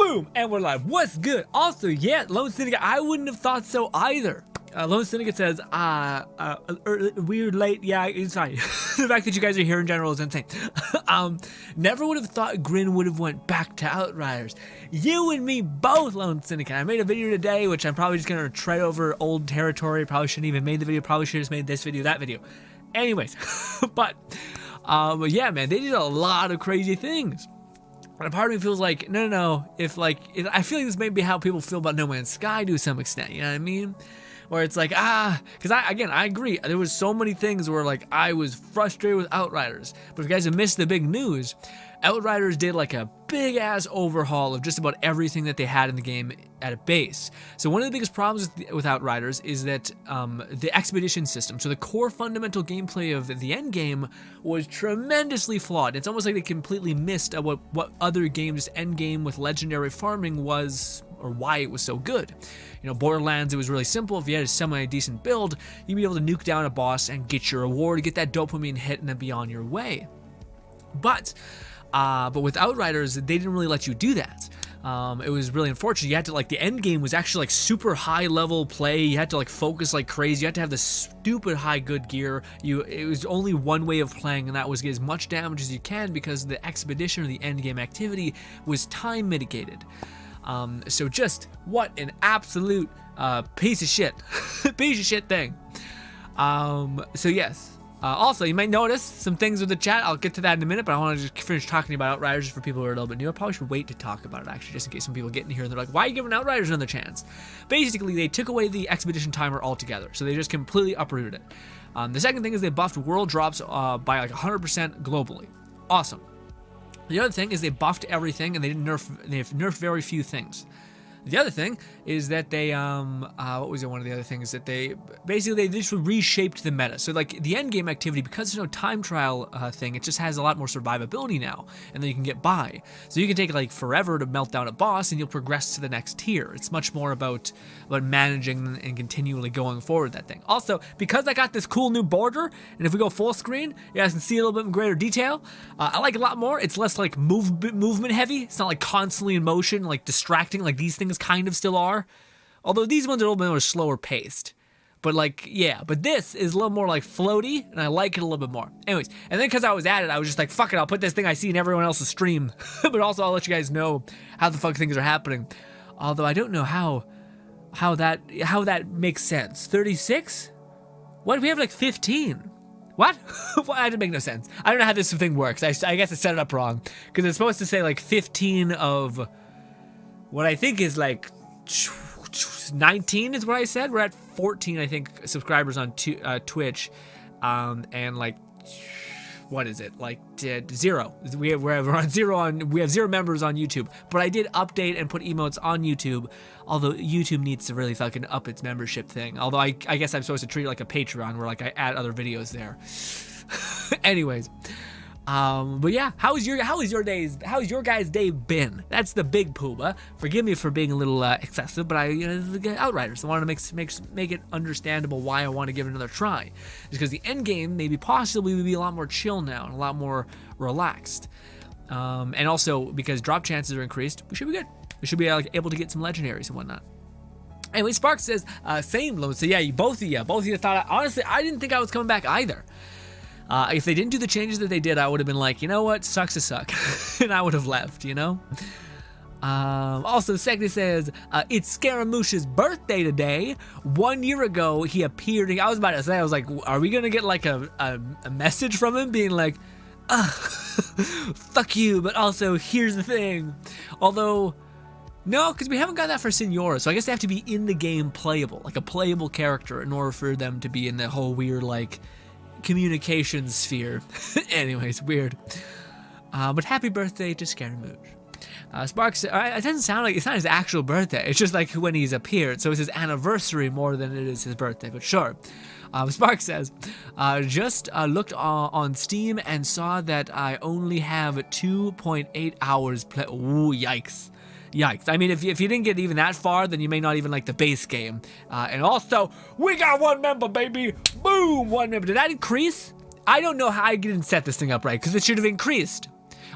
Boom! And we're live. What's good? Also, yeah, Lone Syndicate, I wouldn't have thought so either. Lone Syndicate says, weird late, yeah, it's fine. The fact that you guys are here in general is insane. Never would have thought Grin would have went back to Outriders. You and me both, Lone Syndicate. I made a video today, which I'm probably just going to tread over old territory. Probably shouldn't even made the video. Probably should have just made this video, that video. Anyways, but yeah, man, they did a lot of crazy things. And a part of me feels like, no, I feel like this may be how people feel about No Man's Sky to some extent, you know what I mean? Where it's like, because I agree, there was so many things where like I was frustrated with Outriders. But if you guys have missed the big news, Outriders did like a big ass overhaul of just about everything that they had in the game at a base. So one of the biggest problems with Outriders is that the expedition system, so the core fundamental gameplay of the end game, was tremendously flawed. It's almost like they completely missed what other games' end game with legendary farming was, or why it was so good. You know, Borderlands, it was really simple. If you had a semi-decent build, you'd be able to nuke down a boss and get your reward, get that dopamine hit, and then be on your way. But with Outriders, they didn't really let you do that. It was really unfortunate. You had to, like, the end game was actually like super high level play. You had to like focus like crazy. You had to have the stupid high good gear. It was only one way of playing, and that was get as much damage as you can because the expedition or the end game activity was time mitigated. So just what an absolute piece of shit, thing. So yes. Also, you might notice some things with the chat. I'll get to that in a minute, but I want to just finish talking about Outriders for people who are a little bit new. I probably should wait to talk about it, actually, just in case some people get in here and they're like, why are you giving Outriders another chance? Basically, they took away the expedition timer altogether, so they just completely uprooted it. The second thing is they buffed world drops by like 100% globally. Awesome. The other thing is they buffed everything, and they've nerfed very few things. The other thing is that they, what was one of the other things that they just reshaped the meta. So like the end game activity, because there's no time trial thing, it just has a lot more survivability now, and then you can get by. So you can take like forever to melt down a boss, and you'll progress to the next tier. It's much more about managing and continually going forward that thing. Also, because I got this cool new border, and if we go full screen, you guys can see a little bit in greater detail. I like it a lot more. It's less like movement heavy. It's not like constantly in motion, like distracting, like these things kind of still are, although these ones are a little bit more slower paced. But like, yeah, but this is a little more like floaty, and I like it a little bit more. Anyways, and then because I was at it, I was just like, fuck it, I'll put this thing I see in everyone else's stream. But also I'll let you guys know how the fuck things are happening. Although I don't know how that makes sense. 36? What if we have like 15? What? Well, that didn't make no sense. I don't know how this thing works. I guess I set it up wrong, because it's supposed to say like 15 of what I think is like 19 is what I said. We're at 14, I think, subscribers on Twitch, and like, what is it? Like 0. We're on 0 we have 0 members on YouTube. But I did update and put emotes on YouTube, although YouTube needs to really fucking up its membership thing. Although I guess I'm supposed to treat it like a Patreon, where like I add other videos there. Anyways. But yeah, how's your guys' day been? That's the big pooba. Forgive me for being a little excessive, but Outriders. I wanted to make it understandable why I want to give it another try. Just because the end game possibly would be a lot more chill now and a lot more relaxed. And also because drop chances are increased, we should be good. We should be able to get some legendaries and whatnot. Anyway, Spark says, same Lone. So yeah, both of you thought. Honestly, I didn't think I was coming back either. If they didn't do the changes that they did, I would have been like, you know what, sucks to suck, and I would have left, you know? Also, Sekti says, it's Scaramouche's birthday today. 1 year ago, he appeared. I was about to say, I was like, are we going to get like a message from him being like, fuck you, but also here's the thing. Although, no, because we haven't got that for Senora, so I guess they have to be in the game playable, like a playable character, in order for them to be in the whole weird, like, communication sphere. Anyways, weird. But happy birthday to Scaramouche. Sparks, it doesn't sound like it's not his actual birthday. It's just like when he's appeared. So it's his anniversary more than it is his birthday. But sure. Spark says, just looked on Steam and saw that I only have 2.8 hours play. Ooh, yikes. Yikes. I mean, if you didn't get even that far, then you may not even like the base game. And also, we got 1 member, baby. Boom, 1 member. Did that increase? I don't know how I didn't set this thing up right, because it should have increased.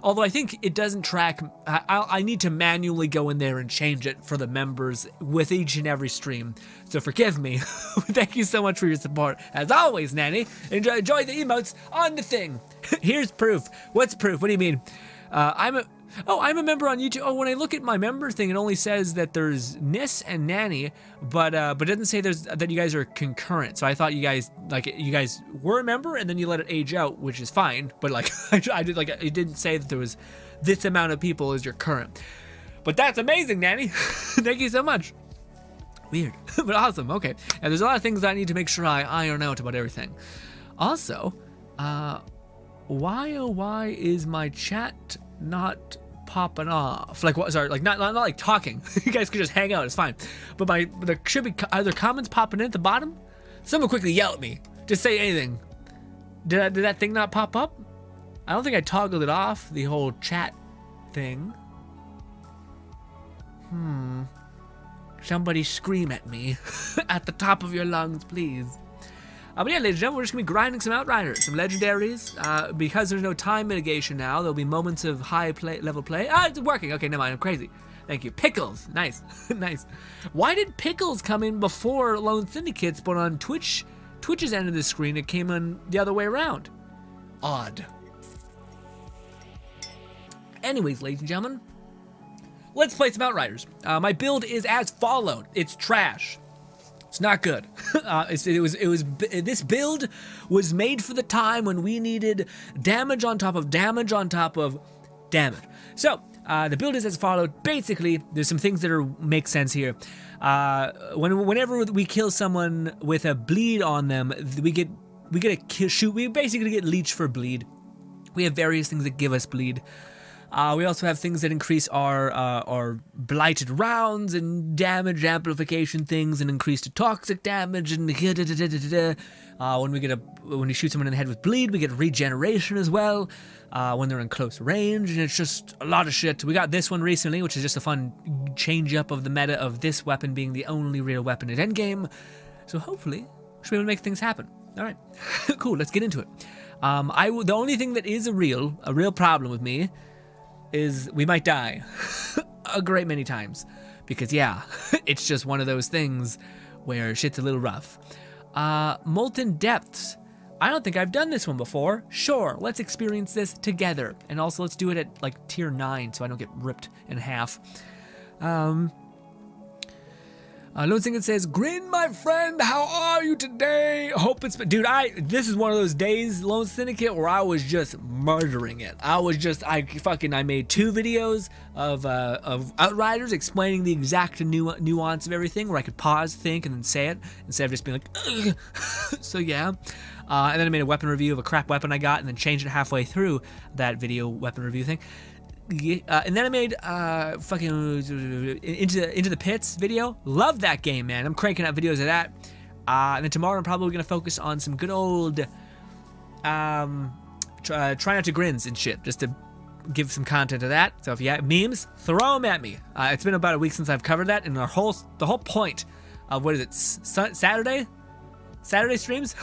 Although I think it doesn't track. I need to manually go in there and change it for the members with each and every stream. So forgive me. Thank you so much for your support. As always, Nanny. Enjoy the emotes on the thing. Here's proof. What's proof? What do you mean? I'm a member on YouTube. Oh, when I look at my member thing, it only says that there's Nis and Nanny, but it doesn't say that you guys are concurrent. So I thought you guys were a member and then you let it age out, which is fine. But like I did, like it didn't say that there was this amount of people as your current. But that's amazing, Nanny. Thank you so much. Weird, but awesome. Okay, and there's a lot of things that I need to make sure I iron out about everything. Also, why is my chat not popping off? Like what? Sorry, like not like talking. You guys could just hang out. It's fine. But there should be either comments popping in at the bottom. Someone quickly yell at me. Just say anything. Did that thing not pop up? I don't think I toggled it off. The whole chat thing. Somebody scream at me at the top of your lungs, please. But yeah, ladies and gentlemen, we're just going to be grinding some Outriders, some legendaries. Because there's no time mitigation now, there'll be moments of high level play. Ah, it's working. Okay, never mind. I'm crazy. Thank you. Pickles. Nice. Nice. Why did Pickles come in before Lone Syndicates, but on Twitch's end of the screen, it came in the other way around? Odd. Anyways, ladies and gentlemen, let's play some Outriders. My build is as followed. It's trash. It's not good. This build was made for the time when we needed damage on top of damage on top of damage. So the build is as followed. Basically, there's some things that make sense here. Whenever we kill someone with a bleed on them, we get a kill shoot. We basically get leech for bleed. We have various things that give us bleed. We also have things that increase our blighted rounds and damage amplification things and increase the toxic damage and when we shoot someone in the head with bleed, we get regeneration as well when they're in close range, and it's just a lot of shit. We got this one recently, which is just a fun change up of the meta of this weapon being the only real weapon at endgame. So hopefully we should be able to make things happen. All right, cool. Let's get into it. The only thing that is a real problem with me is we might die a great many times, because yeah, it's just one of those things where shit's a little rough. Molten Depths. I don't think I've done this one before. Sure, let's experience this together. And also let's do it at like tier 9 so I don't get ripped in half. Lone Syndicate says, "Grin, my friend, how are you today? Hope it's..." Dude, this is one of those days, Lone Syndicate, where I was just murdering it. I made 2 videos of Outriders explaining the exact nuance of everything, where I could pause, think, and then say it, instead of just being like, ugh. So yeah. And then I made a weapon review of a crap weapon I got, and then changed it halfway through that video weapon review thing. And then I made Into the Pits video. Love that game, man. I'm cranking out videos of that. And then tomorrow I'm probably gonna focus on some good old try not to grins and shit, just to give some content to that. So if you have memes, throw them at me. It's been about a week since I've covered that, and the whole point of what is it, Saturday streams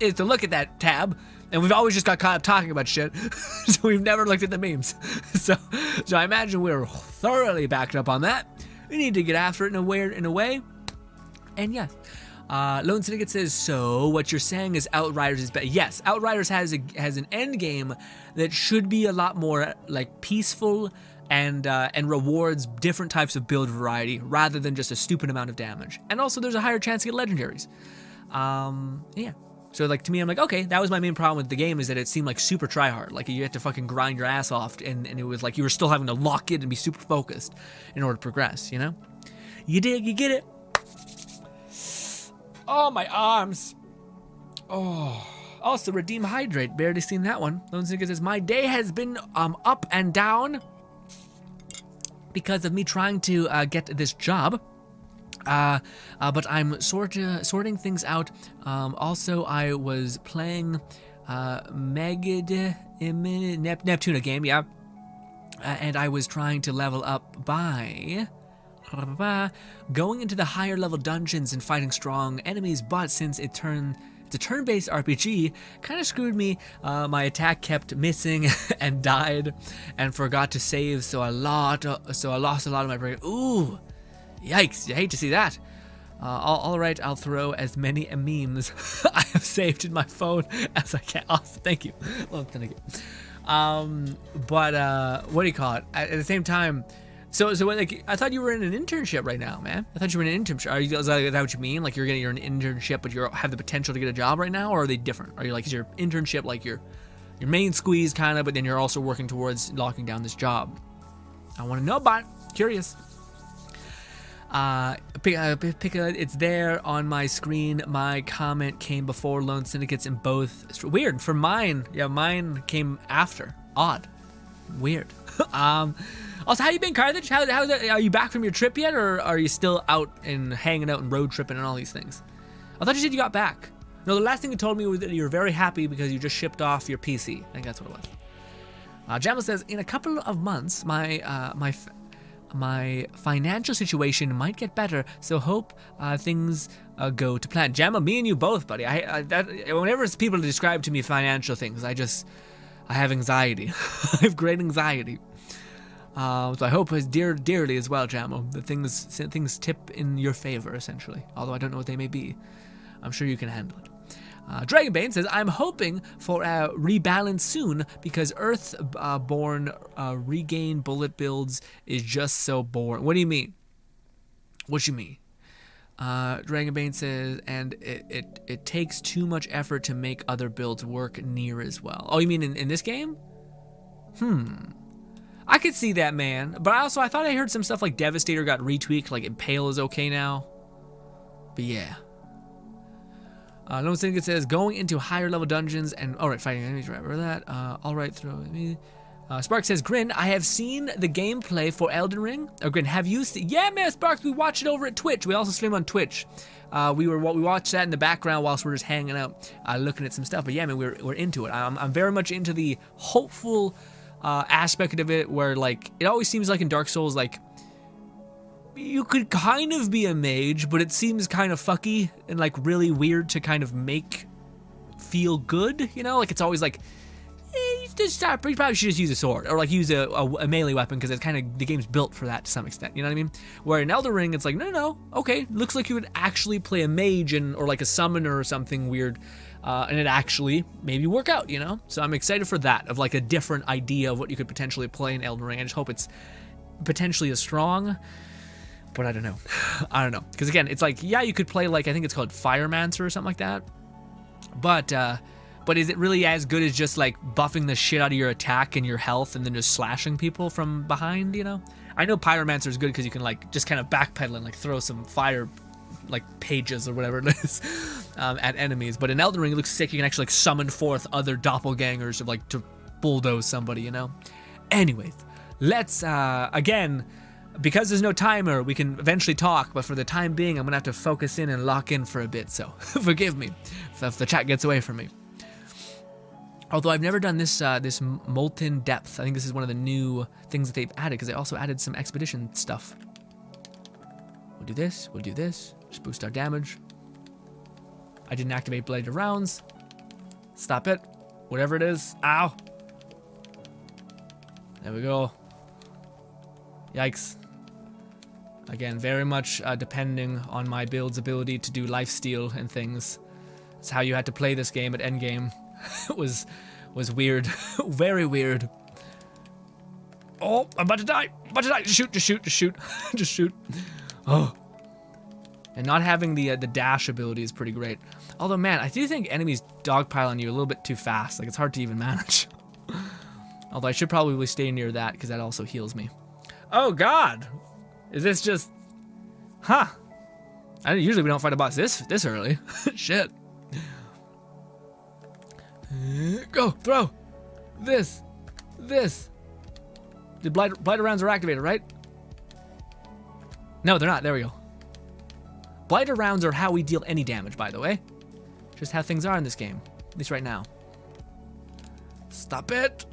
is to look at that tab. And we've always just got caught up talking about shit, so we've never looked at the memes. So I imagine we're thoroughly backed up on that. We need to get after it in a way. And yes, Lone Syndicate says, "So what you're saying is Outriders is better." Yes, Outriders has an end game that should be a lot more like peaceful and rewards different types of build variety rather than just a stupid amount of damage. And also, there's a higher chance to get legendaries. Yeah. So like to me, I'm like, okay, that was my main problem with the game, is that it seemed like super tryhard. Like you had to fucking grind your ass off, and it was like you were still having to lock in and be super focused in order to progress, you know? You get it. Oh, my arms. Oh. Also, Redeem Hydrate, barely seen that one. Lone Syndicate says, "My day has been up and down because of me trying to get this job. But I'm sorting things out. Also, I was playing Neptuna game, yeah. And I was trying to level up by going into the higher level dungeons and fighting strong enemies. But since it It's a turn-based RPG. Kind of screwed me. My attack kept missing and died, and forgot to save. So I lost a lot of my brain. Ooh, yikes! You hate to see that. All right, I'll throw as many memes I have saved in my phone as I can. Awesome, thank you. Love thank you. But what do you call it? At the same time, so like I thought you were in an internship right now, man. I thought you were in an internship. Is that what you mean? Like you're in an internship, but you have the potential to get a job right now, or are they different? Are you like, is your internship like your main squeeze kind of, but then you're also working towards locking down this job? I want to know about it. Curious. It's there on my screen. My comment came before Lone Syndicates in both. Weird. For mine, yeah, mine came after. Odd. Weird. Also, how you been, Carthage? Are you back from your trip yet, or are you still out and hanging out and road tripping and all these things? I thought you said you got back. No, the last thing you told me was that you were very happy because you just shipped off your PC. I think that's what it was. Jamal says, in a couple of months, my financial situation might get better, so hope things go to plan. Gemma, me and you both, buddy. Whenever people describe to me financial things, I have anxiety. I have great anxiety. So I hope as dearly as well, Jamo, that things tip in your favor, essentially. Although I don't know what they may be. I'm sure you can handle it. Dragonbane says, I'm hoping for a rebalance soon because Earthborn regain bullet builds is just so boring. What do you mean? What you mean? Dragonbane says, and it takes too much effort to make other builds work near as well. Oh, you mean in this game? I could see that, man. But I thought I heard some stuff like Devastator got retweaked, like Impale is okay now. But yeah. Lone Syndicate says, going into higher level dungeons and, alright, fighting enemies, right, remember that? Alright, throw me. Spark says, Grin, I have seen the gameplay for Elden Ring. Oh, Grin, have you seen? Yeah, man, Sparks, we watched it over at Twitch. We also stream on Twitch. We watched that in the background whilst we were just hanging out, looking at some stuff. But yeah, man, we're into it. I'm very much into the hopeful aspect of it, where like it always seems like in Dark Souls, like you could kind of be a mage, but it seems kind of fucky and like really weird to kind of make feel good, you know? Like it's always like, you probably should just use a sword or like use a melee weapon because it's kind of, the game's built for that to some extent, you know what I mean? Where in Elden Ring, it's like, no, okay, looks like you would actually play a mage or like a summoner or something weird, and it actually maybe work out, you know? So I'm excited for that, of like a different idea of what you could potentially play in Elden Ring. I just hope it's potentially as strong. But I don't know. I don't know. Because again, it's like, yeah, you could play like, I think it's called Firemancer or something like that. But is it really as good as just like buffing the shit out of your attack and your health and then just slashing people from behind, you know? I know Pyromancer is good because you can like just kind of backpedal and like throw some fire like pages or whatever it is at enemies. But in Elden Ring, it looks sick. You can actually like summon forth other doppelgangers to bulldoze somebody, you know? Anyways, let's, again, because there's no timer, we can eventually talk, but for the time being, I'm gonna have to focus in and lock in for a bit, so forgive me if the chat gets away from me. Although I've never done this this Molten Depth. I think this is one of the new things that they've added, because they also added some expedition stuff. We'll do this, just boost our damage. I didn't activate Bladed Rounds. Stop it, whatever it is. Ow. There we go. Yikes. Again, very much depending on my build's ability to do lifesteal and things. It's how you had to play this game at endgame. It was weird. Very weird. Oh, I'm about to die. Just shoot. Just shoot. Oh. And not having the dash ability is pretty great. Although, man, I do think enemies dogpile on you a little bit too fast. Like, it's hard to even manage. Although I should probably stay near that, because that also heals me. Oh, God. Is this just... Huh. Usually we don't fight a boss this early. Shit. Go, throw. This. The blighter rounds are activated, right? No, they're not. There we go. Blighter rounds are how we deal any damage, by the way. Just how things are in this game. At least right now. Stop it.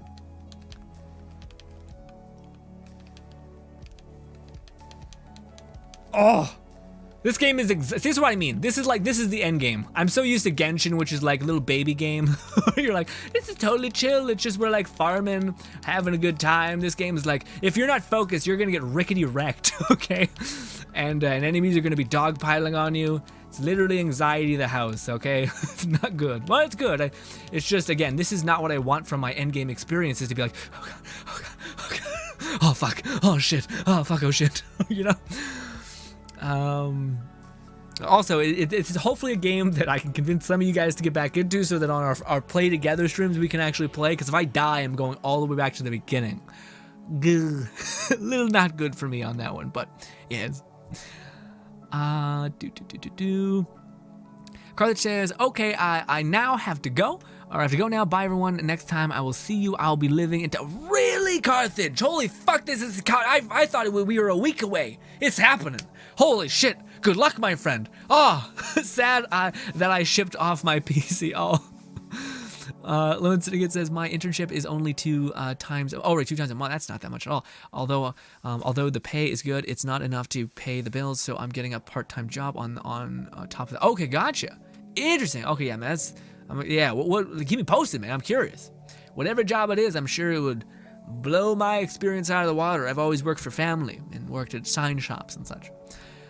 Oh, This game is, this is what I mean. This is the end game. I'm so used to Genshin, which is like a little baby game. You're like, this is totally chill. It's just, we're like farming, having a good time. This game is like, if you're not focused, you're gonna get rickety wrecked, okay? And enemies are gonna be dogpiling on you. It's literally anxiety in the house, okay? It's not good. Well, it's good. It's just, again, this is not what I want from my end game experience, is to be like, oh God, oh God, oh God, oh fuck, oh shit, oh fuck, oh shit, you know? Also, it's hopefully a game that I can convince some of you guys to get back into, so that on our play together streams we can actually play, because if I die, I'm going all the way back to the beginning. A little not good for me on that one, but yes. Carthage says, okay, I now have to go. Or I have to go now. Bye, everyone. Next time I will see you, I'll be living into... Really, Carthage? Holy fuck, this is... I thought we were a week away. It's happening. Holy shit. Good luck, my friend. Oh, sad that I shipped off my PC. Oh. Lone Syndicate says, my internship is only 2 times... Oh, right, 2 times a month. That's not that much at all. Although the pay is good, it's not enough to pay the bills, so I'm getting a part-time job on top of that. Okay, gotcha. Interesting. Okay, yeah, man, that's... yeah, keep me posted, man. I'm curious. Whatever job it is, I'm sure it would blow my experience out of the water. I've always worked for family and worked at sign shops and such.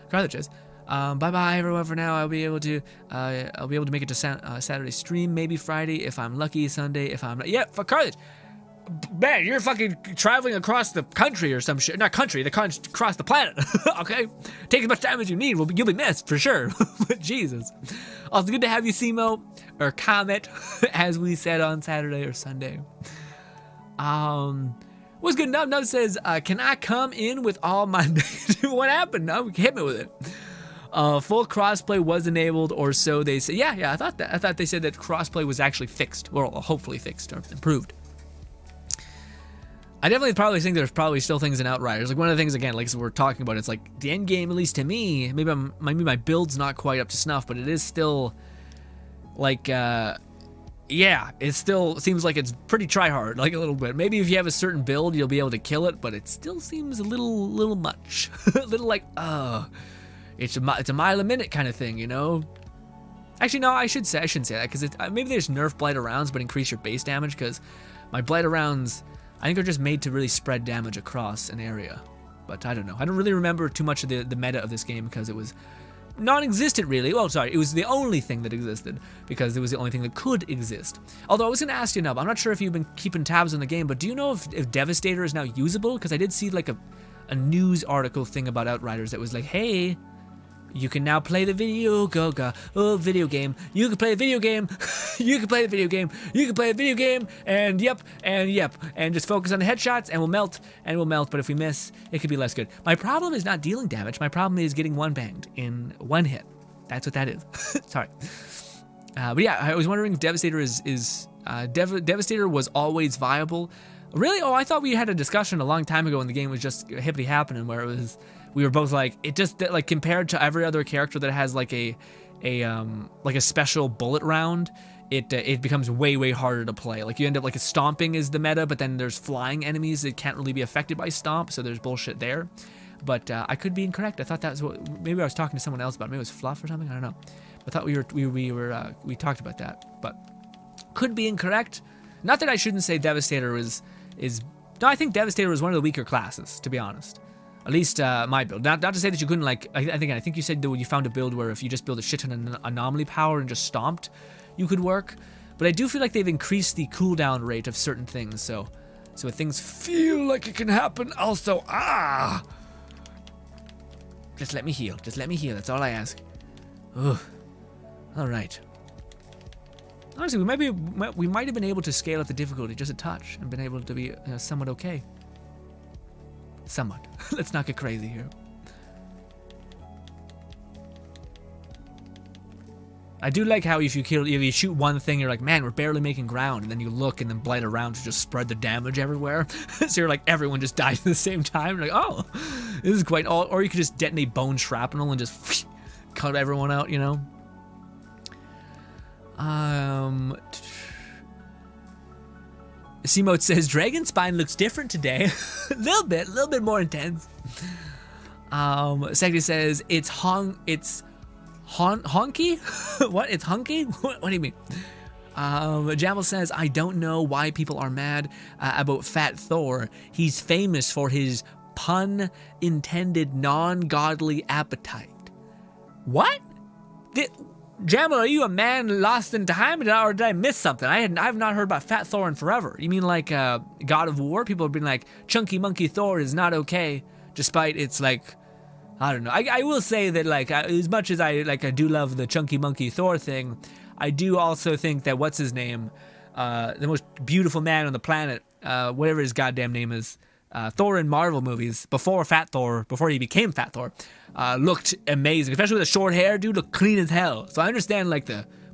Carthage says, bye-bye, everyone. For now, I'll be able to make it to Saturday stream, maybe Friday if I'm lucky, Sunday if I'm not. Yeah, for Carthage. Man, you're fucking traveling across the country or some shit. Not country, across the planet. Okay? Take as much time as you need. You'll be missed for sure. But Jesus. Also, good to have you, Simo, or Comet, as we said on Saturday or Sunday. What's good? Nub says, can I come in with all my negative? What happened? No, hit me with it. Full crossplay was enabled, or so they say. Yeah, I thought that. I thought they said that crossplay was actually fixed, or hopefully fixed or improved. I definitely probably think there's probably still things in Outriders. Like one of the things, again, like we're talking about, it's like the end game, at least to me, maybe my build's not quite up to snuff, but it is still like, yeah, it still seems like it's pretty try hard, like a little bit. Maybe if you have a certain build, you'll be able to kill it, but it still seems a little much, a little like, it's a mile a minute kind of thing, you know? Actually, no, I shouldn't say that, because maybe they just nerf blighter rounds, but increase your base damage, because my blighter rounds, I think, are just made to really spread damage across an area. But I don't know. I don't really remember too much of the meta of this game, because it was non-existent, really. Well, sorry, it was the only thing that existed, because it was the only thing that could exist. Although I was going to ask you, Nub, I'm not sure if you've been keeping tabs on the game, but do you know if Devastator is now usable? Because I did see like a news article thing about Outriders that was like, hey, you can now play the video game. You can play a video game. You can play the video game. You can play a video game. And yep. And just focus on the headshots and we'll melt. But if we miss, it could be less good. My problem is not dealing damage. My problem is getting one banged in one hit. That's what that is. Sorry. But yeah, I was wondering if Devastator Devastator was always viable. Really? Oh, I thought we had a discussion a long time ago when the game was just hippity happening, where it was... We were both like, it just, like, compared to every other character that has like a special bullet round, it becomes way harder to play. Like you end up like stomping is the meta, but then there's flying enemies that can't really be affected by stomp, so there's bullshit there. But I could be incorrect. I thought that was what, maybe I was talking to someone else about it. Maybe it was Fluff or something. I don't know. I thought we talked about that, but could be incorrect. Not that I shouldn't say Devastator is. No, I think Devastator was one of the weaker classes, to be honest. At least my build. Not to say that you couldn't, like, I think you said that you found a build where if you just build a shit ton of anomaly power and just stomped, you could work. But I do feel like they've increased the cooldown rate of certain things, so things feel like it can happen. Also, just let me heal. Just let me heal. That's all I ask. Ugh. All right. Honestly, we might have been able to scale up the difficulty just a touch and been able to be somewhat okay. Somewhat. Let's not get crazy here. I do like how if you shoot one thing, you're like, man, we're barely making ground, and then you look and then blight around to just spread the damage everywhere. So you're like, everyone just dies at the same time. You're like, oh, this is quite all. Or you could just detonate bone shrapnel and just cut everyone out, you know. Seamote says, Dragon Spine looks different today. A little bit more intense. Segdi says it's honky? What? It's hunky? What do you mean? Jamel says, I don't know why people are mad about Fat Thor. He's famous for his pun-intended non-godly appetite. What? Jamel, are you a man lost in time, or did I miss something? I've not heard about Fat Thor in forever. You mean like God of War? People have been like, Chunky Monkey Thor is not okay, despite it's like, I don't know. I will say that like as much as I do love the Chunky Monkey Thor thing, I do also think that what's his name, the most beautiful man on the planet, whatever his goddamn name is, Thor in Marvel movies before he became Fat Thor, looked amazing, especially with the short hair. Dude looked clean as hell. So I understand like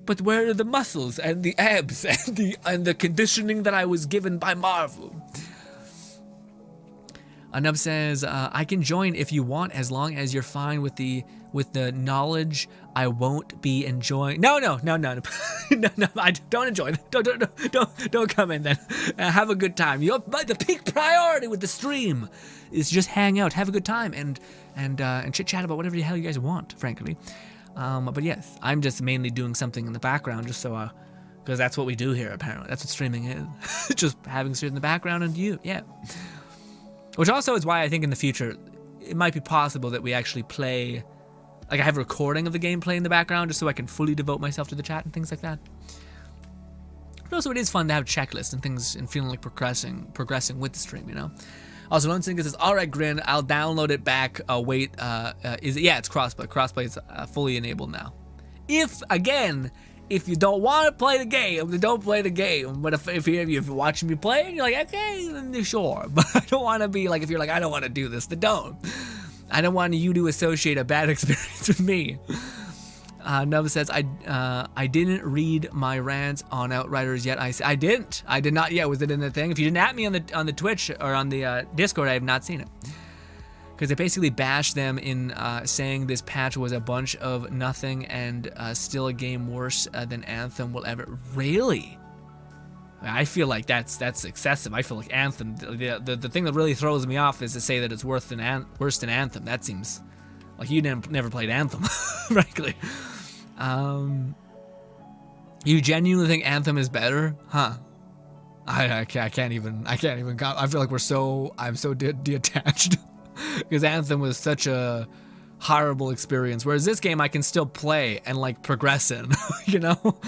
but where are the muscles and the abs and the conditioning that I was given by Marvel? Anub says, I can join if you want, as long as you're fine with the knowledge I won't be enjoying. No, no, I don't enjoy. Don't come in then. Have a good time. The peak priority with the stream is just hang out, have a good time, and chit chat about whatever the hell you guys want, frankly. But yes, I'm just mainly doing something in the background, just so because that's what we do here. Apparently, that's what streaming is. Just having shit in the background and yeah. Which also is why I think in the future, it might be possible that we actually play, like I have a recording of the gameplay in the background just so I can fully devote myself to the chat and things like that. But also it is fun to have checklists and things and feeling like progressing with the stream, you know? Also, Lone Singer says, alright Grin, I'll download it back, wait, yeah, it's crossplay. Crossplay is fully enabled now. If you don't want to play the game, then don't play the game. But if you're watching me play and you're like, okay, then sure. But I don't want to be like, if you're like, I don't want to do this, then don't. I don't want you to associate a bad experience with me. Nova says, I didn't read my rants on Outriders yet. I didn't. I did not yet. Was it in the thing? If you didn't at me on the Twitch or on the Discord, I have not seen it. Because they basically bashed them in saying this patch was a bunch of nothing and still a game worse than Anthem will ever. Really? I feel like that's excessive. I feel like Anthem, the thing that really throws me off is to say that it's worse than Anthem. That seems like you never played Anthem, frankly. You genuinely think Anthem is better? Huh? I can't even. I feel like I'm so detached. Because Anthem was such a horrible experience, whereas this game I can still play and like progress in, you know?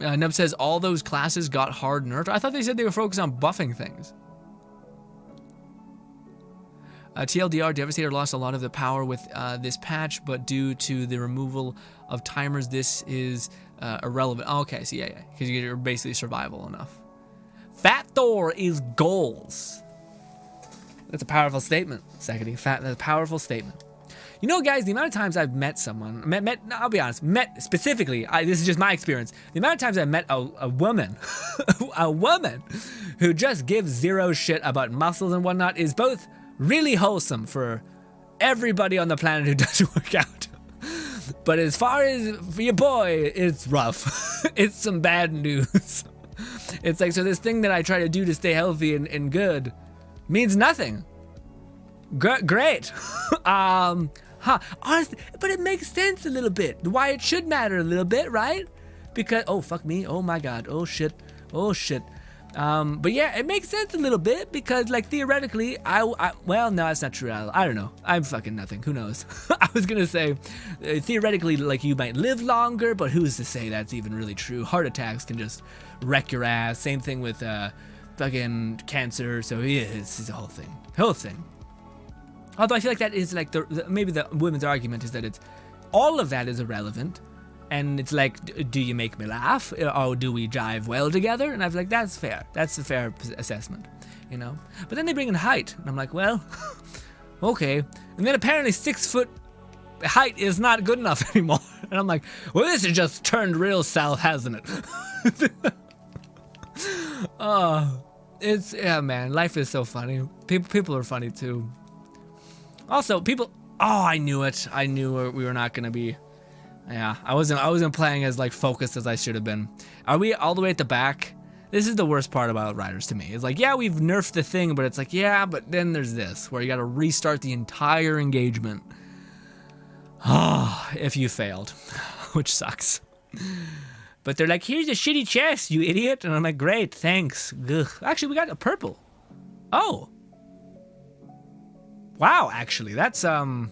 Nub says all those classes got hard nerfed. I thought they said they were focused on buffing things. TLDR, Devastator lost a lot of the power with this patch, but due to the removal of timers, this is irrelevant. Oh, okay, so yeah, because you're basically survival enough. Fat Thor is goals. That's a powerful statement, Secondly. That's a powerful statement. You know, guys, the amount of times I've met someone, I'll be honest, specifically, this is just my experience. The amount of times I've met a woman, a woman who just gives zero shit about muscles and whatnot is both really wholesome for everybody on the planet who doesn't work out. But as far as for your boy, it's rough. It's some bad news. It's like, so this thing that I try to do to stay healthy and good means nothing. Great. Honestly, but it makes sense a little bit. Why it should matter a little bit, right? Because, oh, fuck me. Oh, my God. Oh, shit. But yeah, it makes sense a little bit because, like, theoretically, well, no, that's not true. I don't know. I'm fucking nothing. Who knows? I was gonna say, theoretically, like, you might live longer, but who's to say that's even really true? Heart attacks can just wreck your ass. Same thing with fucking cancer. So yeah, it's a whole thing. Although I feel like that is like maybe the women's argument is that it's all of that is irrelevant. And it's like, do you make me laugh, or do we jive well together? And I was like, that's fair. That's a fair assessment, you know. But then they bring in height, and I'm like, well, okay. And then apparently 6 foot height is not good enough anymore. And I'm like, well, this has just turned real south, hasn't it? Yeah, man, life is so funny. People are funny too. Also, I knew it. I knew we were not gonna be. Yeah, I wasn't playing as like focused as I should have been. Are we all the way at the back? This is the worst part about Outriders to me. It's like, yeah, we've nerfed the thing, but it's like, yeah, but then there's this, where you gotta restart the entire engagement. Ah, if you failed, which sucks. But they're like, here's a shitty chest, you idiot. And I'm like, great, thanks. Ugh. Actually, we got a purple. Oh. Wow, actually, that's, I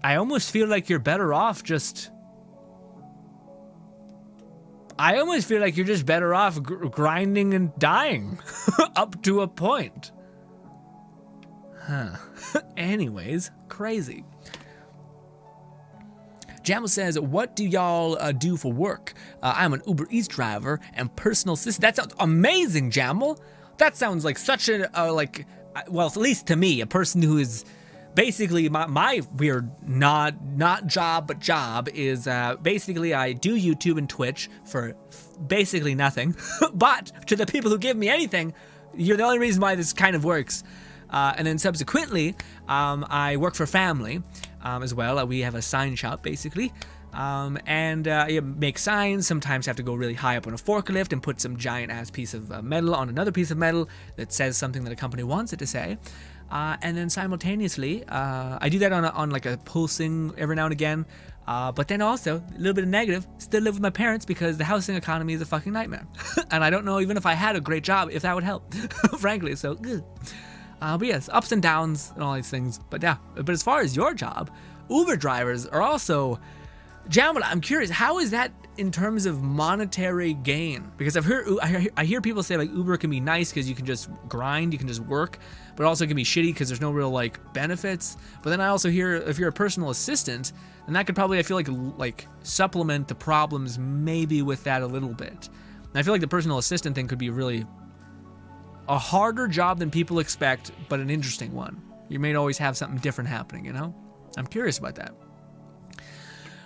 almost feel like you're better off just... I almost feel like you're just better off grinding and dying. Up to a point. Huh. Anyways, crazy. Jamal says, what do y'all do for work? I'm an Uber Eats driver and personal assistant. That sounds amazing, Jamal. That sounds like such a, well, at least to me, a person who is basically my weird not job but job is basically I do YouTube and Twitch for basically nothing. But to the people who give me anything, you're the only reason why this kind of works. And then subsequently, I work for family as well. We have a sign shop basically. And you make signs. Sometimes have to go really high up on a forklift and put some giant ass piece of metal on another piece of metal that says something that a company wants it to say. And then simultaneously, I do that on like a pulsing every now and again. But then also, a little bit of negative, still live with my parents because the housing economy is a fucking nightmare. And I don't know even if I had a great job, if that would help, frankly, so ugh. But yes, ups and downs and all these things. But yeah, but as far as your job, Uber drivers are also... Jamal, I'm curious, how is that in terms of monetary gain? Because I hear people say like Uber can be nice because you can just grind, you can just work, but also it can be shitty because there's no real like benefits. But then I also hear if you're a personal assistant, then that could probably, I feel like supplement the problems maybe with that a little bit. And I feel like the personal assistant thing could be really a harder job than people expect, but an interesting one. You may always have something different happening, you know? I'm curious about that.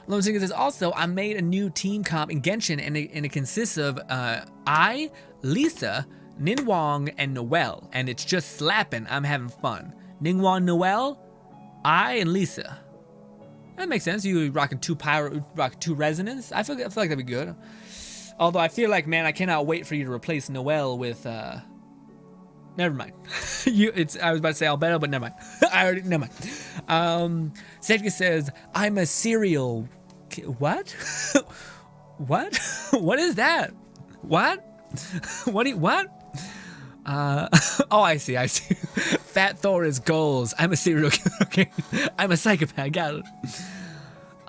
Lone Singer says, also, I made a new team comp in Genshin, and it consists of I, Lisa, Ninwong, and Noelle. And it's just slapping. I'm having fun. Ningguang, Noelle, I, and Lisa. That makes sense. You rocking two resonance. I feel like that'd be good. Although I feel like, man, I cannot wait for you to replace Noelle with... Never mind. I was about to say Albedo, but never mind. Never mind. Sedka says, I'm a serial... What? What? What is that? What? What? Oh, I see. Fat Thor is goals. I'm a serial killer. Okay. I'm a psychopath. Got it.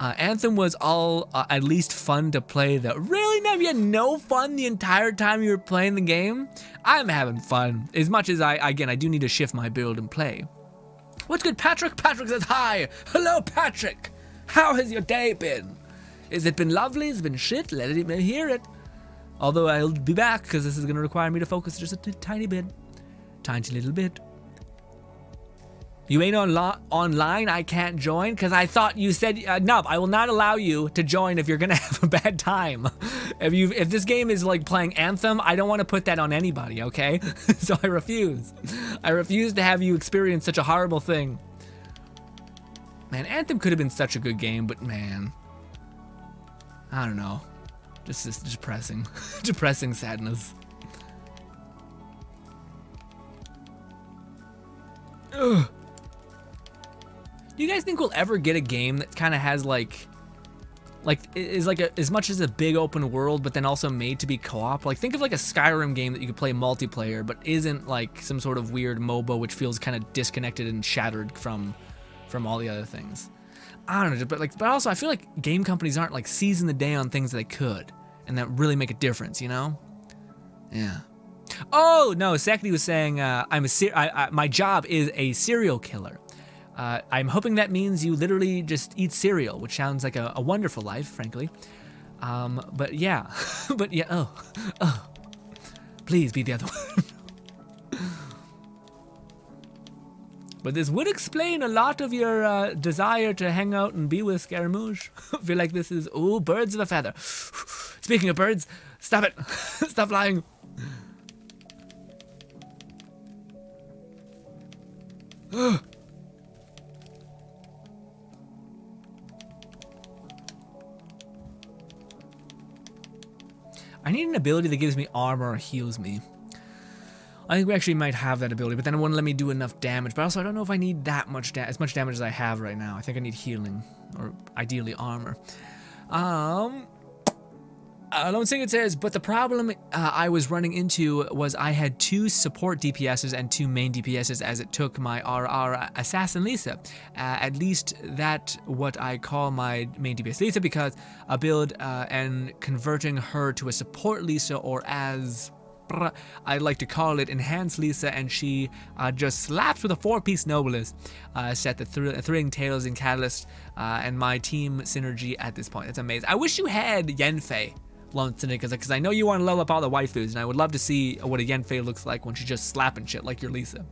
Anthem was all at least fun to play though. Really? Now you had no fun the entire time you were playing the game? I'm having fun. As much as I do need to shift my build and play. What's good, Patrick? Patrick says hi. Hello, Patrick. How has your day been? Has it been lovely? Has it been shit? Let me hear it. Although I'll be back because this is going to require me to focus just a tiny bit. Tiny little bit. You ain't online, I can't join, because I thought you said, no, I will not allow you to join if you're going to have a bad time. If this game is like playing Anthem, I don't want to put that on anybody, okay? So I refuse. I refuse to have you experience such a horrible thing. Man, Anthem could have been such a good game, but man, I don't know. Just depressing. Depressing sadness. Ugh. Do you guys think we'll ever get a game that kind of has is like as much as a big open world, but then also made to be co-op? Like think of like a Skyrim game that you could play multiplayer, but isn't like some sort of weird MOBA which feels kind of disconnected and shattered from all the other things. I don't know, but also I feel like game companies aren't like seizing the day on things that they could and that really make a difference, you know? Yeah. Oh no, Sakti was saying my job is a serial killer. I'm hoping that means you literally just eat cereal, which sounds like a wonderful life, frankly. But yeah, oh, please be the other one. But this would explain a lot of your desire to hang out and be with Scaramouche. I feel like this is, ooh, birds of a feather. Speaking of birds, stop it. Stop flying. need an ability that gives me armor or heals me. I think we actually might have that ability, but then it wouldn't let me do enough damage. But also, I don't know if I need that much as much damage as I have right now. I think I need healing, or ideally armor. Lone Singer says, but the problem I was running into was I had 2 support DPSs and 2 main DPSs as it took my RR Assassin Lisa. At least that what I call my main DPS Lisa, because a build and converting her to a support Lisa, or as I like to call it, Enhanced Lisa, and she just slaps with a 4-piece Noblest, set the Thrilling Tales and Catalyst, and my team synergy at this point. It's amazing. I wish you had Yenfei, Lone Syndicate, because I know you want to level up all the waifus, and I would love to see what a Yenfei looks like when she's just slapping shit like your Lisa.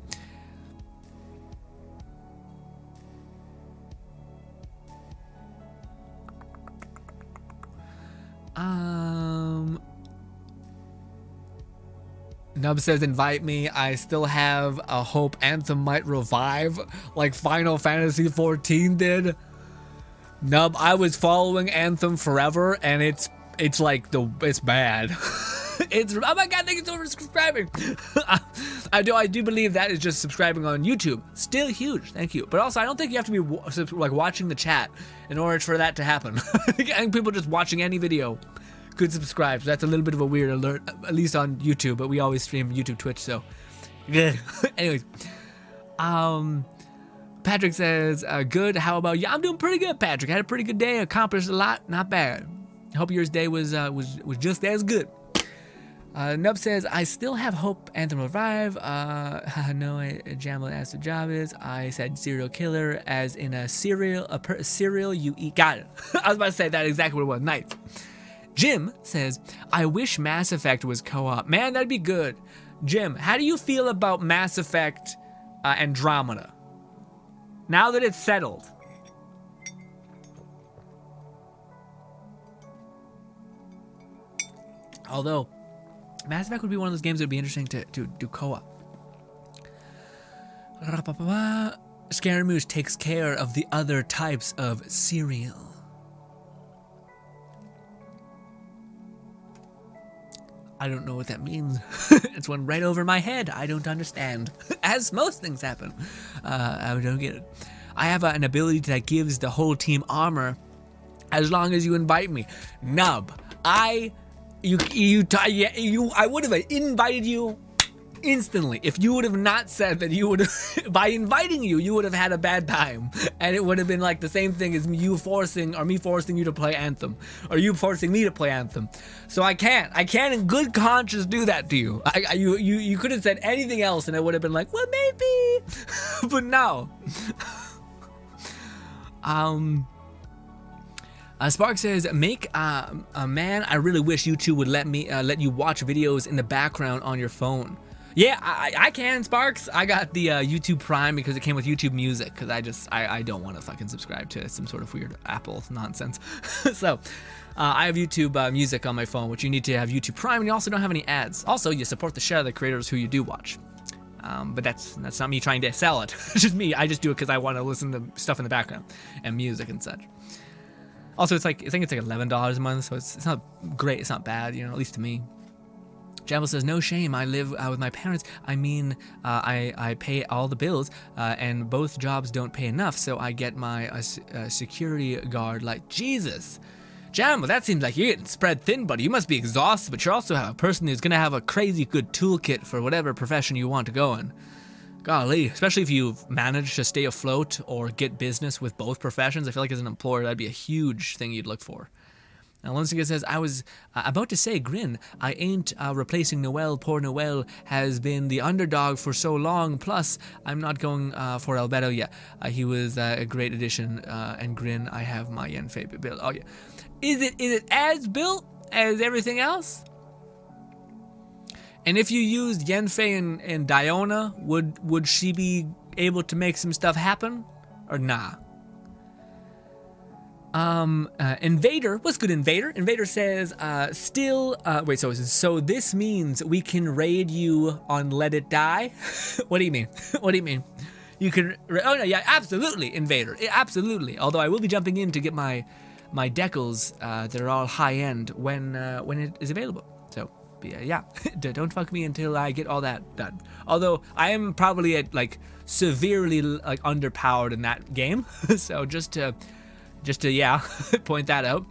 Nub says, invite me. I still have a hope Anthem might revive like Final Fantasy XIV did. Nub, I was following Anthem forever, and it's bad. Oh my god, thank you so much for subscribing. I do believe that is just subscribing on YouTube. Still huge, thank you. But also, I don't think you have to be like watching the chat in order for that to happen. I think people just watching any video could subscribe. So that's a little bit of a weird alert, at least on YouTube. But we always stream YouTube, Twitch, so yeah. Anyways, Patrick says, good. How about you? I'm doing pretty good, Patrick. Had a pretty good day. Accomplished a lot. Not bad. Hope yours day was just as good. Nub says, I still have hope Anthem will revive. No, Jamla asked what job is. I said serial killer, as in a cereal you eat. Got it. I was about to say that exactly what it was. Nice. Jim says, I wish Mass Effect was co-op. Man, that'd be good. Jim, how do you feel about Mass Effect Andromeda? Now that it's settled. Although, Mass Effect would be one of those games that would be interesting to do co-op. Scaramouche takes care of the other types of cereal. I don't know what that means. It's one right over my head. I don't understand. As most things happen. I don't get it. I have an ability that gives the whole team armor as long as you invite me. Nub, I would have invited you instantly if you would have not said that you would have. By inviting you, you would have had a bad time, and it would have been like the same thing as me forcing you to play Anthem, or you forcing me to play Anthem. So I can't in good conscience do that to you. You could have said anything else, and I would have been like, well, maybe, but no. Spark says, make man, I really wish you two would let you watch videos in the background on your phone. Yeah, I can, Sparks. I got the YouTube Prime because it came with YouTube Music, because I don't want to fucking subscribe to some sort of weird Apple nonsense. So I have YouTube Music on my phone, which you need to have YouTube Prime, and you also don't have any ads. Also, you support the share of the creators who you do watch. But that's not me trying to sell it. It's just me. I just do it because I want to listen to stuff in the background and music and such. Also, I think it's like $11 a month, so it's not great. It's not bad, at least to me. Jamble says, no shame. I live with my parents. I mean, I pay all the bills, and both jobs don't pay enough, so I get my security guard. Like, Jesus. Jamble, that seems like you're getting spread thin, buddy. You must be exhausted, but you're also a person who's going to have a crazy good toolkit for whatever profession you want to go in. Golly, especially if you've managed to stay afloat or get business with both professions. I feel like as an employer, that'd be a huge thing you'd look for. Now, Lunsiga says, I was about to say, Grin, I ain't replacing Noel. Poor Noel has been the underdog for so long. Plus, I'm not going for Albedo yet. He was a great addition. And Grin, I have my Yenfei built. Oh, yeah. Is it as built as everything else? And if you used Yenfei and Diona, would she be able to make some stuff happen? Or nah? Invader, what's good, Invader? Invader says, wait, so this means we can raid you on Let It Die? What do you mean? What do you mean? You can, oh no, yeah, absolutely, Invader, absolutely. Although I will be jumping in to get my decals that are all high-end when it is available. So But yeah, don't fuck me until I get all that done. Although I am probably at like severely like underpowered in that game, so just to yeah point that out.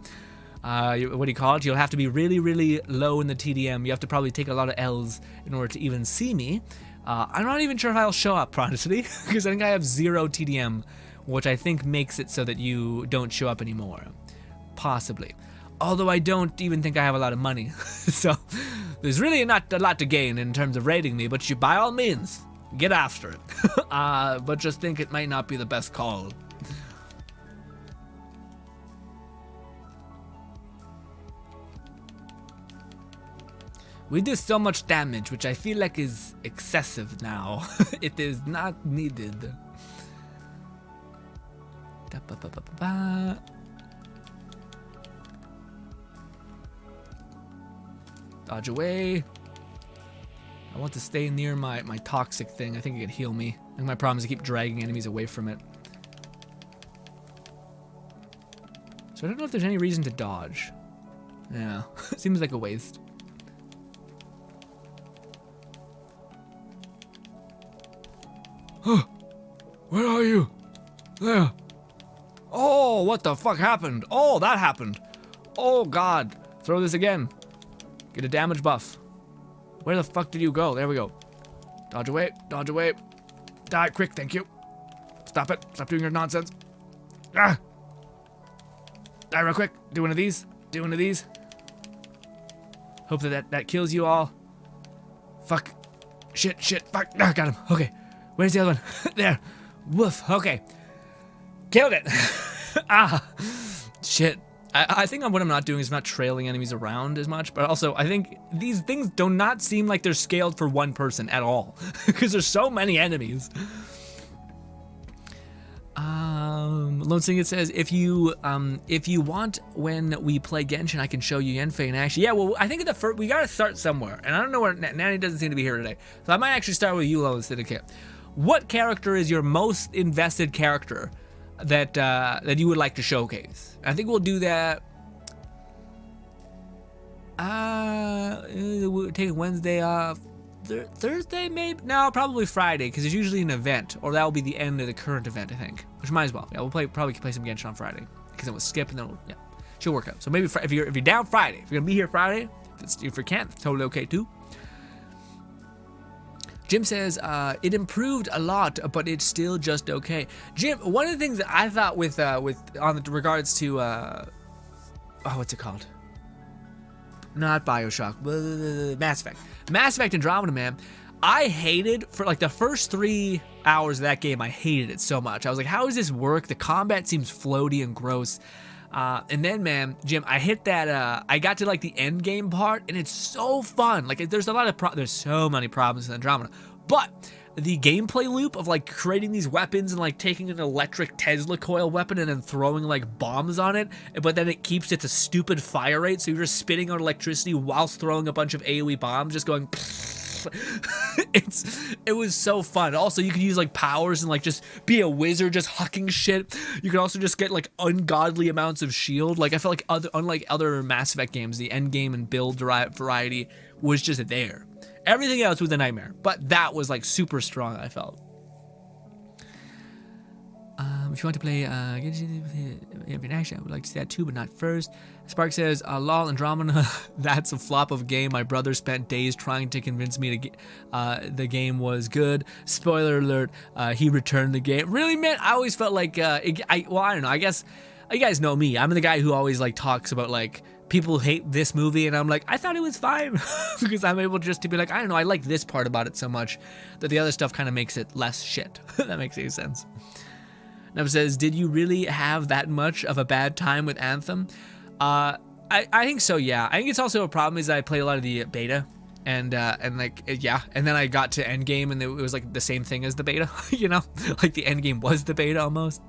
What do you call it? You'll have to be really, really low in the TDM. You have to probably take a lot of L's in order to even see me. I'm not even sure if I'll show up, honestly, because I think I have 0 TDM, which I think makes it so that you don't show up anymore. Possibly. Although I don't even think I have a lot of money. So there's really not a lot to gain in terms of rating me, but you, by all means, get after it. But just think it might not be the best call. We do so much damage, which I feel like is excessive now. It is not needed. Dodge away. I want to stay near my toxic thing. I think it can heal me. I think my problem is I keep dragging enemies away from it. So I don't know if there's any reason to dodge. Yeah, seems like a waste. Where are you? There. Oh, what the fuck happened? Oh, that happened. Oh, God. Throw this again. Get a damage buff. Where the fuck did you go? There we go. Dodge away. Dodge away. Die quick, thank you. Stop it. Stop doing your nonsense. Ah! Die real quick. Do one of these. Do one of these. Hope that kills you all. Fuck. Shit, fuck. Ah, got him. Okay. Where's the other one? There. Woof. Okay. Killed it. Ah. Shit. I think what I'm not doing is not trailing enemies around as much, but also I think these things do not seem like they're scaled for one person at all, because there's so many enemies. Lone Singlet says, if you want, when we play Genshin, I can show you Yenfei in action. Yeah, well, I think at the first we gotta start somewhere, and I don't know where Nanny doesn't seem to be here today, so I might actually start with you, Lone Syndicate. What character is your most invested character that you would like to showcase? I think we'll do that. We'll take Wednesday off. Thursday maybe? No, probably Friday, because there's usually an event, or that will be the end of the current event, I think. Which might as well. Yeah, we'll probably play some Genshin on Friday, because then we'll skip and then we'll, yeah, she'll work out. So maybe if you're down Friday, if you're gonna be here Friday, if you can't, it's totally okay too. Jim says, it improved a lot, but it's still just okay. Jim, one of the things that I thought with regards to, what's it called? Not Bioshock, Mass Effect. Mass Effect Andromeda, man. I hated, for like the first 3 hours of that game, I hated it so much. I was like, how does this work? The combat seems floaty and gross. And then, man, Jim, I hit that, I got to like the end game part, and it's so fun. Like, there's a lot of there's so many problems in Andromeda, but the gameplay loop of like creating these weapons and like taking an electric Tesla coil weapon and then throwing like bombs on it, but then it keeps its a stupid fire rate, so you're just spitting out electricity whilst throwing a bunch of AoE bombs, just going. It was so fun. Also, you could use like powers and like just be a wizard just hucking shit. You could also just get like ungodly amounts of shield. Like I felt like unlike other Mass Effect games, the end game and build variety was just there. Everything else was a nightmare, but that was like super strong, I felt. If you want to play Action, I would like to see that too, but not first. Spark says, lol, Andromeda, that's a flop of a game. My brother spent days trying to convince me to the game was good. Spoiler alert, he returned the game. Really, man? I always felt like, well, I don't know. I guess you guys know me. I'm the guy who always like talks about like, people hate this movie, and I'm like, I thought it was fine. Because I'm able just to be like, I don't know, I like this part about it so much that the other stuff kind of makes it less shit. That makes any sense. Nev says, did you really have that much of a bad time with Anthem? I think so, yeah. I think it's also a problem is that I played a lot of the beta, and like, yeah, and then I got to endgame, and it was like the same thing as the beta, you know? Like the endgame was the beta almost.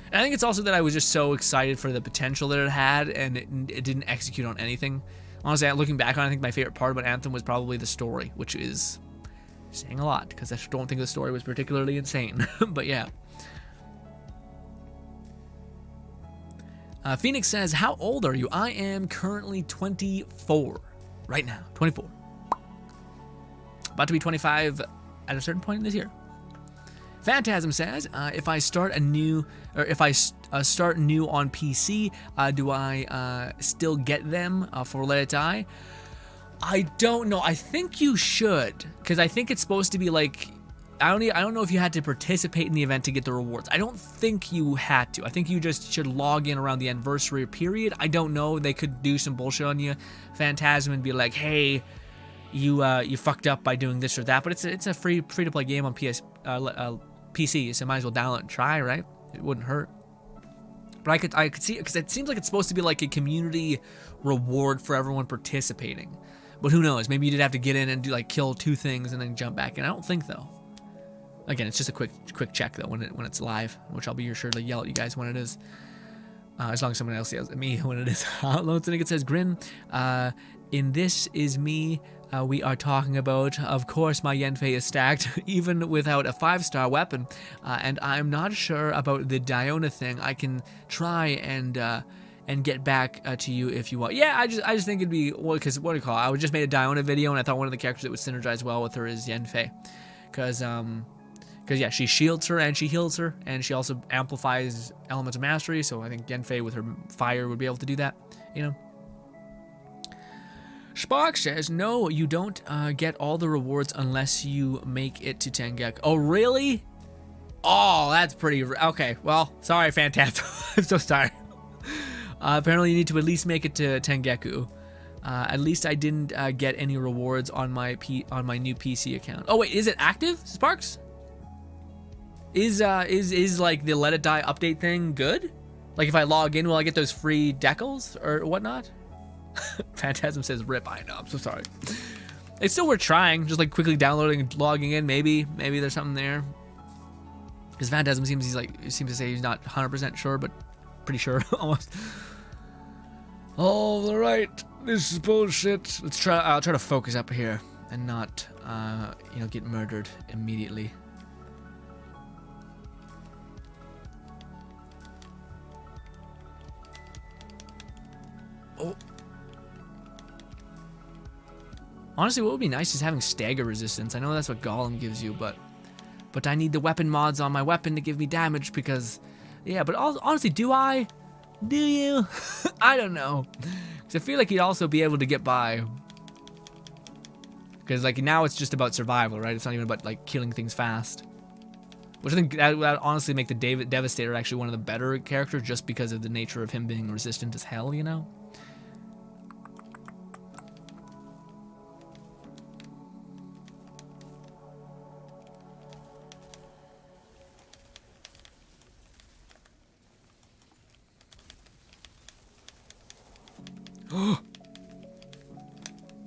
And I think it's also that I was just so excited for the potential that it had, and it didn't execute on anything. Honestly, looking back on it, I think my favorite part about Anthem was probably the story, which is saying a lot, because I don't think the story was particularly insane, but yeah. Phoenix says, how old are you? I am currently 24. right now. 24. About to be 25 at a certain point in this year. Phantasm says, if I start a new, or if I start new on PC, do I still get them for Let It Die? I don't know. I think you should, because I think it's supposed to be like, I don't know if you had to participate in the event to get the rewards. I don't think you had to. I think you just should log in around the anniversary period. I don't know. They could do some bullshit on you, Phantasm, and be like, hey, you fucked up by doing this or that. But it's a free to play game on PC, so might as well download and try, right? It wouldn't hurt. But I could see, because it seems like it's supposed to be like a community reward for everyone participating. But who knows? Maybe you did have to get in and do like kill 2 things and then jump back in. I don't think though. Again, it's just a quick check though when it's live, which I'll be sure to yell at you guys when it is. As long as someone else yells at me when it is. Lone Syndicate says, Grin, in This Is Me, we are talking about, of course, my Yenfei is stacked, even without a 5-star weapon, and I'm not sure about the Diona thing. I can try and get back to you if you want. Yeah, I just think it'd be, well, because what do you call it? I just made a Diona video, and I thought one of the characters that would synergize well with her is Yenfei, because yeah, she shields her and she heals her, and she also amplifies elements of mastery. So I think Yenfei with her fire would be able to do that, you know. Spock says, no, you don't get all the rewards unless you make it to Tengeku. Oh, really? Oh, that's pretty... Okay, well, sorry, Phantasm. I'm so sorry. Apparently, you need to at least make it to Tengeku. At least I didn't get any rewards on my new PC account. Oh, wait, is it active, Sparks? Is like the Let It Die update thing good? Like if I log in, will I get those free decals or whatnot? Phantasm says rip. I know, I'm so sorry. It's still worth trying, just like quickly downloading and logging in. Maybe there's something there. Because Phantasm seems to say he's not 100% sure, but pretty sure almost. All right, this is bullshit. I'll try to focus up here and not get murdered immediately. Oh. Honestly, what would be nice is having stagger resistance. I know that's what Golem gives you, but I need the weapon mods on my weapon to give me damage because, yeah, but honestly, do I? Do you? I don't know. Because I feel like you'd also be able to get by. Because, like, now it's just about survival, right? It's not even about, like, killing things fast. Which I think that would honestly make the Devastator actually one of the better characters just because of the nature of him being resistant as hell, you know?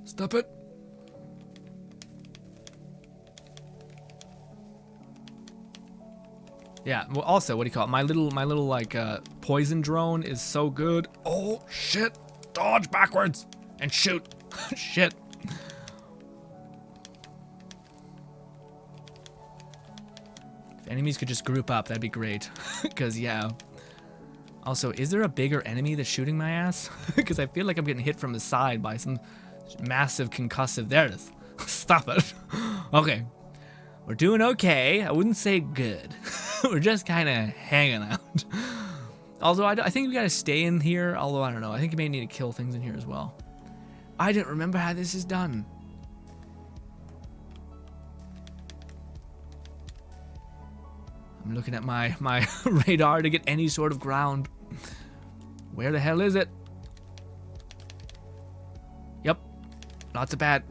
Stop it. Yeah, well also, what do you call it? My little like poison drone is so good. Oh shit. Dodge backwards and shoot. Shit. If enemies could just group up, that'd be great. Cause yeah. Also, is there a bigger enemy that's shooting my ass? Because I feel like I'm getting hit from the side by some massive concussive. There it is. Stop it. Okay. We're doing okay. I wouldn't say good. We're just kind of hanging out. Although I think we gotta stay in here. Although I don't know. I think you may need to kill things in here as well. I didn't remember how this is done. I'm looking at my radar to get any sort of ground. Where the hell is it? Yep. Lots of bad.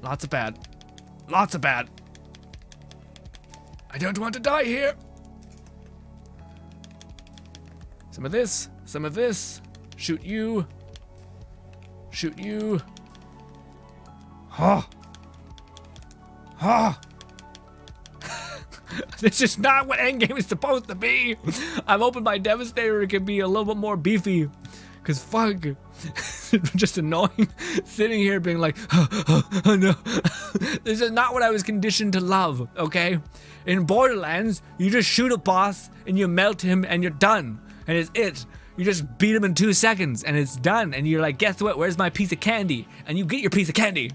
Lots of bad. Lots of bad. I don't want to die here. Some of this. Some of this. Shoot you. Shoot you. Ha. Ha. This is not what Endgame is supposed to be. I'm hoping my Devastator can be a little bit more beefy. Cause fuck. Just annoying. Sitting here being like, oh no. This is not what I was conditioned to love, okay? In Borderlands, you just shoot a boss and you melt him and you're done. And it's it. You just beat him in 2 seconds and it's done. And you're like, guess what? Where's my piece of candy? And you get your piece of candy.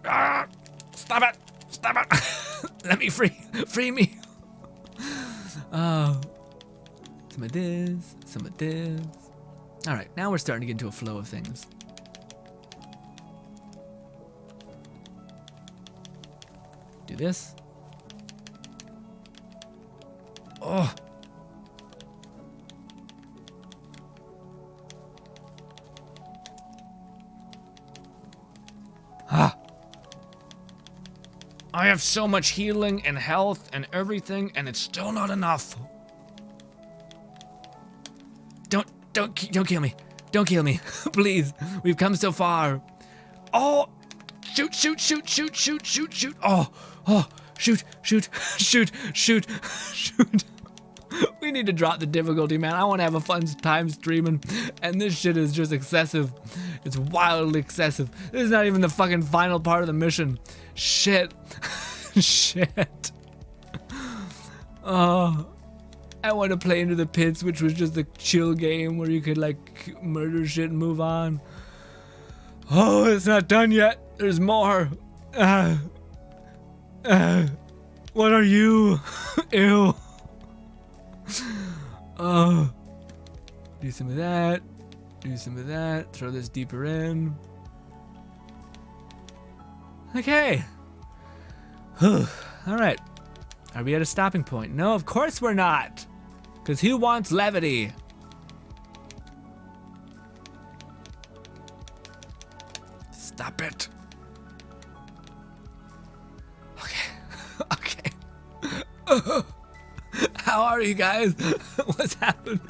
Ah, stop it. Stop it. Let me free me. Oh, some of this, some of this. All right, now we're starting to get into a flow of things. Do this. Oh. Ah. I have so much healing and health and everything, and it's still not enough. Don't kill me. Don't kill me. Please. We've come so far. Oh. Shoot. Oh. Shoot. We need to drop the difficulty, man. I want to have a fun time streaming, and this shit is just excessive. It's wildly excessive. This is not even the fucking final part of the mission. Shit. Shit. Oh. I want to play Into the Pits, which was just a chill game where you could like murder shit and move on. Oh, it's not done yet. There's more. What are you? Ew. Oh. Do some of that. Do some of that. Throw this deeper in. Okay. All right. Are we at a stopping point? No, of course we're not. Because who wants levity? Stop it. Okay. How are you guys? What's happened?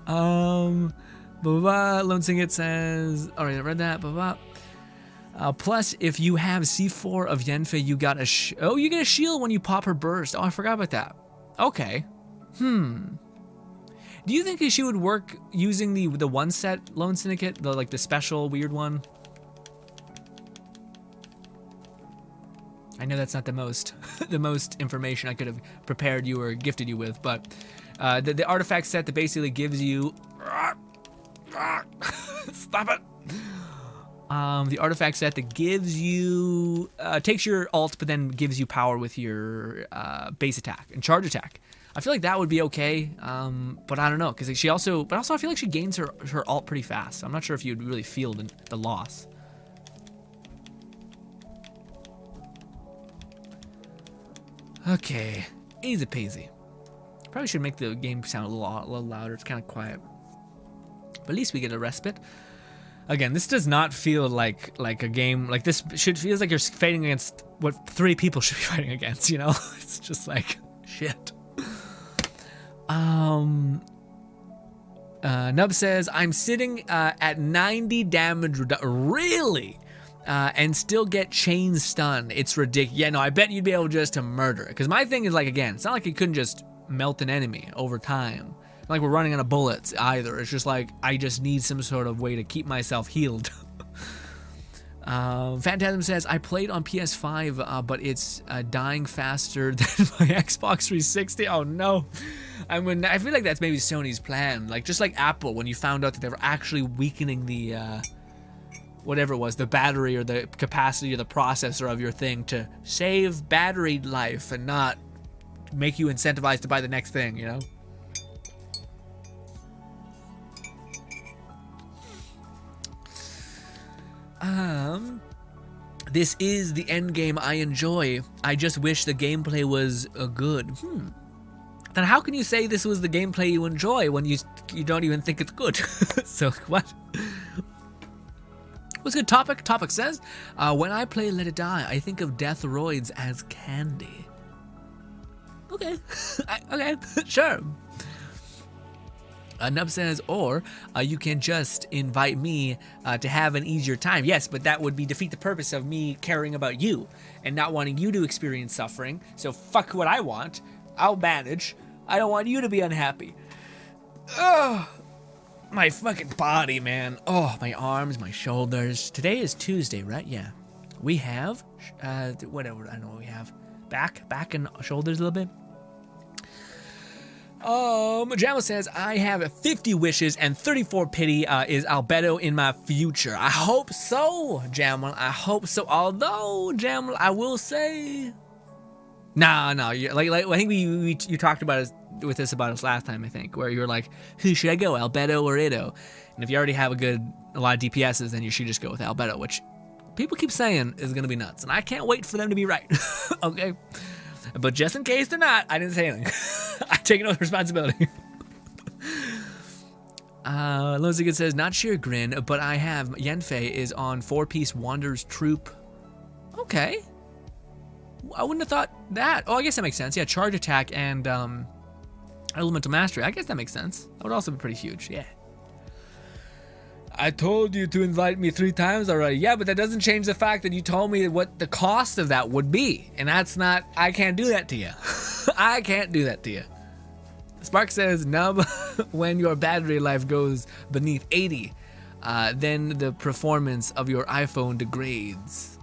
Lone Singit says, all right, I read that, plus, if you have C4 of Yenfei, you got a you get a shield when you pop her burst. Oh, I forgot about that. Okay. Do you think she would work using the one set Lone Syndicate, the special weird one? I know that's not the most information I could have prepared you or gifted you with, but the artifact set that basically gives you stop it. The artifact set that gives you takes your ult, but then gives you power with your base attack and charge attack. I feel like that would be okay, but I don't know, because she also I feel like she gains her ult pretty fast. So I'm not sure if you'd really feel the loss. Okay, easy peasy. Probably should make the game sound a little louder. It's kind of quiet, but at least we get a respite. Again, this does not feel like a game. Like this feels like you're fighting against what 3 people should be fighting against. You know, it's just like shit. Nub says I'm sitting at 90 damage. Really? And still get chain stun. It's ridiculous. Yeah, no, I bet you'd be able just to murder it. Because my thing is, like, again, it's not like you couldn't just melt an enemy over time. Not like we're running out of bullets either. It's just like I just need some sort of way to keep myself healed. Phantasm says I played on PS5, but it's dying faster than my Xbox 360. Oh no. I feel like that's maybe Sony's plan. Like just like Apple, when you found out that they were actually weakening the whatever it was, the battery or the capacity of the processor of your thing to save battery life and not make you incentivized to buy the next thing, you know? This is the end game I enjoy. I just wish the gameplay was good. Then how can you say this was the gameplay you enjoy when you don't even think it's good? So what? What's a good topic? Topic says, when I play Let It Die, I think of Deathroids as candy. Okay. Okay, sure. Nub says, or you can just invite me to have an easier time. Yes, but that would defeat the purpose of me caring about you and not wanting you to experience suffering. So fuck what I want. I'll manage. I don't want you to be unhappy. Ugh. My fucking body, man. Oh, my arms, my shoulders. Today is Tuesday, right? Yeah. We have, whatever, I don't know what we have. Back and shoulders a little bit. Jamo says, I have 50 wishes and 34 pity is Albedo in my future. I hope so, Jamal. I hope so. Although, Jamal, I will say... No, like I think you talked about us with us about us last time, I think, where you were like, who should I go, Albedo or Ido? And if you already have a lot of DPSs, then you should just go with Albedo, which people keep saying is going to be nuts. And I can't wait for them to be right, okay? But just in case they're not, I didn't say anything. I take no responsibility. Lozigan says, not sure, Grin, but I have Yenfei is on 4-piece Wanderer's Troop. Okay. I wouldn't have thought that. Oh, I guess that makes sense. Yeah, charge attack and elemental mastery. I guess that makes sense. That would also be pretty huge. Yeah. I told you to invite me 3 times already. Yeah, but that doesn't change the fact that you told me what the cost of that would be. And that's not, I can't do that to you. I can't do that to you. Spark says, Nub, when your battery life goes beneath 80, then the performance of your iPhone degrades.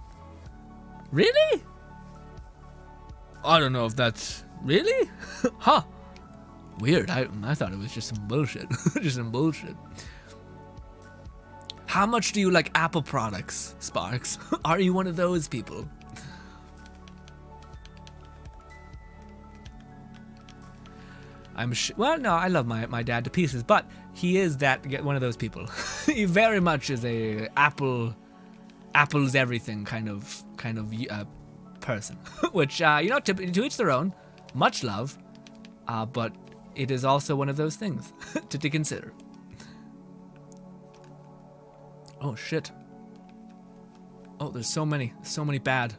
Really? I don't know if that's, really? Huh. Weird. I thought it was just some bullshit. Just some bullshit. How much do you like Apple products, Sparks? Are you one of those people? Well, no, I love my dad to pieces, but he is one of those people. He very much is a Apple's everything kind of person. Which to each their own. Much love, but it is also one of those things to consider. Oh shit. Oh, there's so many bad.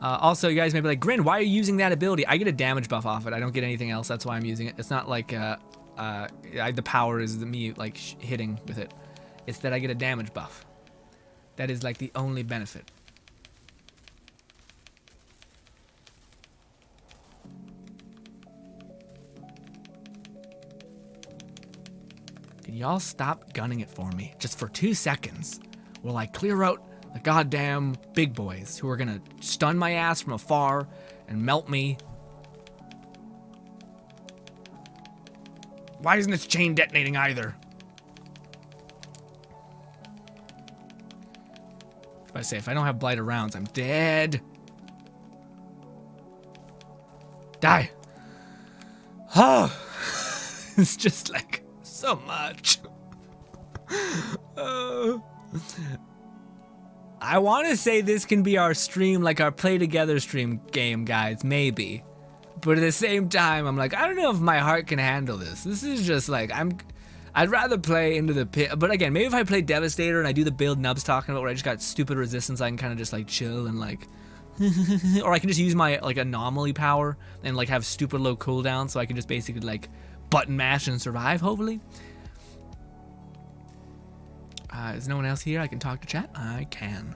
Also, you guys may be like, Grin, why are you using that ability? I get a damage buff off it. I don't get anything else. That's why I'm using it. It's not like the power is me like hitting with it. It's that I get a damage buff. That is like the only benefit. Can y'all stop gunning it for me? Just for 2 seconds. While I clear out the goddamn big boys who are gonna stun my ass from afar and melt me. Why isn't this chain detonating either? If I don't have blighter rounds, I'm dead. Die. Oh, it's just like so much. I want to say this can be our stream, like our play together stream game, guys, maybe. But at the same time, I'm like, I don't know if my heart can handle this. This is just like, I'd rather play into the pit. But again, maybe if I play Devastator and I do the build Nub's talking about where I just got stupid resistance, I can kind of just like chill and like, or I can just use my like anomaly power and like have stupid low cooldown so I can just basically like button mash and survive, hopefully. Is no one else here? I can talk to chat? I can.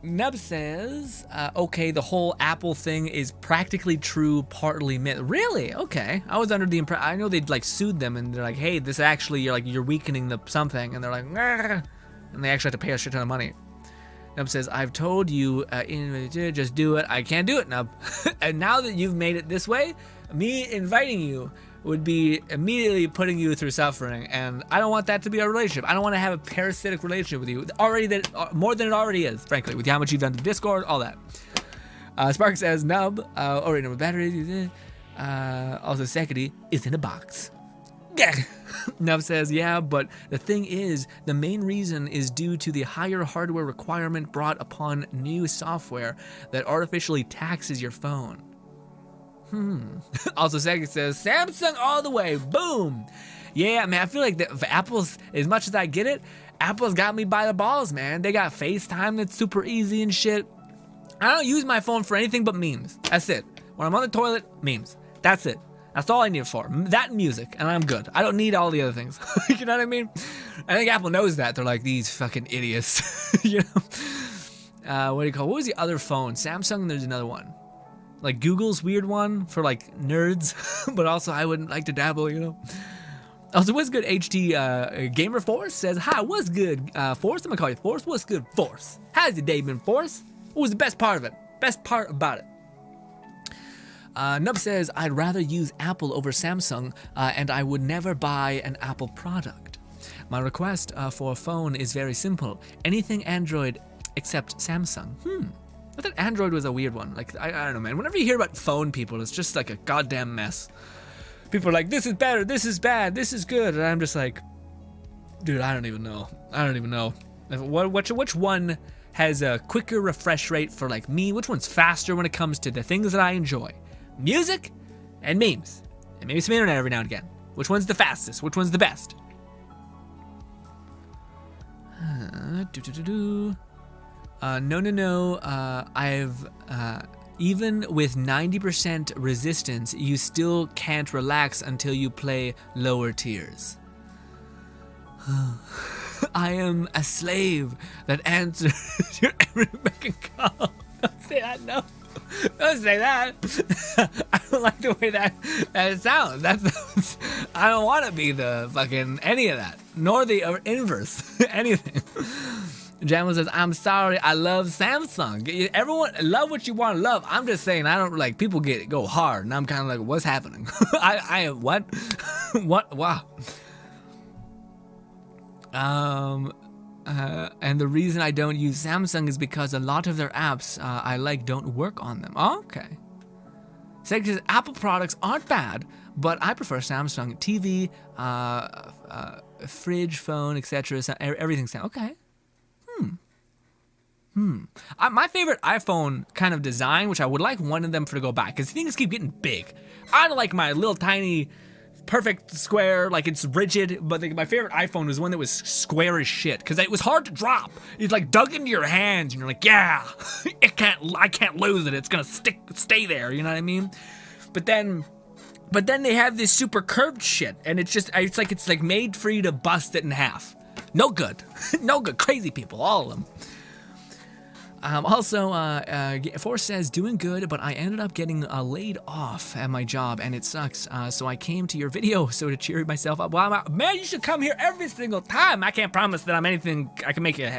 Nub says, okay, the whole Apple thing is practically true, partly myth. Really? Okay. I was under the impression, I know they'd like sued them and they're like, hey, this actually, you're weakening the something. And they're like, nah. And they actually have to pay a shit ton of money. Nub says, I've told you, just do it. I can't do it, Nub. And now that you've made it this way, me inviting you would be immediately putting you through suffering, and I don't want that to be our relationship. I don't want to have a parasitic relationship with you, more than it already is, frankly, with how much you've done to Discord, all that. Spark says, Nub, already number batteries, also Sekedi is in a box. Nub says, yeah, but the thing is, the main reason is due to the higher hardware requirement brought upon new software that artificially taxes your phone. Also, Sega says, Samsung all the way, boom. Yeah, man, I feel like for Apple's, as much as I get it, Apple's got me by the balls, man. They got FaceTime that's super easy and shit. I don't use my phone for anything but memes. That's it. When I'm on the toilet, memes. That's it. That's all I need it for. That and music, and I'm good. I don't need all the other things. You know what I mean? I think Apple knows that. They're like, these fucking idiots. You know? What was the other phone? Samsung, and there's another one. Like Google's weird one for like nerds, but also I wouldn't like to dabble, you know. Also, what's good? HT Gamer Force says, hi, what's good, Force? I'm gonna call you Force. What's good, Force? How's your day been, Force? What was the best part of it? Best part about it? Nub says, I'd rather use Apple over Samsung, and I would never buy an Apple product. My request for a phone is very simple. Anything Android except Samsung. I thought Android was a weird one. Like, I don't know, man. Whenever you hear about phone people, it's just like a goddamn mess. People are like, this is better, this is bad, this is good. And I'm just like, dude, I don't even know. Which one has a quicker refresh rate for like me? Which one's faster when it comes to the things that I enjoy? Music and memes. And maybe some internet every now and again. Which one's the fastest? Which one's the best? No. I've even with 90% resistance, you still can't relax until you play lower tiers. I am a slave that answers your every beck and call. Don't say that, no. Don't say that. I don't like the way that sounds. I don't want to be the fucking any of that, nor the inverse, anything. Jamla says, I'm sorry, I love Samsung. Everyone love what you want to love. I'm just saying, I don't like, people go hard, and I'm kind of like, what's happening? What? What? Wow. And the reason I don't use Samsung is because a lot of their apps I like don't work on them. Oh, okay. So Apple products aren't bad, but I prefer Samsung. TV, fridge, phone, etc. Everything's okay. My favorite iPhone kind of design, which I would like one of them to go back, because things keep getting big. I don't like my little tiny perfect square, like it's rigid, but my favorite iPhone was one that was square as shit, because it was hard to drop. It's like dug into your hands, and you're like, yeah, I can't lose it. It's gonna stay there. You know what I mean? But then they have this super curved shit, and it's like made for you to bust it in half. No good, no good. Crazy people, all of them. Force says, doing good, but I ended up getting laid off at my job, and it sucks. So I came to your video to cheer myself up. Well, man, you should come here every single time. I can't promise that I'm anything I can make you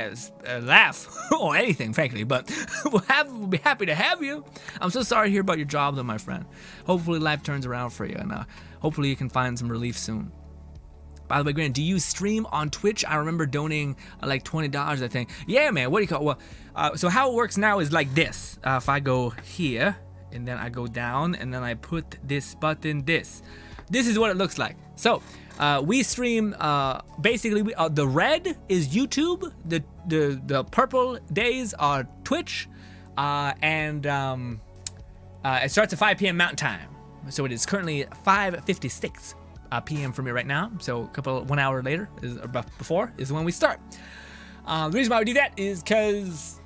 laugh or anything, frankly, but we'll be happy to have you. I'm so sorry to hear about your job, though, my friend. Hopefully life turns around for you, and hopefully you can find some relief soon. By the way, Grant, do you stream on Twitch? I remember donating like $20, I think. Yeah, man, what do you call it? Well, so how it works now is like this. If I go here, and then I go down, and then I put this button, this is what it looks like. So, we stream, basically, the red is YouTube, the purple days are Twitch, and it starts at 5 p.m. Mountain Time. So it is currently 5:56. PM for me right now, so 1 hour later before is when we start. The reason why we do that is because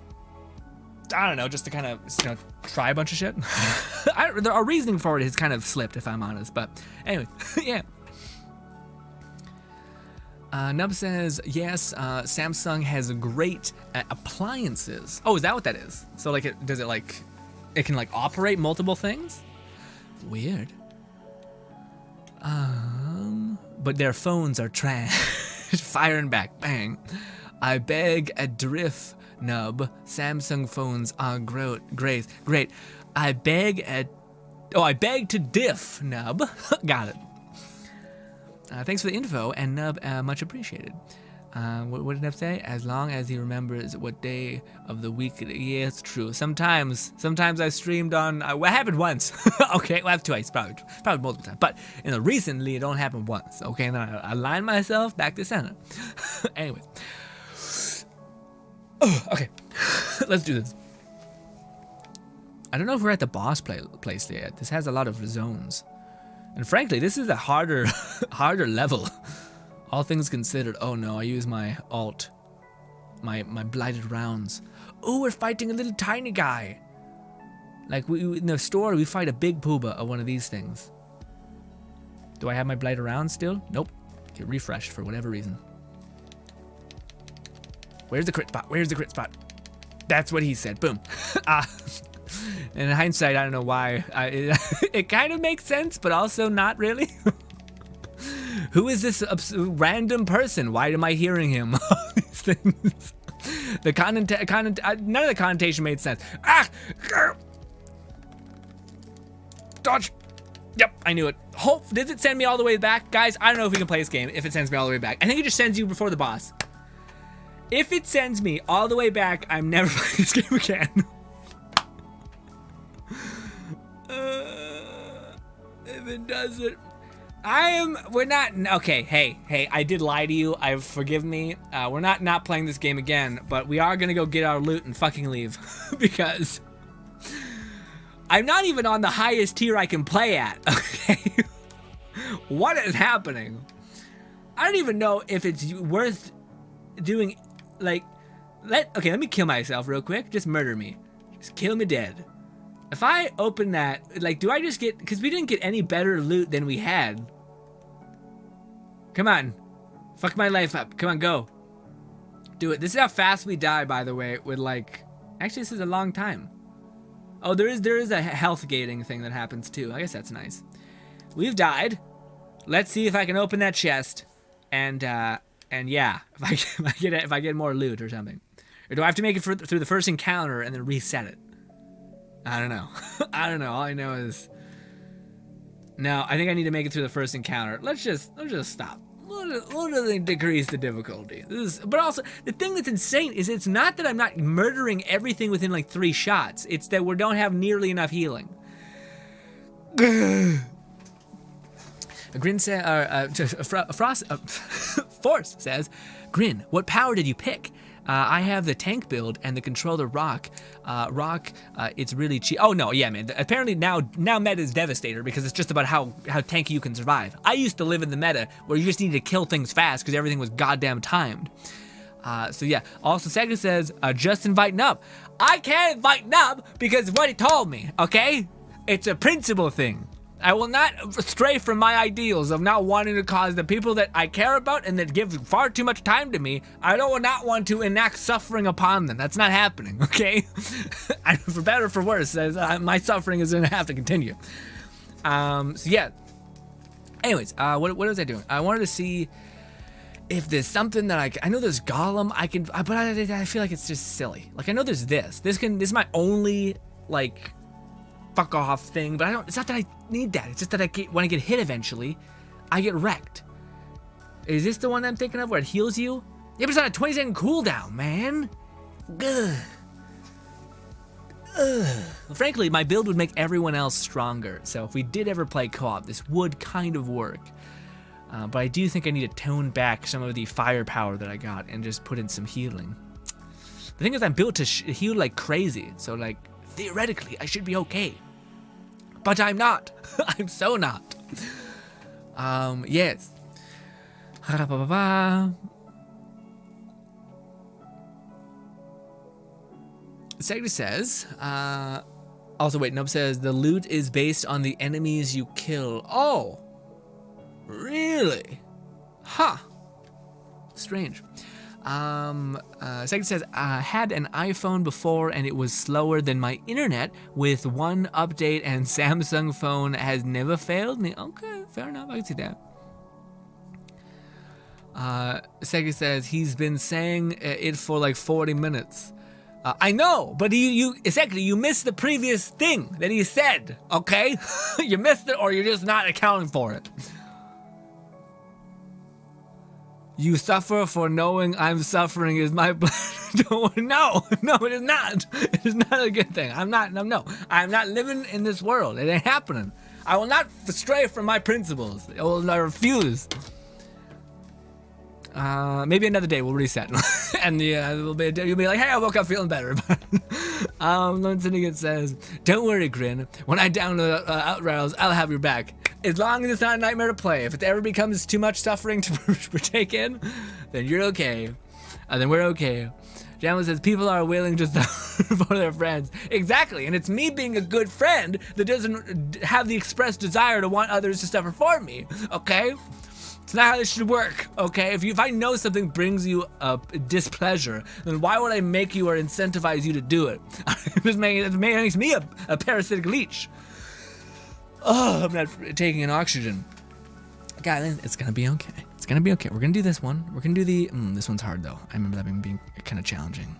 I don't know, just to kind of try a bunch of shit. Our reasoning for it has kind of slipped, if I'm honest, but anyway. Yeah. Nub says, yes, Samsung has great appliances. Oh, is that what that is? So like it can like operate multiple things? Weird. But their phones are trash. Firing back, bang. I beg a drift, Nub. Samsung phones are great. I beg to diff, Nub. Got it. Thanks for the info, and Nub, much appreciated. What did Nub say? As long as he remembers what day of the week. Yeah, it's true. Sometimes I streamed on. What happened once? Okay, well, that's twice, probably multiple times. But recently, it only happened once. Okay, and then I aligned myself back to center. Anyway. Okay, let's do this. I don't know if we're at the boss place yet. This has a lot of zones, and frankly, this is a harder level. All things considered. Oh no, I use my alt. My blighted rounds. Oh, we're fighting a little tiny guy. Like in the store, we fight a big pooba of one of these things. Do I have my blighted rounds still? Nope. Get refreshed for whatever reason. Where's the crit spot? That's what he said. Boom. In hindsight, I don't know why. It kind of makes sense, but also not really. Who is this random person? Why am I hearing him? All these things. None of the connotation made sense. dodge. Yep, I knew it. Does it send me all the way back? Guys, I don't know if we can play this game if it sends me all the way back. I think it just sends you before the boss. If it sends me all the way back, I'm never playing this game again. If it doesn't, we're not, okay, hey, I did lie to you. Forgive me. We're not playing this game again, but we are gonna go get our loot and fucking leave because I'm not even on the highest tier I can play at, okay? What is happening? I don't even know if it's worth doing, like, let me kill myself real quick. Just murder me. Just kill me dead. If I open that, like, do I just get, because we didn't get any better loot than we had. Come on. Fuck my life up. Come on, go. Do it. This is how fast we die, by the way, with, like, actually, this is a long time. Oh, there is a health gating thing that happens too. I guess that's nice. We've died. Let's see if I can open that chest, and yeah, if I get more loot or something, or do I have to make it through the first encounter and then reset it? I don't know. I don't know. All I know is no. I think I need to make it through the first encounter. Let's just stop. We'll decrease the difficulty. But also, the thing that's insane is it's not that I'm not murdering everything within like 3 shots. It's that we don't have nearly enough healing. Grin says, Force says, Grin, what power did you pick? I have the tank build and the controller rock. It's really cheap. Oh no, yeah, man. Apparently now meta is Devastator because it's just about how tanky you can survive. I used to live in the meta where you just needed to kill things fast because everything was goddamn timed. So yeah. Also, Sega says, just invite Nub. I can't invite Nub because of what he told me, okay? It's a principle thing. I will not stray from my ideals of not wanting to cause the people that I care about and that give far too much time to me. I don't not want to enact suffering upon them. That's not happening, okay? For better or for worse, my suffering is gonna have to continue. So yeah. Anyways, what was I doing? I wanted to see if there's something that I know there's Golem but I feel like it's just silly. Like I know there's this. This is my only like fuck off thing, but it's not that I need that. It's just that when I get hit eventually, I get wrecked. Is this the one I'm thinking of where it heals you? Yeah, but it's on a 20-second cooldown, man. Ugh. Ugh. Well, frankly, my build would make everyone else stronger. So if we did ever play co-op, this would kind of work. But I do think I need to tone back some of the firepower that I got and just put in some healing. The thing is, I'm built to heal like crazy. So like, theoretically, I should be okay. But I'm not. I'm so not. Yes. Segri says, also wait, Nub says, the loot is based on the enemies you kill. Oh, really? Huh. Strange. Segri says, I had an iPhone before and it was slower than my internet with one update and Samsung phone has never failed me. Okay, fair enough, I can see that. Segri says, he's been saying it for like 40 minutes. I know, but you missed the previous thing that he said, okay? You missed it or you're just not accounting for it. You suffer for knowing I'm suffering is my no, it is not. It is not a good thing. I'm not living in this world. It ain't happening. I will not stray from my principles. I refuse. Maybe another day we'll reset. And you'll be like, hey, I woke up feeling better. Lone Syndicate says, don't worry, Grin. When I download Outriders, I'll have your back. As long as it's not a nightmare to play. If it ever becomes too much suffering to partake in, then you're okay. Then we're okay. Jamma says, people are willing to suffer for their friends. Exactly, and it's me being a good friend that doesn't have the express desire to want others to suffer for me, okay? It's not how this should work, okay? If I know something brings you displeasure, then why would I make you or incentivize you to do it? It makes me a parasitic leech. Oh, I'm not taking an oxygen. God, it's gonna be okay. It's gonna be okay. We're gonna do this one. We're gonna do this one's hard though. I remember that being kind of challenging.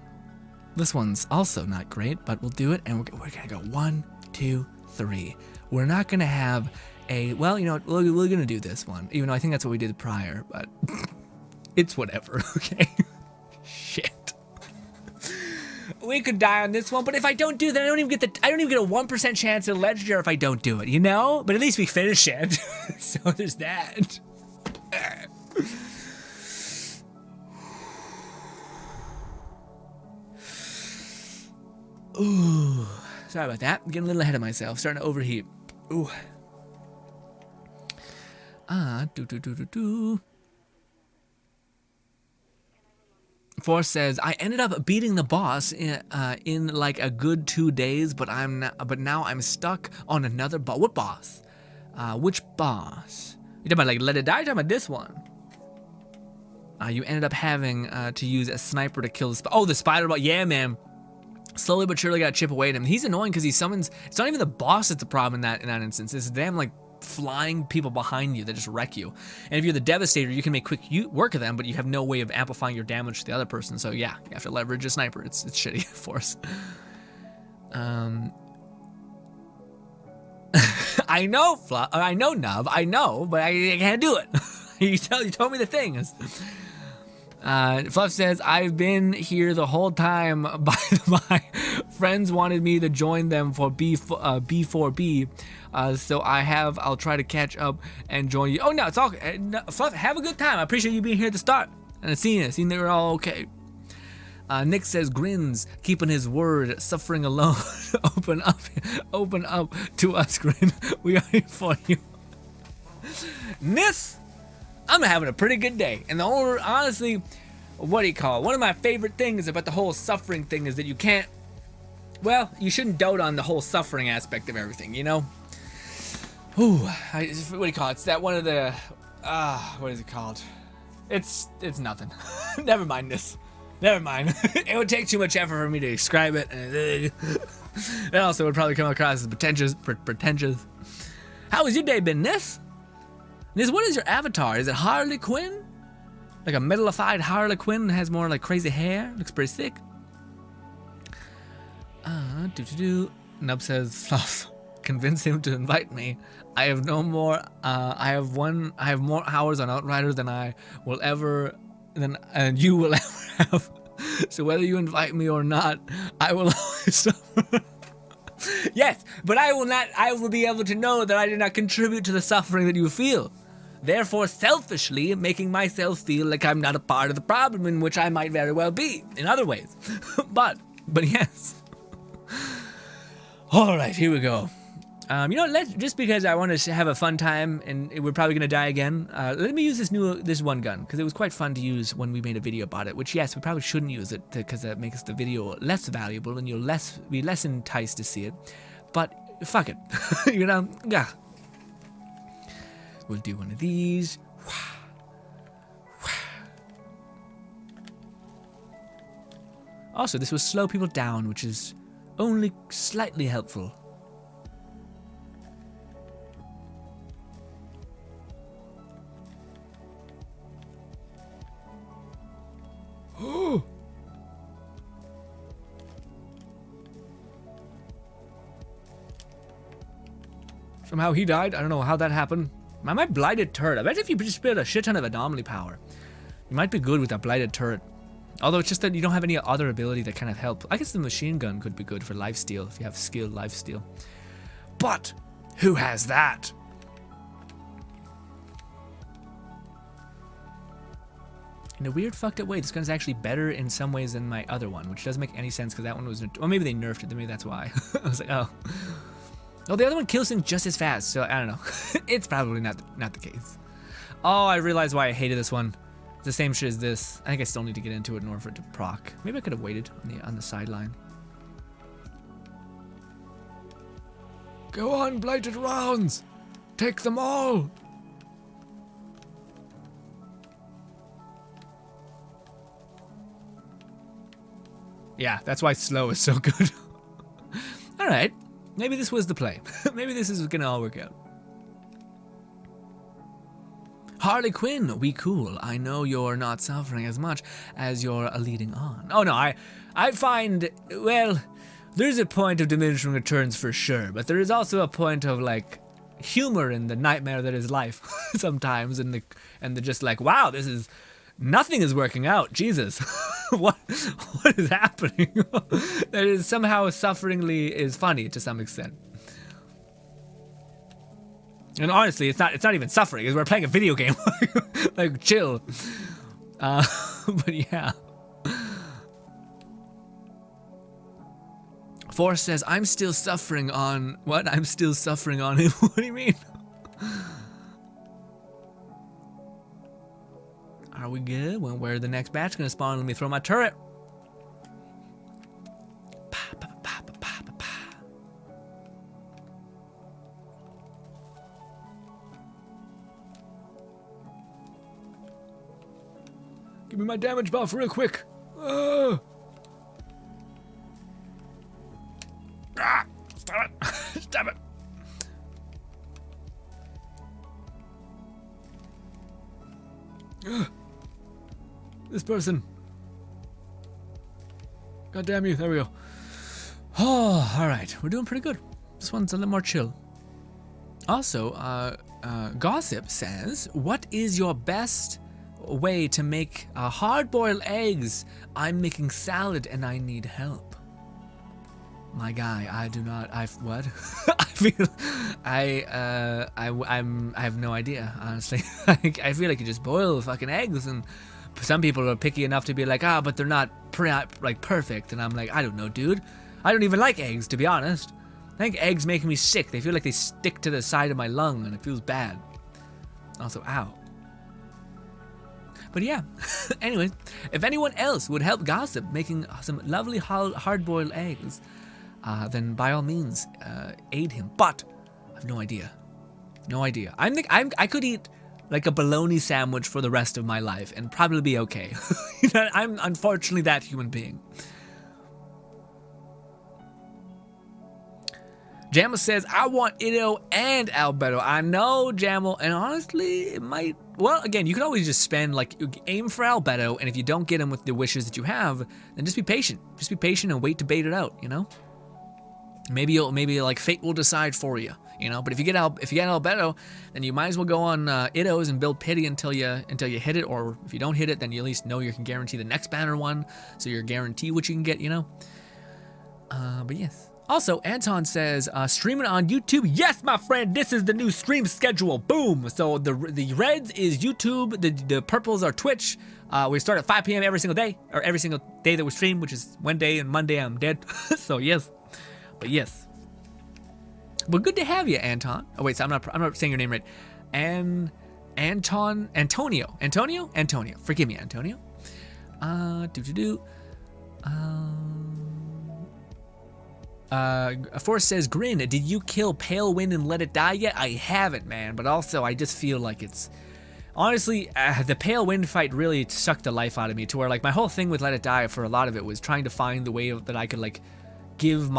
This one's also not great, but we'll do it, and we're gonna go 1, 2, 3. we're not gonna have a, well, you know, we're gonna do this one, even though I think that's what we did prior, but it's whatever, okay? Shit. We could die on this one, but if I don't do that, I don't even get a 1% chance at legendary if I don't do it, you know? But at least we finish it. So there's that. Ooh, sorry about that. I'm getting a little ahead of myself, starting to overheat. Ooh. Force says, I ended up beating the boss in like a good 2 days, but now I'm stuck on another boss. What boss? Which boss? You talking about like Let It Die? You talking about this one? You ended up having to use a sniper to kill the spider boss. Yeah, man. Slowly but surely got to chip away at him. He's annoying because he summons. It's not even the boss that's the problem in that instance. It's them like flying people behind you that just wreck you. And if you're the Devastator, you can make quick work of them, but you have no way of amplifying your damage to the other person. So yeah, you have to leverage a sniper. It's shitty Force. I know, I know, Nub. I know, but I can't do it. you told me the things. Fluff says, I've been here the whole time. My friends wanted me to join them for B4B. So I'll try to catch up and join you. Oh, no, it's all no, Fluff, have a good time. I appreciate you being here at the start. And seeing they were all okay. Nick says, grins, keeping his word, suffering alone. open up to us, Grin. We are here for you. Nis, I'm having a pretty good day. And honestly, what do you call it? One of my favorite things about the whole suffering thing is that you shouldn't dote on the whole suffering aspect of everything, you know? Ooh, what do you call it? It's that one of the, what is it called? It's nothing. Never mind this. Never mind. It would take too much effort for me to describe it. And also would probably come across as pretentious. How has your day been, Nis? Nis, what is your avatar? Is it Harley Quinn? Like a metalified Harley Quinn that has more like crazy hair? Looks pretty sick. Nub says, Fluff, convince him to invite me. I have more hours on Outriders than you will ever have. So whether you invite me or not, I will always suffer. Yes, but I will be able to know that I did not contribute to the suffering that you feel. Therefore, selfishly making myself feel like I'm not a part of the problem, in which I might very well be in other ways. but yes. All right, here we go. Just because I want to have a fun time, and we're probably gonna die again. Let me use this one gun because it was quite fun to use when we made a video about it. Which yes, we probably shouldn't use it because that makes the video less valuable, and you'll be less enticed to see it. But fuck it, Yeah. We'll do one of these. Also, this will slow people down, which is only slightly helpful. Somehow he died. I don't know how that happened. I might blighted turret. I bet if you just build a shit ton of anomaly power, you might be good with that blighted turret. Although it's just that you don't have any other ability that kind of help. I guess the machine gun could be good for lifesteal if you have skilled lifesteal. But who has that? In a weird fucked up way, this gun is actually better in some ways than my other one, which doesn't make any sense because that one was, well, maybe they nerfed it. Maybe that's why. I was like, oh. Oh, the other one kills things just as fast, so I don't know. It's probably not the case. Oh, I realized why I hated this one. It's the same shit as this. I think I still need to get into it in order for it to proc. Maybe I could have waited on the sideline. Go on, blighted rounds! Take them all! Yeah, that's why slow is so good. Alright. Maybe this was the play. Maybe this is gonna all work out. Harley Quinn, we cool. I know you're not suffering as much as you're leading on. Oh no, I find, well, there's a point of diminishing returns for sure, but there is also a point of like humor in the nightmare that is life sometimes, and the just like, wow, nothing is working out. Jesus, what is happening? That is somehow sufferingly is funny to some extent. And honestly, it's not even suffering, because we're playing a video game. Like, chill. But yeah. Forrest says, I'm still suffering on... What? I'm still suffering on him? What do you mean? Are we good? Well, where's the next batch gonna spawn? Let me throw my turret. Give me my damage buff real quick. Stop it. Stop it. This person. God damn you. There we go. Oh, all right. We're doing pretty good. This one's a little more chill. Also, Gossip says, what is your best way to make hard-boiled eggs? I'm making salad and I need help. My guy, I do not. What? I have no idea, honestly. I feel like you just boil fucking eggs, and some people are picky enough to be like, but they're not like perfect, and I'm like, I don't know, dude. I don't even like eggs, to be honest. I think eggs make me sick. They feel like they stick to the side of my lung, and it feels bad. Also, ow. But yeah, anyway, if anyone else would help Gossip making some lovely hard-boiled eggs, then by all means, aid him. But I have no idea. No idea. I could eat like a bologna sandwich for the rest of my life and probably be okay. I'm unfortunately that human being. Jamal says, I want Ido and Albedo. I know, Jamal, and honestly, it might... Well, again, you can always just aim for Albedo, and if you don't get him with the wishes that you have, then just be patient. Just be patient and wait to bait it out, you know? Maybe like fate will decide for you, you know? But if you get Albedo, then you might as well go on Idos and build pity until you hit it, or if you don't hit it, then you at least know you can guarantee the next banner one, so you're guaranteed what you can get, you know? But yes. Also, Anton says, streaming on YouTube. Yes, my friend, this is the new stream schedule. Boom. So the reds is YouTube, the purples are Twitch. We start at 5 p.m. every single day, or every single day that we stream, which is Wednesday and Monday I'm dead. So yes. But yes. But good to have you, Anton. Oh wait, so I'm not saying your name right. Antonio. Forgive me, Antonio. Forrest says, Grin, did you kill Pale Wind and Let It Die yet? I haven't, man, but also I just feel like it's... Honestly, the Pale Wind fight really sucked the life out of me, to where like my whole thing with Let It Die for a lot of it was trying to find the way that I could like give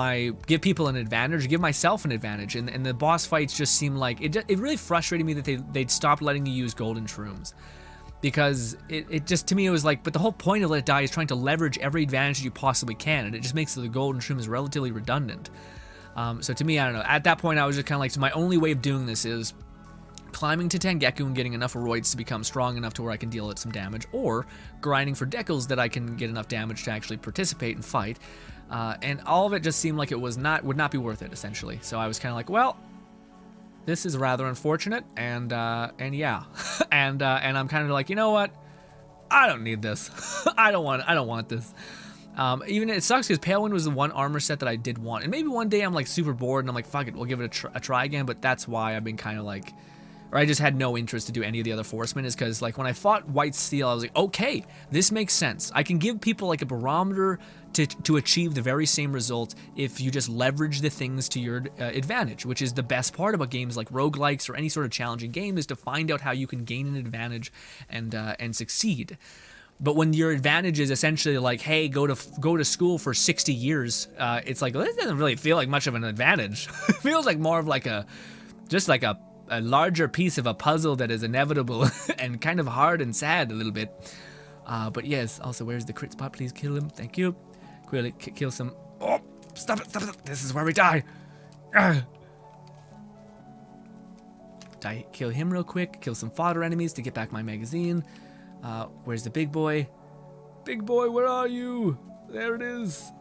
people an advantage, give myself an advantage, and the boss fights just seemed like... It really frustrated me that they'd stopped letting you use golden shrooms. Because it just, to me, it was like, but the whole point of Let It Die is trying to leverage every advantage that you possibly can, and it just makes the golden shrooms relatively redundant. So to me, I don't know, at that point I was just kind of like, so my only way of doing this is climbing to Tengeku and getting enough Aroids to become strong enough to where I can deal it some damage, or grinding for Decals that I can get enough damage to actually participate and fight. And all of it just seemed like it would not be worth it, essentially. So I was kind of like, well, this is rather unfortunate, and yeah, and I'm kind of like, you know what? I don't need this. I don't want this. Even it sucks because Pale Wind was the one armor set that I did want, and maybe one day I'm like super bored and I'm like, fuck it, we'll give it a try again. But that's why I've been kind of like, or I just had no interest to do any of the other Forcemen, is because like when I fought White Steel, I was like, okay, this makes sense. I can give people like a barometer to achieve the very same result if you just leverage the things to your advantage, which is the best part about games like roguelikes or any sort of challenging game, is to find out how you can gain an advantage and succeed. But when your advantage is essentially like, hey, go to school for 60 years, it's like, well, this doesn't really feel like much of an advantage. It feels like more of like a larger piece of a puzzle that is inevitable and kind of hard and sad a little bit. But yes, also, where's the crit spot? Please kill him. Thank you. Quickly kill some. Oh, Stop it. Stop it. This is where we die. Kill him real quick. Kill some fodder enemies to get back my magazine. Where's the big boy? Big boy, where are you? There it is.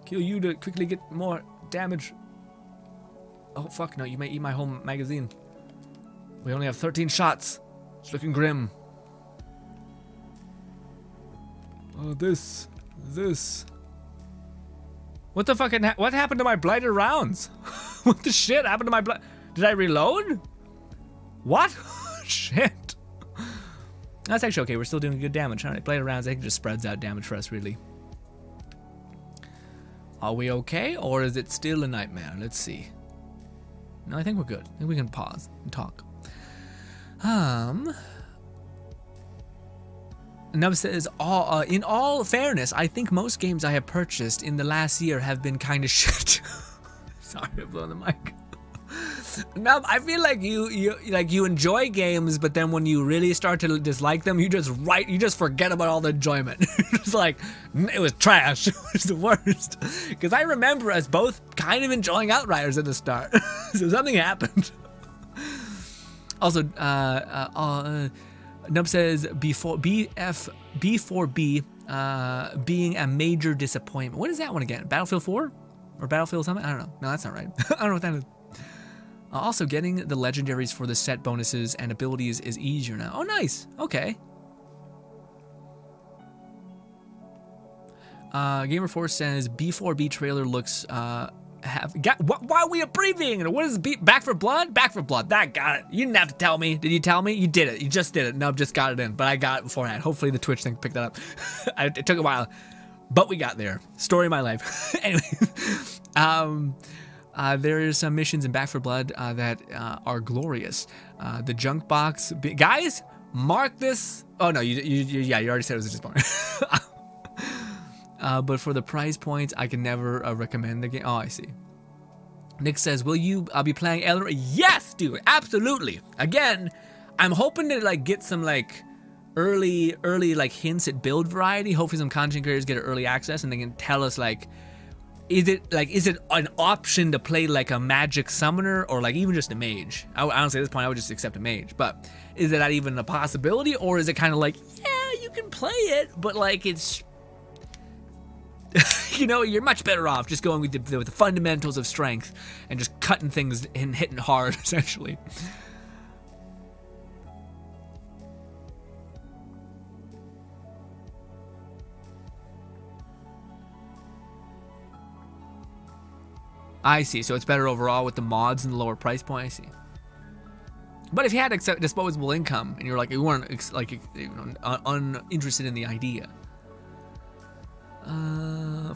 Kill you to quickly get more damage. Oh, fuck, no, you may eat my whole magazine. We only have 13 shots. It's looking grim. Oh, this. What the fucking, what happened to my blighted rounds? What the shit happened to my did I reload? What? Shit. That's actually okay, we're still doing good damage. All right, blighted rounds, I think it just spreads out damage for us, really. Are we okay, or is it still a nightmare? Let's see. No, I think we're good. I think we can pause and talk. Nub says, in all fairness, I think most games I have purchased in the last year have been kind of shit. Sorry, I blew on the mic. Nub, I feel like you enjoy games, but then when you really start to dislike them, you just forget about all the enjoyment. You're just like, it was trash. It was the worst. Because I remember us both kind of enjoying Outriders at the start. So something happened. Also, Nub says B4B being a major disappointment. What is that one again? Battlefield 4 or Battlefield something? I don't know. No, that's not right. I don't know what that is. Also, getting the legendaries for the set bonuses and abilities is easier now. Oh, nice. Okay. Gamer4 says B4B trailer looks why are we abbreviating it? What is Back for Blood? Back for Blood. That got it. You didn't have to tell me. Did you tell me? You did it. You just did it. No, just got it in. But I got it beforehand. Hopefully the Twitch thing picked that up. It took a while, but we got there. Story of my life. Anyway, there is some missions in Back for Blood that are glorious. The junk box, guys, mark this. Oh no, you already said it was a disappointment. But for the prize points, I can never recommend the game. Oh, I see. Nick says, will you be playing Elder? Yes, dude, absolutely. Again, I'm hoping to like get some like early like hints at build variety. Hopefully some content creators get early access and they can tell us like, is it an option to play like a magic summoner or like even just a mage? Honestly, at this point, I would just accept a mage. But is that even a possibility, or is it kind of like, yeah, you can play it, but like it's, you know, you're much better off just going with the fundamentals of strength and just cutting things and hitting hard, essentially. I see. So it's better overall with the mods and the lower price point. I see. But if you had disposable income and you're like, you weren't like uninterested in the idea.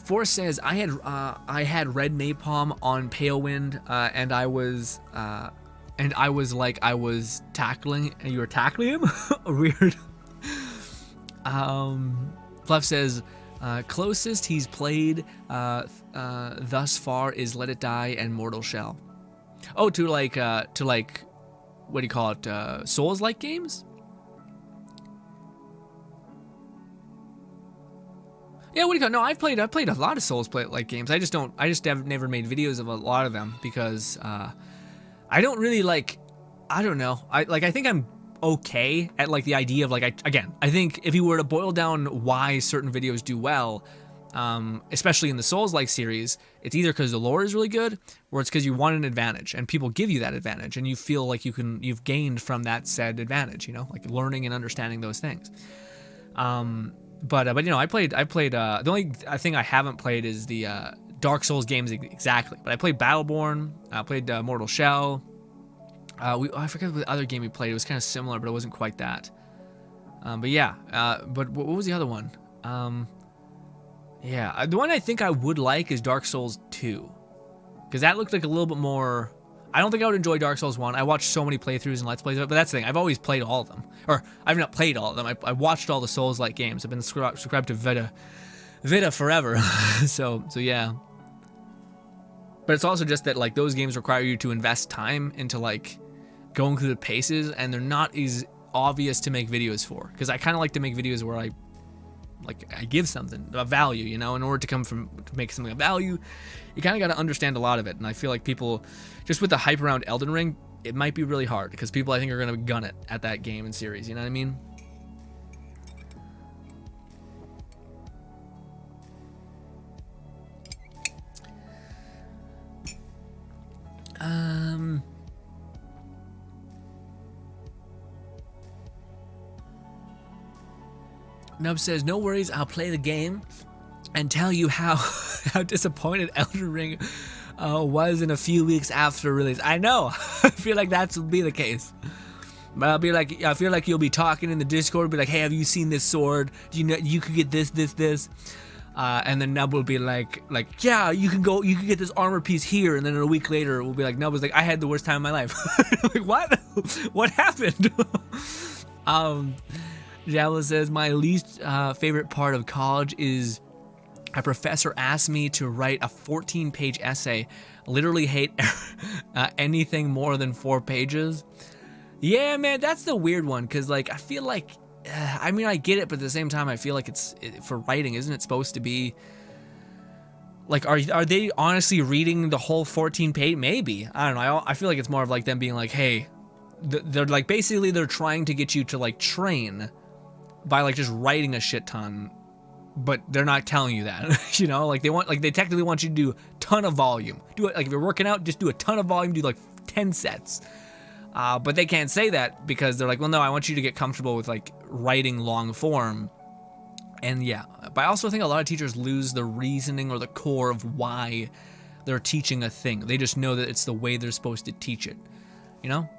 Force says I had red napalm on Palewind, and I was like I was tackling, and you were tackling him. Weird. Fluff says closest he's played thus far is Let It Die and Mortal Shell. Oh, to like what do you call it? Souls-like games. Yeah, what do you call? No, I've played a lot of Souls-like games. I just have never made videos of a lot of them because I don't really like. I don't know. I think I'm okay at like the idea of like I think if you were to boil down why certain videos do well, especially in the Souls-like series, it's either because the lore is really good or it's because you want an advantage and people give you that advantage and you feel like you've gained from that said advantage, you know, like learning and understanding those things. But you know, I played the only thing I haven't played is the Dark Souls games exactly, but I played Battleborn, I played Mortal Shell. I forget what other game we played. It was kind of similar, but it wasn't quite that. But yeah, but what was the other one? Yeah, the one I think I would like is Dark Souls 2, because that looked like a little bit more. I don't think I would enjoy Dark Souls 1. I watched so many playthroughs and Let's Plays of it, but that's the thing. I've always played all of them. Or, I've not played all of them. I watched all the Souls-like games. I've been subscribed to Vita forever. so yeah. But it's also just that, like, those games require you to invest time into, like, going through the paces, and they're not as obvious to make videos for. Because I kind of like to make videos where like I give something a value, you know. In order to make something of value, you kind of got to understand a lot of it. And I feel like people, just with the hype around Elden Ring, it might be really hard because people I think are gonna gun it at that game and series. You know what I mean? Nub says, no worries, I'll play the game and tell you how disappointed Elden Ring was in a few weeks after release. I know. I feel like that will be the case. But I'll be like, I feel like you'll be talking in the Discord, be like, hey, have you seen this sword? Do you know you could get this? And then Nub will be like, yeah, you can get this armor piece here. And then a week later, we'll be like, Nub was like, I had the worst time of my life. Like, what? What happened? Jala says, my least favorite part of college is a professor asked me to write a 14-page essay. Literally hate anything more than 4 pages. Yeah, man, that's the weird one, because, like, I feel like, I mean, I get it, but at the same time, I feel like for writing, isn't it supposed to be, like, are they honestly reading the whole 14-page? Maybe. I don't know. I feel like it's more of, like, them being like, hey, they're, like, basically they're trying to get you to, like, train by, like, just writing a shit ton, but they're not telling you that, you know? Like, they technically want you to do a ton of volume. Do it, like, if you're working out, just do a ton of volume, do, like, 10 sets. But they can't say that because they're like, well, no, I want you to get comfortable with, like, writing long form. And yeah, but I also think a lot of teachers lose the reasoning or the core of why they're teaching a thing. They just know that it's the way they're supposed to teach it, you know?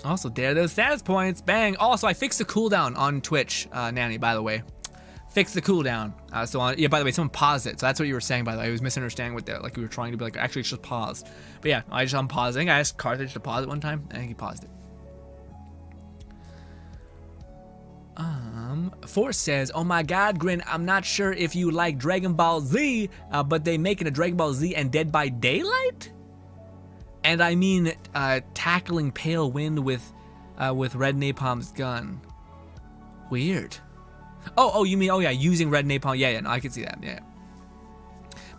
Also, there are those status points. Bang. Also, I fixed the cooldown on Twitch, Nanny, by the way. Fix the cooldown. Yeah, by the way, someone paused it. So that's what you were saying, by the way. I was misunderstanding what that, like, we were trying to be like, actually, it's just pause. But yeah, I just unpaused. I think I asked Carthage to pause it one time. I think he paused it. Force says, oh my god, Grin, I'm not sure if you like Dragon Ball Z, but they making a Dragon Ball Z and Dead by Daylight? And I mean, tackling Pale Wind with Red Napalm's gun. Weird. Oh, you mean, oh yeah, using Red Napalm. Yeah, no, I can see that, yeah.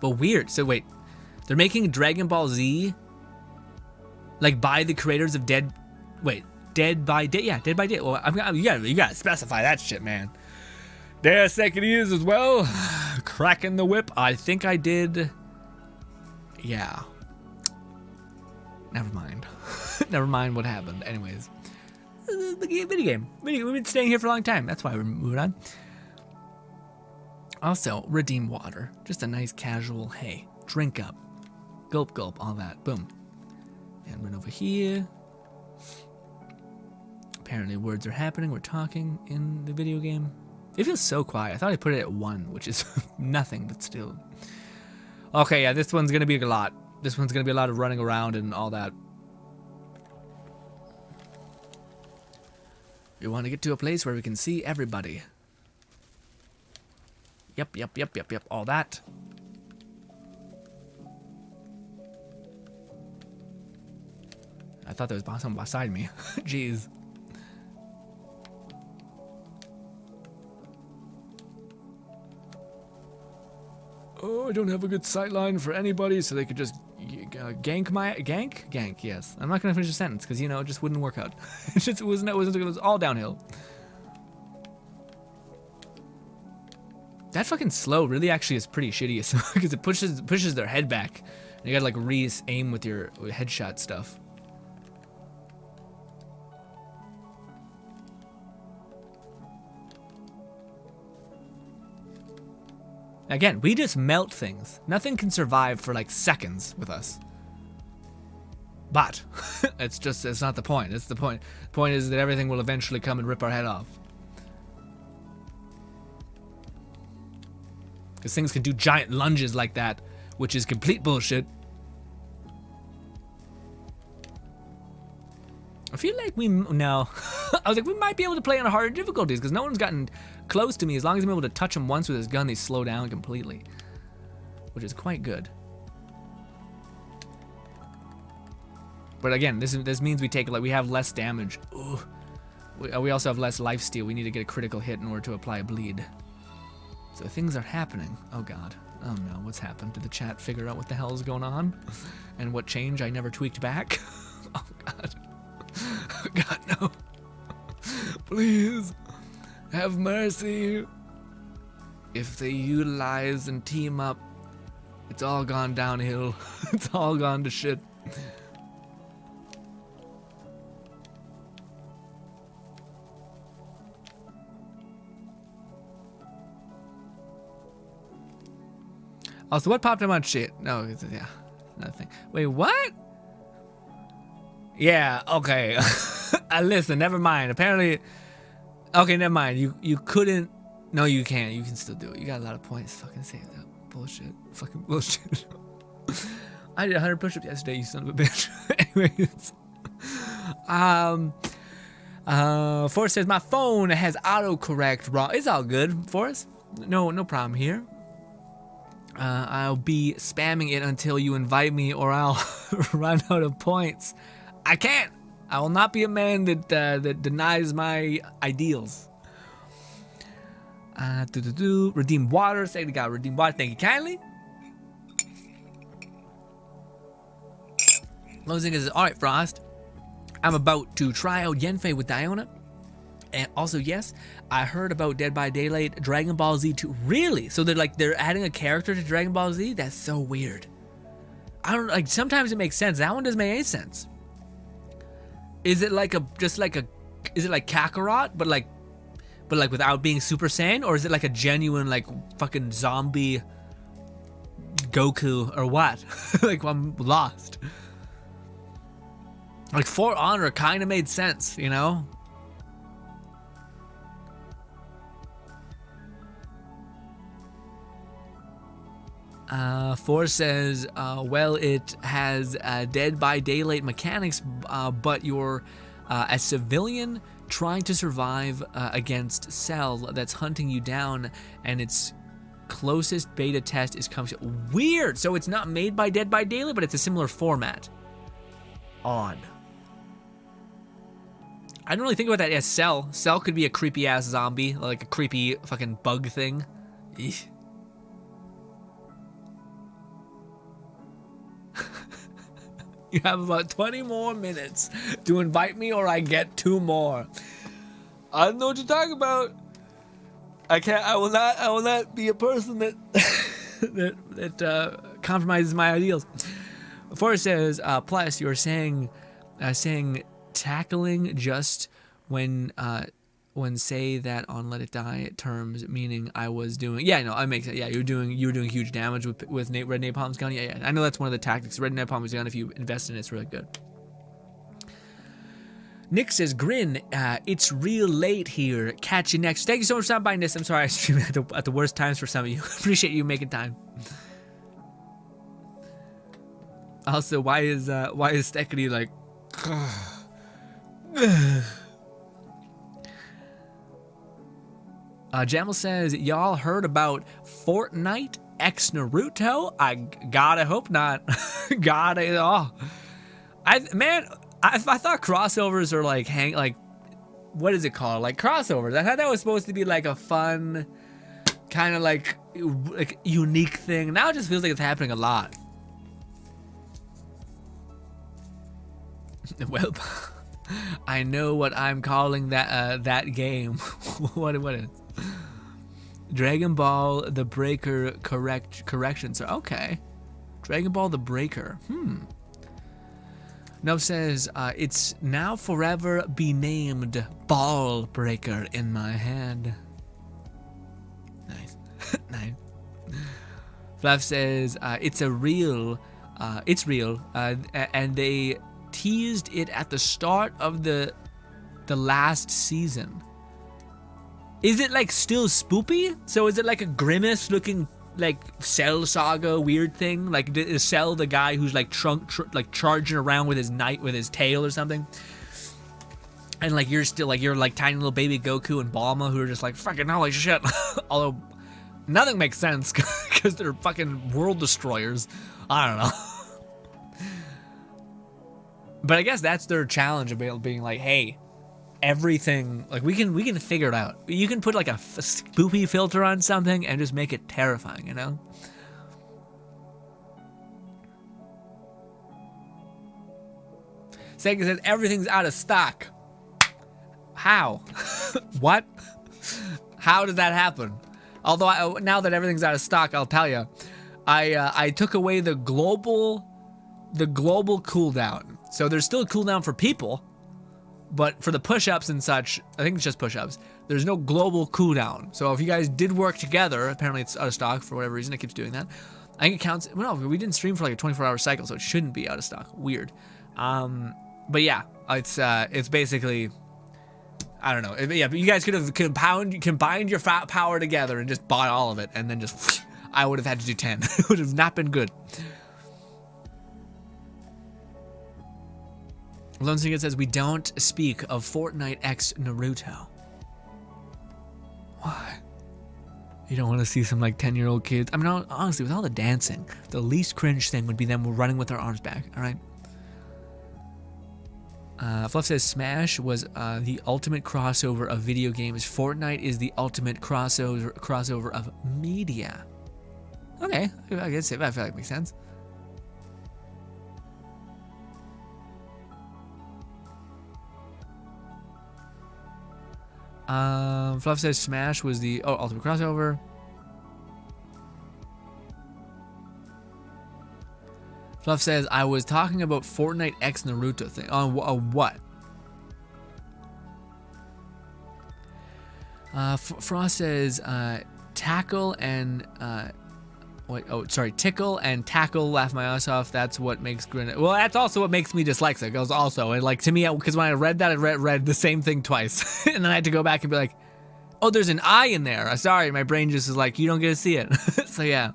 But weird, so wait, they're making Dragon Ball Z, like, by the creators of Dead by Day, yeah, Dead by Day. Well, you gotta specify that shit, man. There's second ears as well. Cracking the whip, I think I did, yeah. Never mind. Never mind what happened. Anyways. The video game. We've been staying here for a long time. That's why we're moving on. Also, redeem water. Just a nice casual, hey, drink up. Gulp, gulp, all that. Boom. And run over here. Apparently words are happening. We're talking in the video game. It feels so quiet. I thought I put it at 1, which is nothing, but still. Okay, yeah, this one's going to be a lot. This one's going to be a lot of running around and all that. We want to get to a place where we can see everybody. Yep, all that. I thought there was someone beside me. Jeez. Oh, I don't have a good sight line for anybody, so they could just gank my gank. Yes, I'm not gonna finish the sentence because it just wouldn't work out. It was all downhill. That fucking slow really actually is pretty shitty because it pushes their head back. And you gotta like re-aim with your headshot stuff. Again, we just melt things. Nothing can survive for like seconds with us. But it's not the point. It's the point. The point is that everything will eventually come and rip our head off. Because things can do giant lunges like that, which is complete bullshit. I feel like no. I was like, we might be able to play on harder difficulties because no one's gotten close to me. As long as I'm able to touch them once with his gun, they slow down completely, which is quite good. But again, this means we take, like, we have less damage. Ooh. We also have less lifesteal. We need to get a critical hit in order to apply a bleed. So things are happening. Oh god. Oh no, what's happened? Did the chat figure out what the hell is going on? And what change I never tweaked back? Oh god. Oh god, no. Please. Have mercy. If they utilize and team up, it's all gone downhill. It's all gone to shit. Also, what popped up on shit? No, yeah, nothing. Wait, what? Yeah, okay. Listen, never mind. Apparently, okay, never mind. You couldn't. No, you can't. You can still do it. You got a lot of points. Fucking say that bullshit. Fucking bullshit. I did 100 push-ups yesterday. You son of a bitch. Anyways, Forrest says my phone has autocorrect wrong. It's all good, Forrest. No problem here. I'll be spamming it until you invite me or I'll run out of points. I can't. I will not be a man that denies my ideals. Redeem water. Say the guy, redeem water. Thank you kindly. Losing is alright, Frost. I'm about to try out Yenfei with Diona. And also, yes, I heard about Dead by Daylight, Dragon Ball Z 2. Really? So they're adding a character to Dragon Ball Z? That's so weird. I don't like. Sometimes it makes sense. That one doesn't make any sense. Is it like is it like Kakarot, but like without being Super Saiyan, or is it like a genuine like fucking zombie Goku or what? Like I'm lost. Like For Honor kind of made sense, you know. Four says, well, it has Dead by Daylight mechanics, but you're a civilian trying to survive against Cell that's hunting you down, and its closest beta test is coming. Weird. So it's not made by Dead by Daylight, but it's a similar format. Odd. I don't really think about that as Cell. Cell could be a creepy ass zombie, like a creepy fucking bug thing. Eesh. You have about 20 more minutes to invite me or I get 2 more. I don't know what you're talking about. I will not be a person that that compromises my ideals. Forrest says, plus you're saying tackling just when say that on Let It Die terms, meaning I was doing, yeah, no, I make sense. Yeah, you were doing huge damage with Red Napalm's gun. Yeah, I know that's one of the tactics. Red Napalm's gun, if you invest in it, it's really good. Nick says, Grin, it's real late here. Catch you next. Thank you so much for stopping by, Nis. I'm sorry I streamed at the worst times for some of you. Appreciate you making time. Also, why is Steckity like? Jamal says, y'all heard about Fortnite X Naruto? I gotta hope not. I thought crossovers are like what is it called? Like crossovers. I thought that was supposed to be like a fun kind of like unique thing. Now it just feels like it's happening a lot. Well, I know what I'm calling that game. What is? Dragon Ball the Breaker corrections. Okay. Dragon Ball the Breaker. No says it's now forever be named Ball Breaker in my head. Nice. Nice. Fluff says it's real, and they teased it at the start of the last season. Is it like still spoopy? So is it like a Grimace looking like Cell Saga weird thing? Like is Cell the guy who's like charging around with his knight with his tail or something? And like you're tiny little baby Goku and Bulma who are just like fucking holy shit. Although nothing makes sense because they're fucking world destroyers. I don't know. But I guess that's their challenge of being like, hey, everything, like we can figure it out. You can put like a spoopy filter on something and just make it terrifying, you know? Sega says everything's out of stock. How? What? How does that happen? Although now that everything's out of stock, I'll tell you, I took away the global cooldown. So there's still a cooldown for people, but for the push-ups and such, I think it's just push-ups. There's no global cooldown. So if you guys did work together, apparently it's out of stock for whatever reason. It keeps doing that. I think it counts. Well, no, we didn't stream for like a 24-hour cycle, so it shouldn't be out of stock. Weird. But yeah, it's basically, I don't know. Yeah, but you guys could have combined your power together and just bought all of it, and then just I would have had to do 10. It would have not been good. Lone Singer says we don't speak of Fortnite X Naruto. Why? You don't want to see some like 10-year-old kids? I mean, honestly, with all the dancing, the least cringe thing would be them running with their arms back. All right. Fluff says Smash was the ultimate crossover of video games. Fortnite is the ultimate crossover of media. Okay, I guess I feel like it makes sense. Fluff says Smash was the ultimate crossover. Fluff says I was talking about Fortnite X Naruto thing. On what? Frost says tackle and tickle and tackle, laugh my ass off. That's what makes grin. Well, that's also what makes me dyslexic. It was also, and like to me, because when I read that, I read the same thing twice, and then I had to go back and be like, oh, there's an I in there. Sorry, my brain just is like, you don't get to see it. So yeah.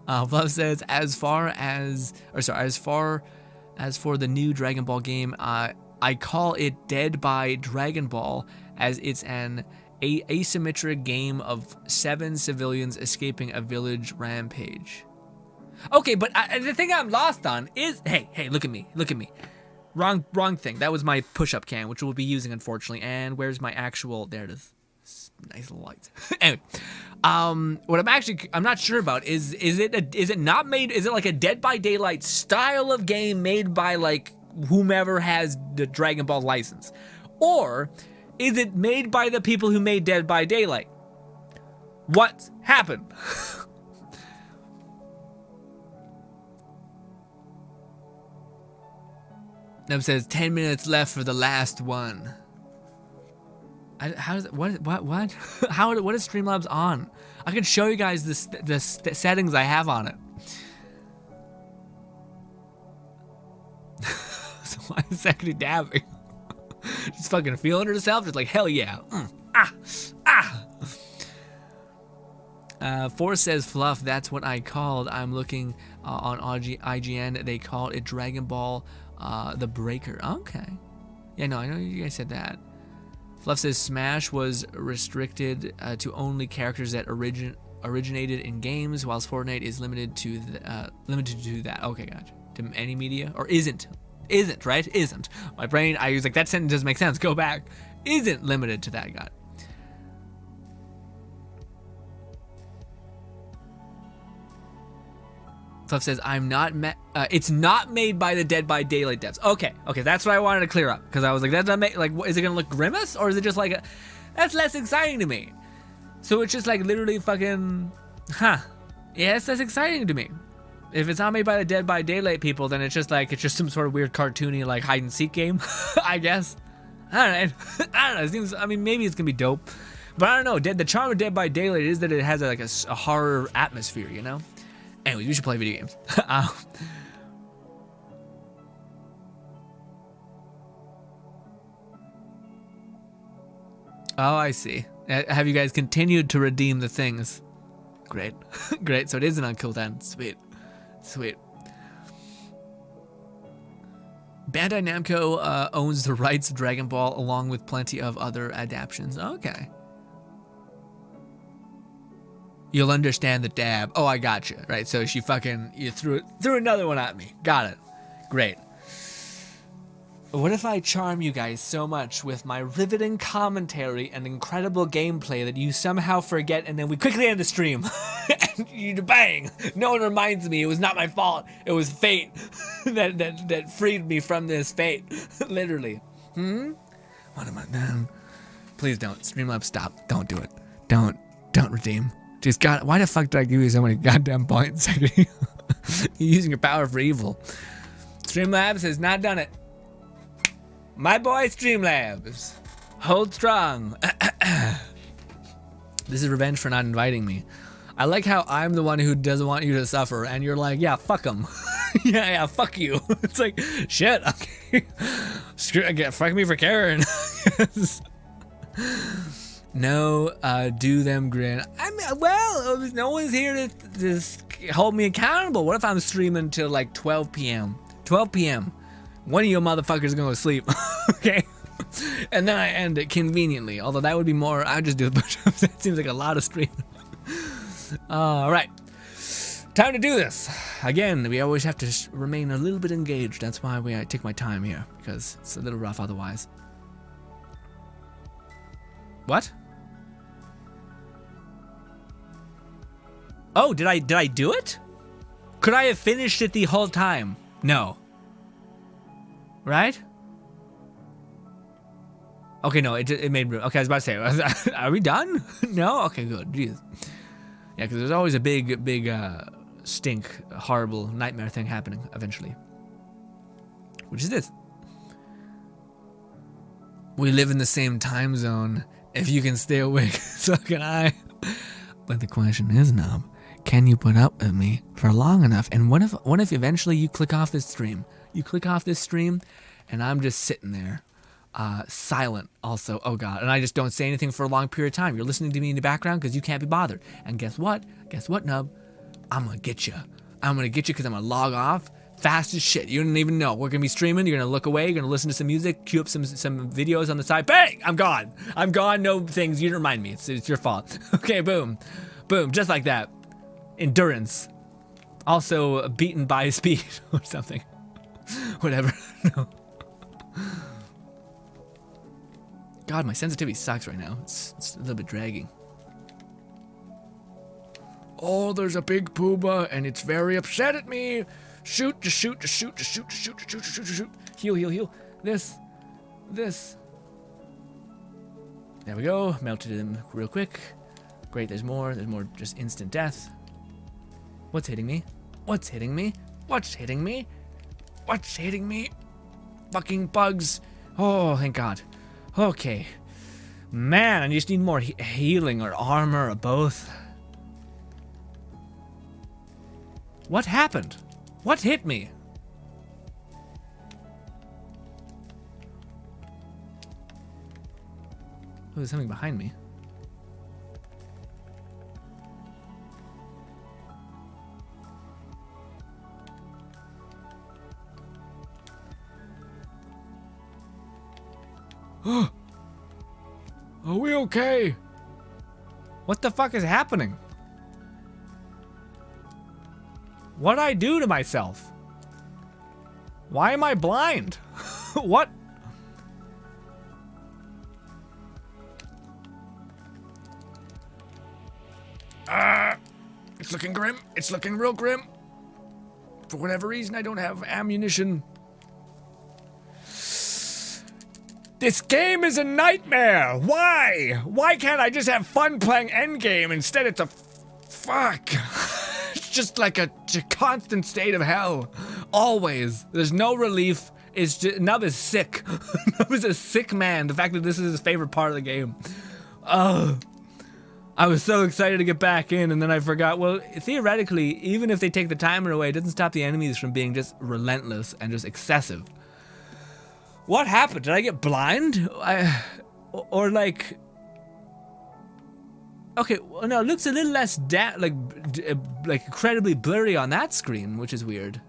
Fluff says as far as for the new Dragon Ball game, I call it Dead by Dragon Ball, as it's an asymmetric game of 7 civilians escaping a village rampage. Okay, but the thing I'm lost on is, hey, look at me. Wrong thing. That was my push-up cam, which we'll be using, unfortunately. And where's my actual? There it is. Nice light. Anyway, what I'm not sure about is it not made? Is it like a Dead by Daylight style of game made by like whomever has the Dragon Ball license, or is it made by the people who made Dead by Daylight? What happened? Neb says 10 minutes left for the last one. How does it, what? What is Streamlabs on? I can show you guys the settings I have on it. So why is it actually dabbing? Just fucking feeling herself, just like hell yeah. Forrest says Fluff. That's what I called. I'm looking on IGN. They called it Dragon Ball, the Breaker. Okay. Yeah, no, I know you guys said that. Fluff says Smash was restricted to only characters that originated in games, whilst Fortnite is limited to that. Okay, gotcha. To any media, or isn't, right? Isn't. My brain, I was like, that sentence doesn't make sense. Go back. Isn't limited to that. Got it. Fluff says it's not made by the Dead by Daylight devs. Okay, that's what I wanted to clear up, because I was like, that doesn't make, like, is it gonna look Grimace, or is it just like that's less exciting to me? So it's just like literally fucking, yes, that's exciting to me. If it's not made by the Dead by Daylight people, then it's just some sort of weird cartoony like hide and seek game, I guess. I don't know. It seems, I mean, maybe it's gonna be dope, but I don't know. The charm of Dead by Daylight is that it has like a horror atmosphere, you know. Anyways, we should play video games. Oh, I see. Have you guys continued to redeem the things? Great. Great. So it isn't on cooldown. Sweet. Bandai Namco owns the rights to Dragon Ball along with plenty of other adaptations. Okay. You'll understand the dab. Oh, I got you. Right, so you threw another one at me. Got it. Great. What if I charm you guys so much with my riveting commentary and incredible gameplay that you somehow forget, and then we quickly end the stream? And you bang! No one reminds me it was not my fault. It was fate that freed me from this fate. Literally. What am I done? Please don't. Streamlabs, stop. Don't do it. Don't redeem. Just God, why the fuck did I give you so many goddamn points? You're using your power for evil. Streamlabs has not done it. My boy Streamlabs, hold strong. This is revenge for not inviting me. I like how I'm the one who doesn't want you to suffer, and you're like, yeah, fuck him. yeah, fuck you. It's like, shit, okay. Fuck me for caring. No, do them grin. I mean, well, no one's here to just hold me accountable. What if I'm streaming till like 12 p.m.? 12 p.m. One of you motherfuckers is gonna go to sleep, okay? And then I end it conveniently. Although that would be more, I'd just do the push-ups. That seems like a lot of streaming. All right, time to do this. Again, we always have to remain a little bit engaged. That's why I take my time here, because it's a little rough otherwise. What? Oh, did I do it? Could I have finished it the whole time? No. Right? Okay, no, it made room. Okay, I was about to say, are we done? No? Okay, good. Jeez. Yeah, because there's always a big stink, horrible nightmare thing happening eventually. Which is this. We live in the same time zone. If you can stay awake, so can I. But the question is, Knob, can you put up with me for long enough? And what if eventually you click off this stream? You click off this stream, and I'm just sitting there, silent also, oh God, and I just don't say anything for a long period of time. You're listening to me in the background because you can't be bothered. And guess what? Guess what, Nub? I'm gonna get you. I'm gonna get you because I'm gonna log off fast as shit. You don't even know. We're gonna be streaming. You're gonna look away. You're gonna listen to some music, cue up some videos on the side. Bang! I'm gone. I'm gone. No things. You didn't remind me. It's your fault. Okay, boom. Boom. Just like that. Endurance. Also beaten by speed or something. Whatever. No. God, my sensitivity sucks right now. It's a little bit dragging. Oh, there's a big pooba, and it's very upset at me. Shoot, just shoot, just shoot, just shoot, just shoot, just shoot, just shoot, just shoot. Heal, heal, heal. This. There we go. Melted him real quick. Great, there's more. There's more just instant death. What's hitting me? What's hitting me? What's hitting me? What's hitting me? Fucking bugs. Oh, thank God. Okay. Man, I just need more healing or armor or both. What happened? What hit me? Oh, there's something behind me. Are we okay? What the fuck is happening? What'd I do to myself? Why am I blind? What? It's looking grim. It's looking real grim. For whatever reason, I don't have ammunition. This game is a nightmare. Why? Why can't I just have fun playing Endgame? Instead, it's a fuck. It's just like a constant state of hell. Always. There's no relief. It's just, Nub is sick. Nub is a sick man. The fact that this is his favorite part of the game. I was so excited to get back in, and then I forgot. Well, theoretically, even if they take the timer away, it doesn't stop the enemies from being just relentless and just excessive. What happened? Did I get blind? Or like... Okay, well, no, it looks a little less like incredibly blurry on that screen, which is weird.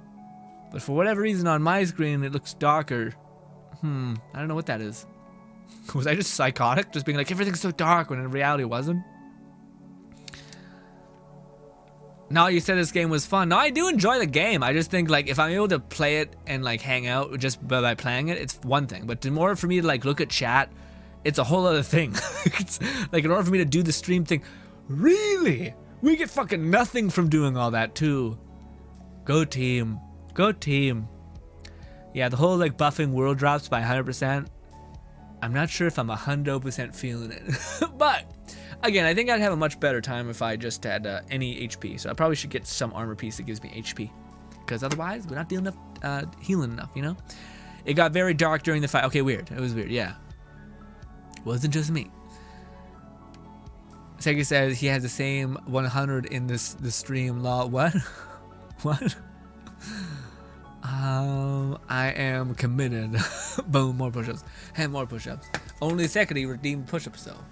But for whatever reason on my screen, it looks darker. I don't know what that is. Was I just psychotic? Just being like, everything's so dark when in reality it wasn't? No, you said this game was fun. No, I do enjoy the game. I just think like if I'm able to play it and like hang out just by playing it, it's one thing. But in order for me to like look at chat, it's a whole other thing. It's like in order for me to do the stream thing, really, we get fucking nothing from doing all that too. Go team, go team. Yeah, the whole like buffing world drops by 100%. I'm not sure if I'm 100% feeling it, but. Again, I think I'd have a much better time if I just had any HP. So I probably should get some armor piece that gives me HP. Because otherwise, we're not dealing enough, healing enough, you know? It got very dark during the fight. Okay, weird. It was weird, yeah. Wasn't just me. Segi says he has the same 100 in the stream. Law. What? What? I am committed. Boom, more push-ups. And more push-ups. Only Sekiri redeemed push-ups, though.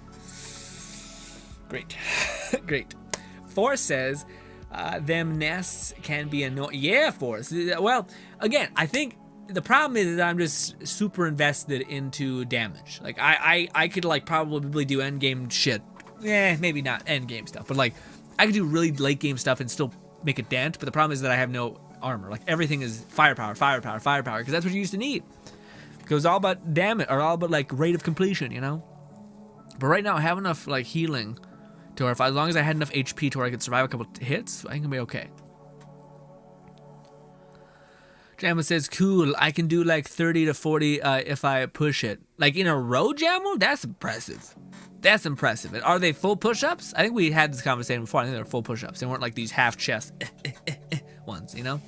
Great. Great. Force says, them nests can be annoying. Yeah, Force. Well, again, I think the problem is that I'm just super invested into damage. Like, I could, like, probably do endgame shit. Maybe not endgame stuff, but, like, I could do really late game stuff and still make a dent, but the problem is that I have no armor. Like, everything is firepower, firepower, firepower, because that's what you used to need. Because it's all about damage, or all about, like, rate of completion, you know? But right now, I have enough, like, healing to where as long as I had enough HP to where I could survive a couple hits, I think I'll be okay. Jamal says, cool, I can do like 30 to 40 if I push it. Like in a row, Jamal? That's impressive. That's impressive. And are they full push-ups? I think we had this conversation before. I think they were full push-ups. They weren't like these half chest ones, you know?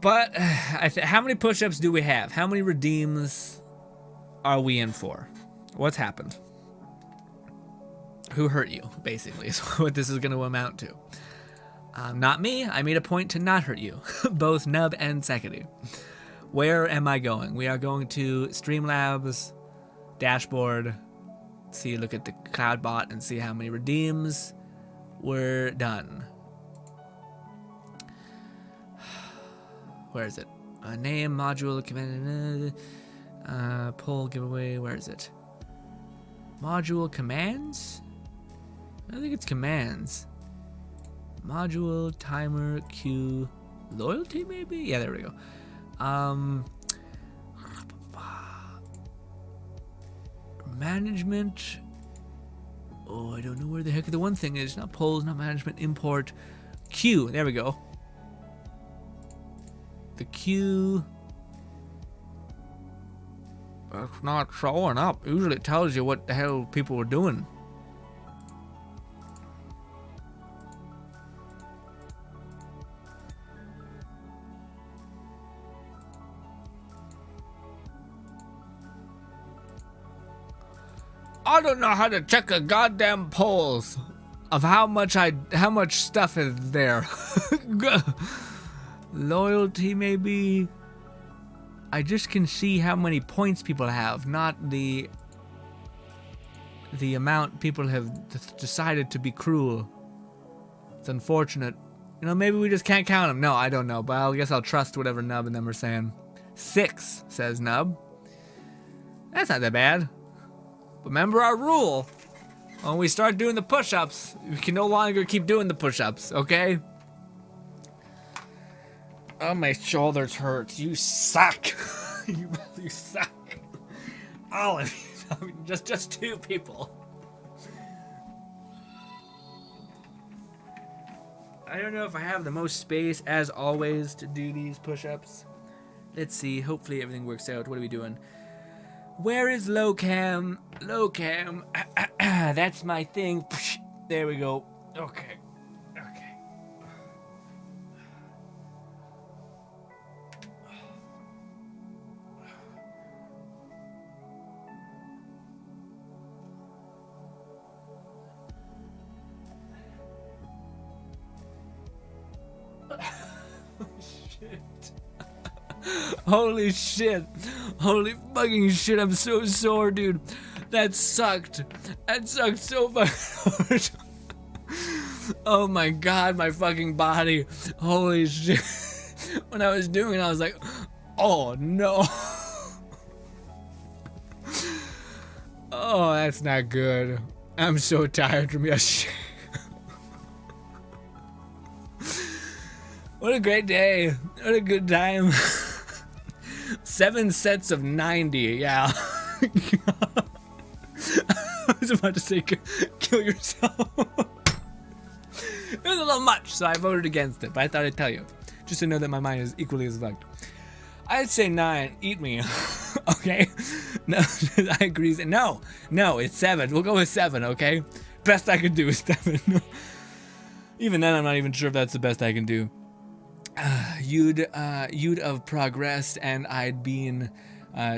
But how many push-ups do we have? How many redeems are we in for? What's happened? Who hurt you, basically, is what this is going to amount to. Not me. I made a point to not hurt you. Both Nub and Sekiri. Where am I going? We are going to Streamlabs, dashboard, look at the cloud bot and see how many redeems were done. Where is it? Name, module, command, poll, giveaway, where is it? Module commands? I think it's commands. Module, timer, queue, loyalty maybe? Yeah, there we go. Management. Oh, I don't know where the heck the one thing is. Not polls, not management, import, queue. There we go. The queue. It's not showing up. Usually it tells you what the hell people were doing. I don't know how to check a goddamn polls of how much stuff is there. Loyalty maybe. I just can see how many points people have, not the amount people have decided to be cruel. It's unfortunate. You know, maybe we just can't count them. No, I don't know, but I guess I'll trust whatever Nub and them are saying. 6, says Nub. That's not that bad. But remember our rule. When we start doing the push-ups, we can no longer keep doing the push-ups, okay? Oh, my shoulders hurt. You suck. You really suck. All of you. I mean, just 2 people. I don't know if I have the most space, as always, to do these push-ups. Let's see. Hopefully everything works out. What are we doing? Where is low cam? Low cam. That's my thing. There we go. Okay. Okay. Holy shit. Holy fucking shit, I'm so sore, dude. That sucked. That sucked so fucking hard. Oh my god, my fucking body. Holy shit. When I was doing it, I was like, oh no. Oh, that's not good. I'm so tired from yesterday. What a great day. What a good time. 7 sets of 90. Yeah. I was about to say kill yourself. It was a little much, so I voted against it, but I thought I'd tell you. Just to know that my mind is equally as fucked. I'd say 9. Eat me. Okay? No, I agree. No, it's 7. We'll go with 7, okay? Best I could do is 7. Even then, I'm not even sure if that's the best I can do. You'd have progressed, and I'd been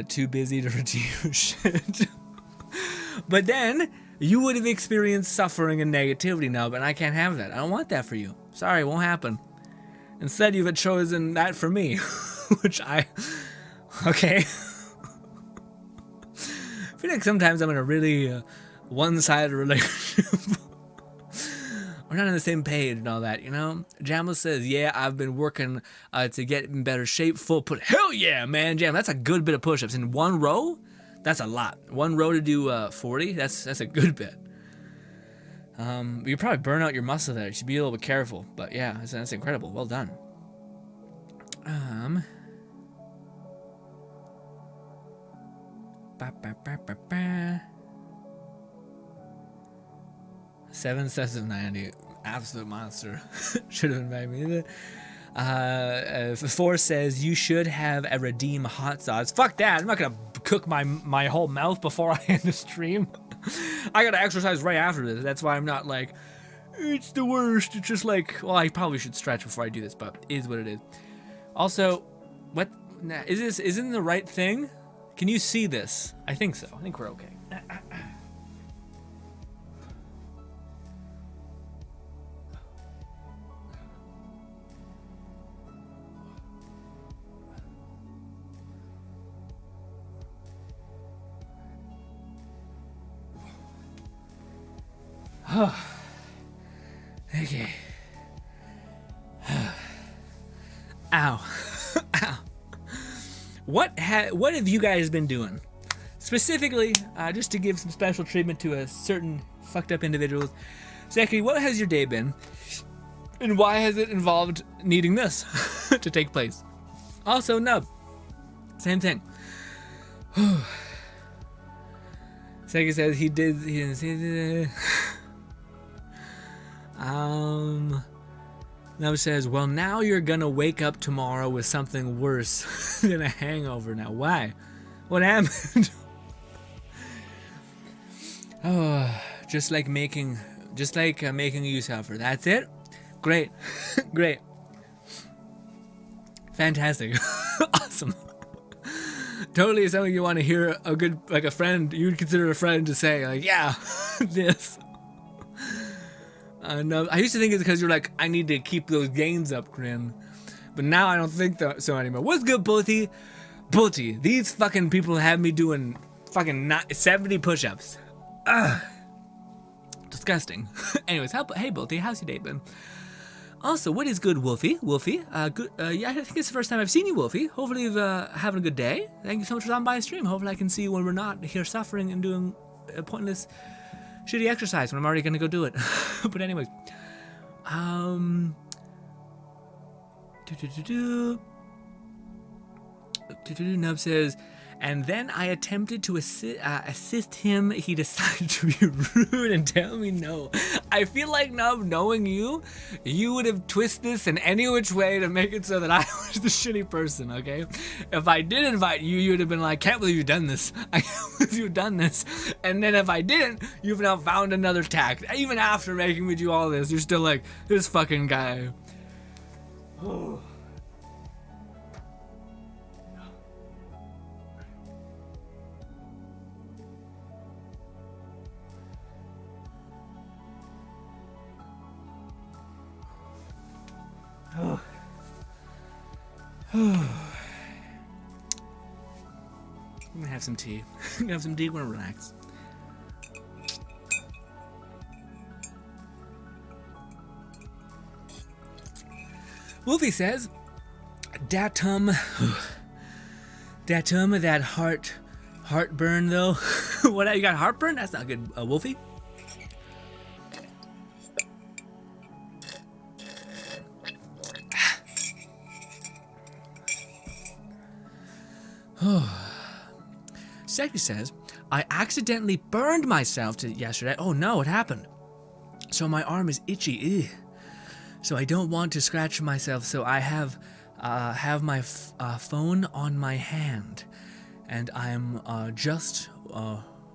too busy to redeem shit. But then, you would have experienced suffering and negativity now, but I can't have that. I don't want that for you. Sorry, it won't happen. Instead, you've chosen that for me, which okay. I feel like sometimes I'm in a really one-sided relationship. We're not on the same page and all that, you know? Jamal says, yeah, I've been working to get in better shape, full put. Hell yeah, man, Jam, that's a good bit of push-ups. In one row, that's a lot. One row to do 40, that's a good bit. You probably burn out your muscle there. You should be a little bit careful. But yeah, that's incredible. Well done. 7 sets of 90. Absolute monster. Should have invited me either. 4 says, you should have a redeem hot sauce. Fuck that. I'm not going to cook my whole mouth before I end the stream. I got to exercise right after this. That's why I'm not like, it's the worst. It's just like, well, I probably should stretch before I do this, but it is what it is. Also, what? Nah, isn't the right thing? Can you see this? I think so. I think we're okay. Okay. Ow. Ow. What have you guys been doing? Specifically, just to give some special treatment to a certain fucked up individuals. Zachary, what has your day been? And why has it involved needing this to take place? Also, Nub. Same thing. Zachary says he didn't see the... Nub says, well, now you're gonna wake up tomorrow with something worse than a hangover now. Why? What happened? Oh, just like making you suffer. That's it? Great. Great. Fantastic. Awesome. Totally something you want to hear a friend, you'd consider a friend to say, like, yeah, this. No, I used to think it's because you're like, I need to keep those gains up, Grin. But now I don't think so anymore. What's good, Bulty? Bulty, these fucking people have me doing fucking 70 push-ups. Ugh. Disgusting. Anyways, hey, Bulty, how's your day been? Also, what is good, Wolfie? Wolfie, good. Yeah, I think it's the first time I've seen you, Wolfie. Hopefully you're having a good day. Thank you so much for stopping by the stream. Hopefully I can see you when we're not here suffering and doing pointless shitty exercise when I'm already gonna go do it. But anyways, Nub says, and then I attempted to assist him. He decided to be rude and tell me no. I feel like, Nub, knowing you would have twisted this in any which way to make it so that I was the shitty person, okay? If I did invite you, you would have been like, can't believe you've done this. I can't believe you've done this. And then if I didn't, you've now found another tact. Even after making me do all this, you're still like, this fucking guy. Oh. I'm gonna have some tea. I'm gonna have some tea. I'm gonna relax. Wolfie says, Datum, that heartburn though. What, you got heartburn? That's not good, Wolfie. Sexy says, I accidentally burned myself yesterday. Oh no, what happened? So my arm is itchy. Ew. So I don't want to scratch myself, so I have my phone on my hand, and I'm just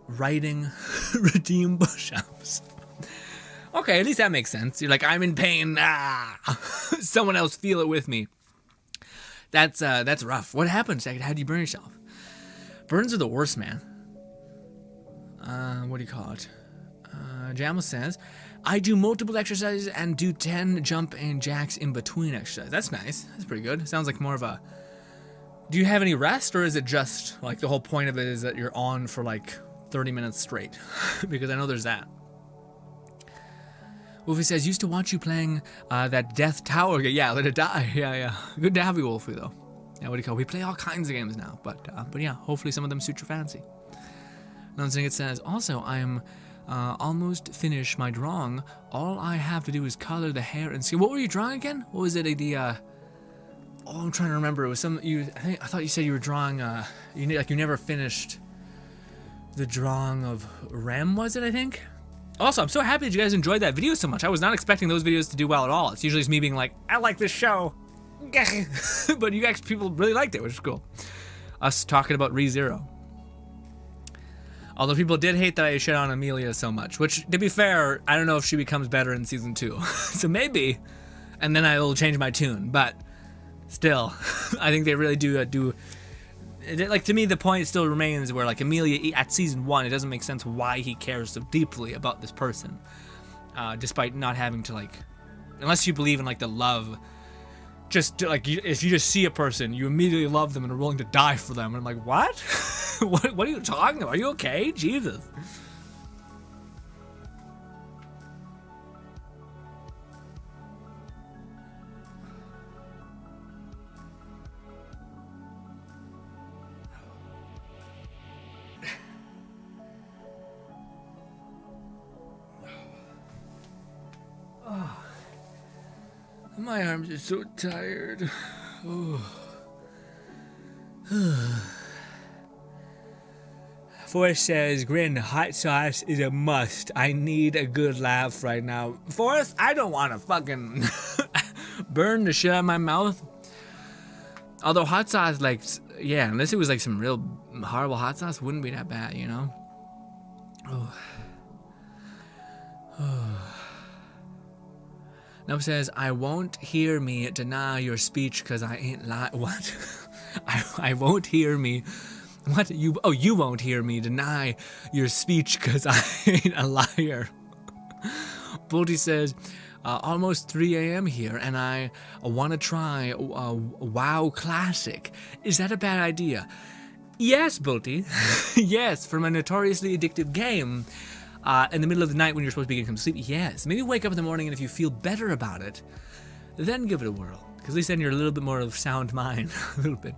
writing redeem push-ups. Okay, at least that makes sense. You're like, I'm in pain. Someone else feel it with me. That's rough. What happened, Second? How do you burn yourself? Burns are the worst, man. What do you call it? Jamal says, I do multiple exercises and do 10 jump and jacks in between exercises. That's nice. That's pretty good. Sounds like more of a... Do you have any rest, or is it just, like, the whole point of it is that you're on for, like, 30 minutes straight? Because I know there's that. Wolfie says, used to watch you playing that Death Tower game. Yeah, Let It Die. Yeah. Good to have you, Wolfie, though. Yeah, what do you call it? We play all kinds of games now. But yeah, hopefully some of them suit your fancy. Another thing it says, also, I'm... almost finished my drawing. All I have to do is color the hair and skin. What were you drawing again? What was it? I'm trying to remember. It was some. I thought you said you were drawing. You never finished the drawing of Rem. Was it? I think. Also, I'm so happy that you guys enjoyed that video so much. I was not expecting those videos to do well at all. It's usually just me being like, I like this show, but you guys, people really liked it, which is cool. Us talking about ReZero. Although people did hate that I shit on Amelia so much, which, to be fair, I don't know if she becomes better in season 2. So maybe, and then I will change my tune. But still, I think they really do. Like, to me, the point still remains where, like, Amelia at season 1, it doesn't make sense why he cares so deeply about this person, despite not having to, like, unless you believe in, like, the love. Just like, if you just see a person, you immediately love them and are willing to die for them. And I'm like, what? What are you talking about? Are you okay? Jesus. My arms are so tired. Forrest says, Grin, hot sauce is a must. I need a good laugh right now. Forrest, I don't want to fucking burn the shit out of my mouth. Although hot sauce, like, yeah, unless it was like some real horrible hot sauce, wouldn't be that bad, you know? Nub says, I won't hear me deny your speech because I ain't what? I won't hear me. What? You won't hear me deny your speech because I ain't a liar. Bolty says, almost 3 a.m. here and I want to try WoW Classic. Is that a bad idea? Yes, Bolty. Yes, from a notoriously addictive game. In the middle of the night when you're supposed to be getting some sleep, yes. Maybe wake up in the morning and if you feel better about it, then give it a whirl. Because at least then you're a little bit more of sound mind. A little bit.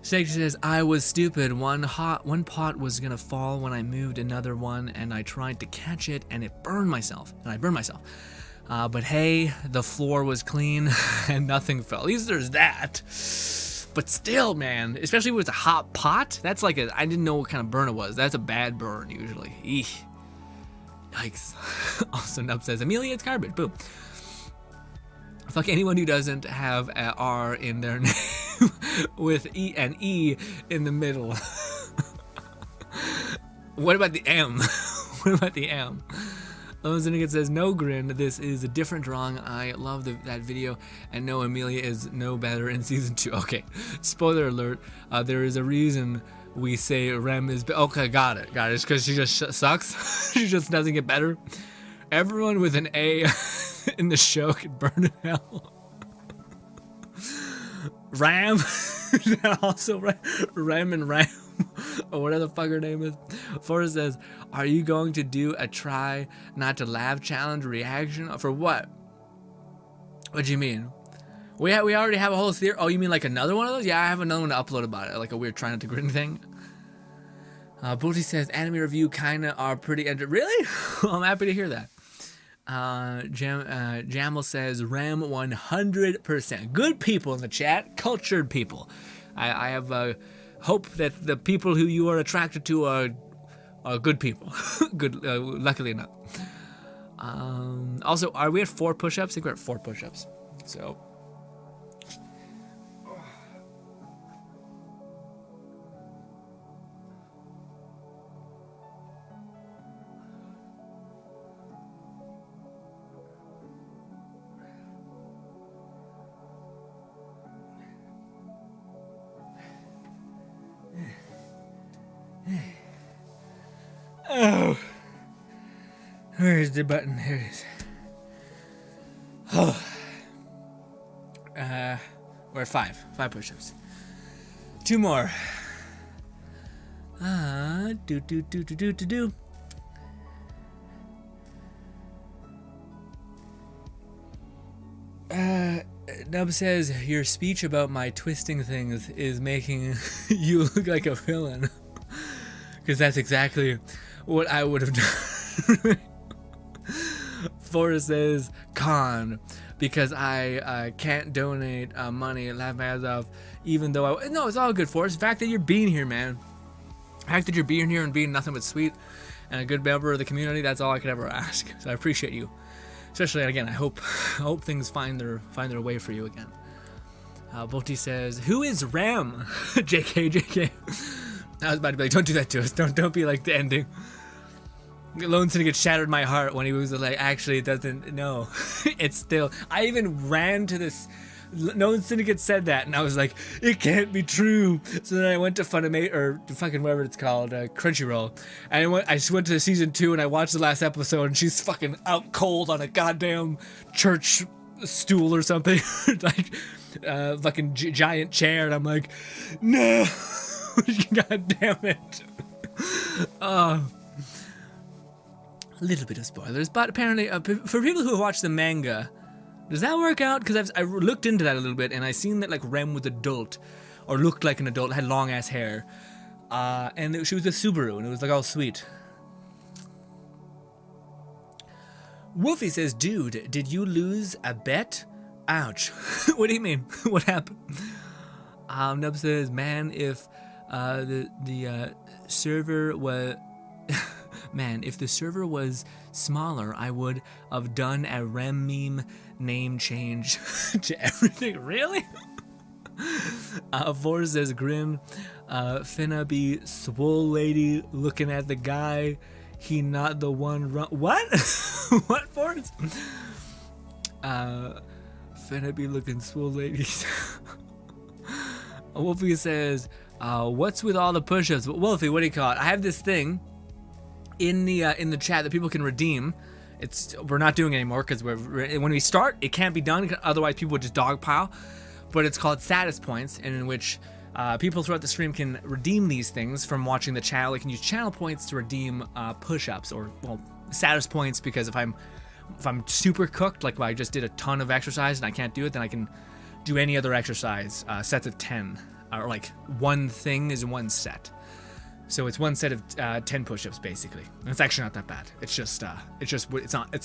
Sage says, I was stupid. One pot was going to fall when I moved another one and I tried to catch it and it burned myself. And I burned myself. But hey, the floor was clean and nothing fell. At least there's that. But still, man, especially with a hot pot, that's like I didn't know what kind of burn it was. That's a bad burn, usually. Eesh. Yikes. Also, Nub says, Amelia, it's garbage. Boom. Fuck anyone who doesn't have a R in their name with an E in the middle. What about the M? What about the M? Lone Syndicate says, no, Grin, this is a different drawing. I love that video, and no, Amelia is no better in season 2. Okay, spoiler alert, there is a reason we say Rem is... Okay, got it. It's because she just sucks. She just doesn't get better. Everyone with an A in the show can burn in hell. Ram. Also Rem and Ram. Or whatever the fuck her name is. Forrest says, are you going to do a try not to laugh challenge reaction? For what? What do you mean? We already have a whole theory. Oh, you mean like another one of those? Yeah, I have another one to upload about it. Like a weird try not to grin thing. Booty says, anime review kinda are pretty... Really? Well, I'm happy to hear that. Jamal says Ram 100%. Good people in the chat, cultured people. I have hope that the people who you are attracted to are good people. Good, luckily enough. Also, are we at 4 push-ups? I think we're at 4 push-ups. So. Oh, where's the button? Here it is. Oh, we're at 5 push-ups. 2 more. Do. Nub says your speech about my twisting things is making you look like a villain. Because that's exactly what I would have done. Forrest says con because I can't donate money and laugh my ass off, even though no, it's all good, Forrest. The fact that you're being here, man. The fact that you're being here and being nothing but sweet and a good member of the community, that's all I could ever ask. So I appreciate you. Especially again, I hope things find their way for you again. Volti says, "Who is Ram?" JK. I was about to be like, "Don't do that to us. Don't be like the ending." Lone Syndicate shattered my heart when he was like, "Actually, it doesn't. No, it's still." I even ran to this. Lone Syndicate said that, and I was like, "It can't be true." So then I went to Funimate or to fucking whatever it's called, Crunchyroll, and I just went to season 2 and I watched the last episode, and she's fucking out cold on a goddamn church stool or something, like fucking giant chair, and I'm like, no, god damn it. A little bit of spoilers, but apparently for people who watch the manga, does that work out? Because I looked into that a little bit, and I seen that like Rem was adult, or looked like an adult, had long ass hair, and she was a Subaru, and it was like all sweet. Wolfie says, "Dude, did you lose a bet? Ouch." What do you mean? What happened? Nub says, "Man, if the server was." Man, if the server was smaller, I would have done a Rem meme name change to everything. Really? Forrest says, "Grin, finna be swole lady looking at the guy. He not the one run." What? What, Forrest? Finna be looking swole ladies. Wolfie says, "What's with all the push-ups?" Wolfie, what do you call it? I have this thing in the chat that people can redeem. We're not doing it anymore because when we start, it can't be done. Otherwise, people would just dogpile. But it's called status points, and in which people throughout the stream can redeem these things from watching the channel. They can use channel points to redeem push-ups or status points, because if I'm super cooked, like I just did a ton of exercise and I can't do it, then I can do any other exercise, sets of 10, or like one thing is one set. So it's one set of 10 push-ups basically. And it's actually not that bad. It's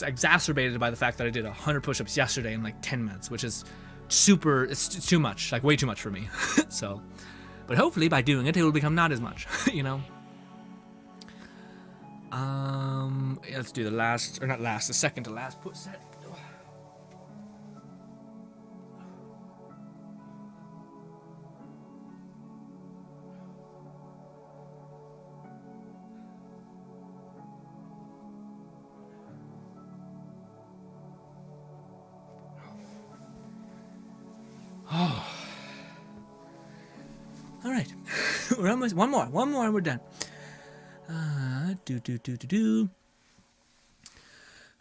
exacerbated by the fact that I did 100 push-ups yesterday in like 10 minutes, which is super. It's too much, like way too much for me. So, but hopefully by doing it, it will become not as much. You know. Let's do the second to last put set. Oh. All right. We're almost one more and we're done.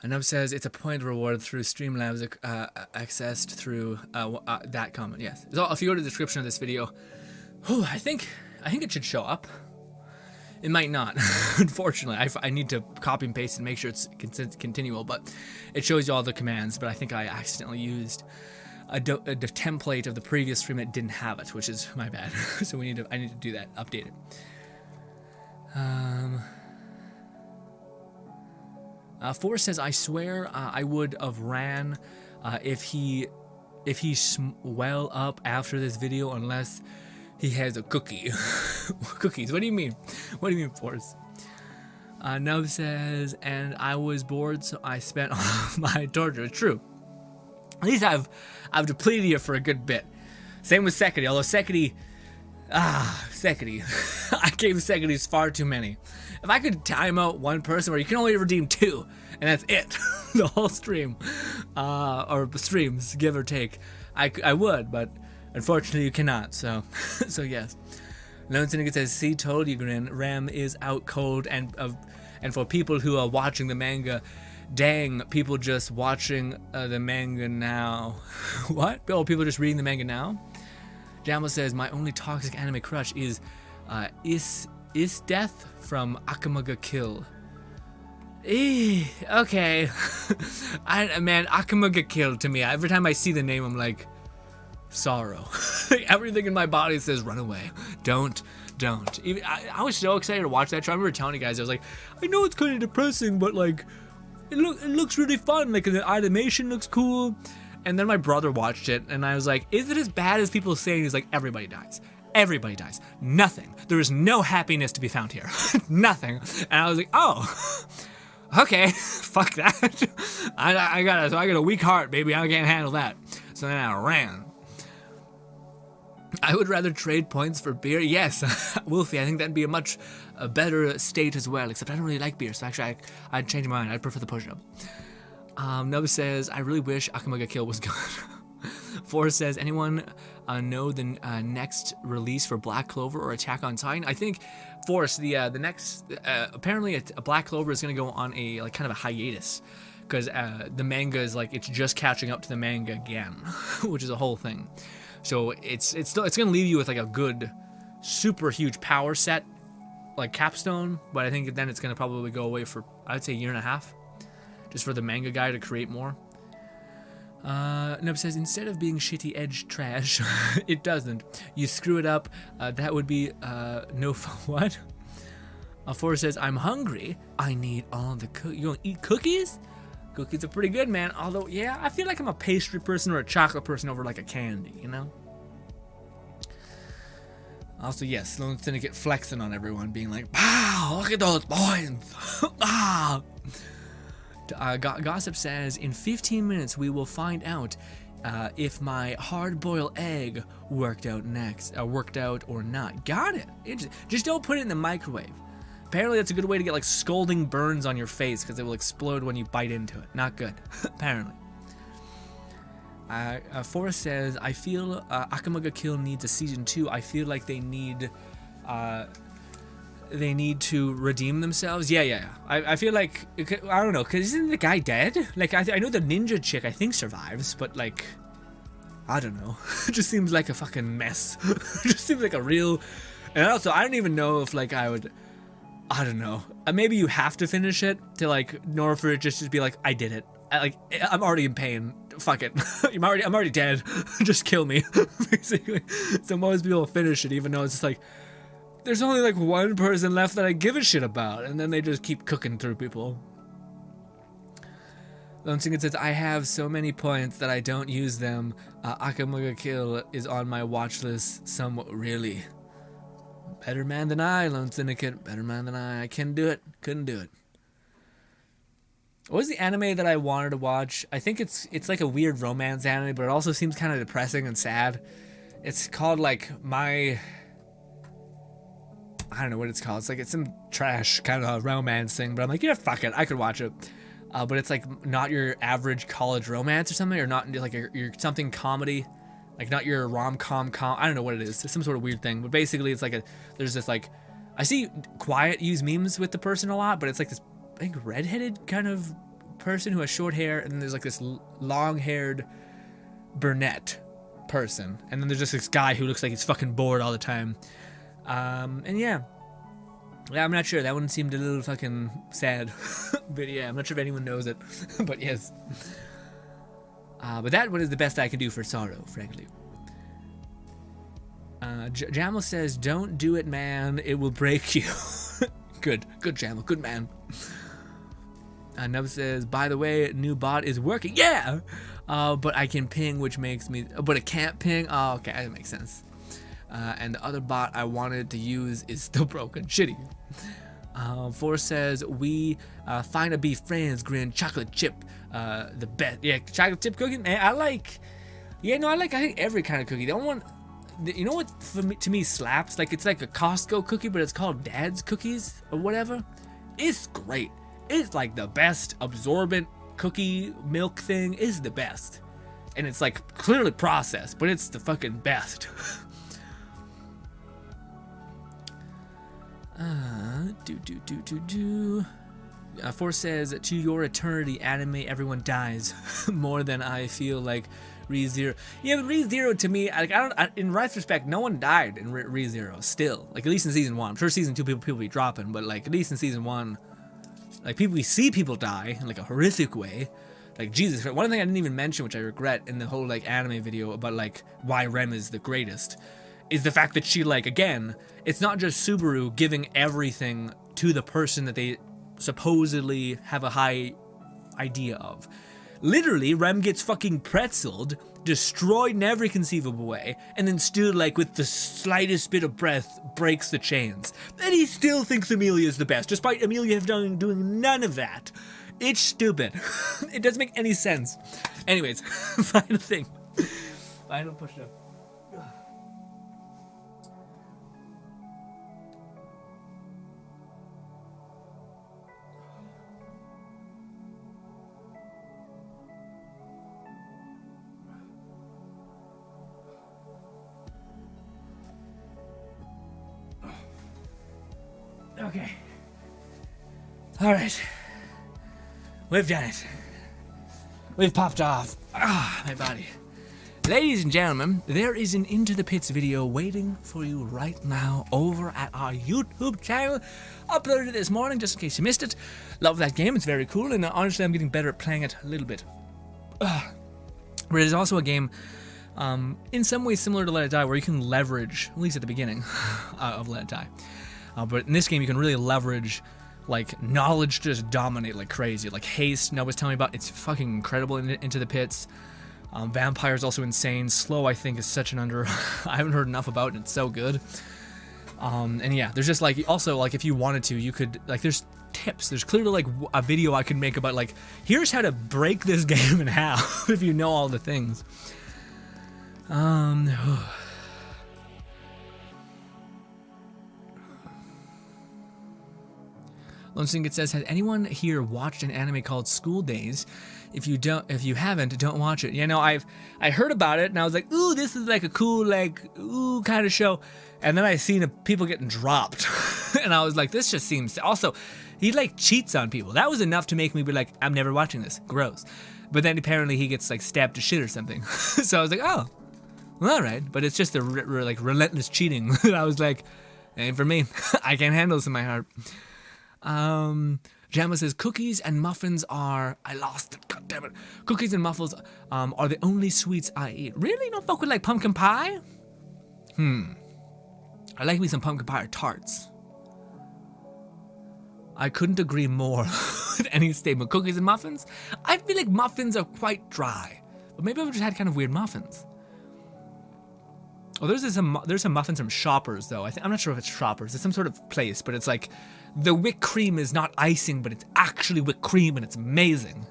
Anub says it's a point reward through Streamlabs accessed through that comment. Yes. So if you go to the description of this video, I think it should show up. It might not. Unfortunately, I need to copy and paste and make sure it's continual, but it shows you all the commands. But I think I accidentally used a template of the previous stream that didn't have it, which is my bad. So I need to do that, update it. Forrest says, I swear I would have ran if he well up after this video, unless he has a cookie. Cookies, what do you mean? What do you mean, Forrest? Nub says, and I was bored, so I spent all my torture. True. At least I've depleted you for a good bit. Same with Sekiri, although Sekiri, I gave Sekiris far too many. If I could time out one person where you can only redeem 2, and that's it, the whole stream, or streams, give or take, I would, but unfortunately you cannot, so yes. Lone Syndicate says, see, told you, Grin, Ram is out cold, and for people who are watching the manga, dang, people just watching the manga now. What? Oh, people just reading the manga now? Jamel says, my only toxic anime crush is Death from Akame ga Kill. Okay. Man, Akame ga Kill to me, every time I see the name, I'm like, sorrow. Everything in my body says, run away. Don't. Even, I was so excited to watch that show. I remember telling you guys, I was like, I know it's kind of depressing, but like, it looks really fun. Like, the animation looks cool. And then my brother watched it, and I was like, is it as bad as people saying? He's like, everybody dies. Everybody dies. Nothing. There is no happiness to be found here. Nothing. And I was like, oh, okay, fuck that. I got a weak heart, baby. I can't handle that. So then I ran. I would rather trade points for beer. Yes, Wolfie, I think that'd be a much better state as well, except I don't really like beer, so actually I'd change my mind. I'd prefer the push-up. Nub says, I really wish Akame ga Kill was good. Forrest says, anyone know the next release for Black Clover or Attack on Titan? I think, Forrest, the next, apparently a Black Clover is going to go on a, like, kind of a hiatus, because the manga is, like, it's just catching up to the manga again, which is a whole thing. So it's going to leave you with, like, a good, super huge power set, like, capstone, but I think then it's going to probably go away for, I'd say, a year and a half, just for the manga guy to create more. Nub says, instead of being shitty edge trash, it doesn't. You screw it up, that would be, no fun. What? Forrest says, I'm hungry. I need all the You gonna eat cookies? Cookies are pretty good, man. Although, yeah, I feel like I'm a pastry person or a chocolate person over, like, a candy, you know? Also, yes, Lone Syndicate flexing on everyone, being like, wow, look at those points. Ah. Gossip says, in 15 minutes we will find out if my hard-boiled egg worked out or not. Got it. Just don't put it in the microwave. Apparently that's a good way to get like scalding burns on your face because it will explode when you bite into it. Not good. Apparently. Forrest says, I feel Akame ga Kill needs a season 2. I feel like they need to redeem themselves. Yeah. I feel like, I don't know, because isn't the guy dead? Like, I know the ninja chick, I think, survives, but, like, I don't know. It just seems like a fucking mess. It just seems like a real... And also, I don't even know if, like, I don't know. Maybe you have to finish it to, like, in order for it just to be like, I did it. I'm already in pain. Fuck it. I'm already dead. Just kill me, basically. So most people finish it, even though it's just like, there's only like one person left that I give a shit about, and then they just keep cooking through people. Lone Syndicate says, I have so many points that I don't use them. Akame ga Kill is on my watch list somewhat really. Better man than I, Lone Syndicate. Better man than I. I can do it. Couldn't do it. What was the anime that I wanted to watch? I think it's like a weird romance anime, but it also seems kind of depressing and sad. It's called like I don't know what it's called. It's some trash kind of romance thing, but I'm like, yeah, fuck it. I could watch it. But it's like not your average college romance or something, or not like your something comedy, like not your rom-com. I don't know what it is. It's some sort of weird thing. But basically, it's like there's this like, I see Quiet use memes with the person a lot, but it's like this, I think, redheaded kind of person who has short hair, and then there's like this long-haired brunette person, and then there's just this guy who looks like he's fucking bored all the time. And yeah, I'm not sure. That one seemed a little fucking sad. But yeah, I'm not sure if anyone knows it. But yes. But that one is the best I can do for sorrow, frankly. Jamal says, don't do it, man. It will break you. Good, Jamal. Good man. Nub says, by the way, new bot is working. Yeah! But I can ping, which makes me... But it can't ping? Oh, okay, that makes sense. And the other bot I wanted to use is still broken. Shitty. Force says, we finna be friends, grin, chocolate chip, the best. Yeah, chocolate chip cookie, man, I like, I think every kind of cookie. The only one, you know what, to me slaps? Like, it's like a Costco cookie, but it's called Dad's Cookies, or whatever. It's great. It's like the best absorbent cookie milk thing is the best. And it's like clearly processed, but it's the fucking best. Force says, to your eternity, anime, everyone dies. More than I feel like ReZero. Yeah, but ReZero to me, like, in retrospect, no one died in ReZero still. Like, at least in season 1. I'm sure season 2 people be dropping, but like, at least in season 1, like, we see people die in like a horrific way. Like, Jesus, one thing I didn't even mention, which I regret in the whole like anime video about like why Rem is the greatest, is the fact that she, like, again, it's not just Subaru giving everything to the person that they supposedly have a high idea of. Literally, Rem gets fucking pretzeled, destroyed in every conceivable way, and then still, like, with the slightest bit of breath, breaks the chains. And he still thinks Amelia is the best, despite Amelia doing none of that. It's stupid. It doesn't make any sense. Anyways, final thing. Final push-up. Okay. All right. We've done it. We've popped off. My body. Ladies and gentlemen, there is an Into the Pits video waiting for you right now over at our YouTube channel. Uploaded it this morning just in case you missed it. Love that game. It's very cool, and honestly, I'm getting better at playing it a little bit. But it is also a game in some ways similar to Let It Die, where you can leverage, at least at the beginning of Let It Die. But in this game, you can really leverage, like, knowledge to just dominate like crazy. Like Haste, Nell was telling me about, it's fucking incredible in Into the Pits. Vampire's also insane. Slow, I think, is such an I haven't heard enough about it, and it's so good. And yeah, there's just, like, also, like, if you wanted to, you could, like, there's tips. There's clearly, like, a video I could make about, like, here's how to break this game in half if you know all the things. Lone Singlet says, has anyone here watched an anime called School Days? If you haven't, don't watch it. You know, I heard about it and I was like, ooh, this is like a cool, like, ooh, kind of show. And then I seen people getting dropped. And I was like, this just seems, also, he like cheats on people. That was enough to make me be like, I'm never watching this. Gross. But then apparently he gets like stabbed to shit or something. So I was like, oh, well, all right. But it's just a like relentless cheating. And I was like, ain't for me. I can't handle this in my heart. Jamma says, cookies and muffins are, I lost it, god damn it. Cookies and muffins are the only sweets I eat. Really? Don't fuck with like pumpkin pie? I like me some pumpkin pie or tarts. I couldn't agree more with any statement. Cookies and muffins? I feel like muffins are quite dry. But maybe I've just had kind of weird muffins. Oh, there's some muffins from Shoppers though. I'm not sure if it's Shoppers. It's some sort of place, but it's like the whipped cream is not icing, but it's actually whipped cream, and it's amazing.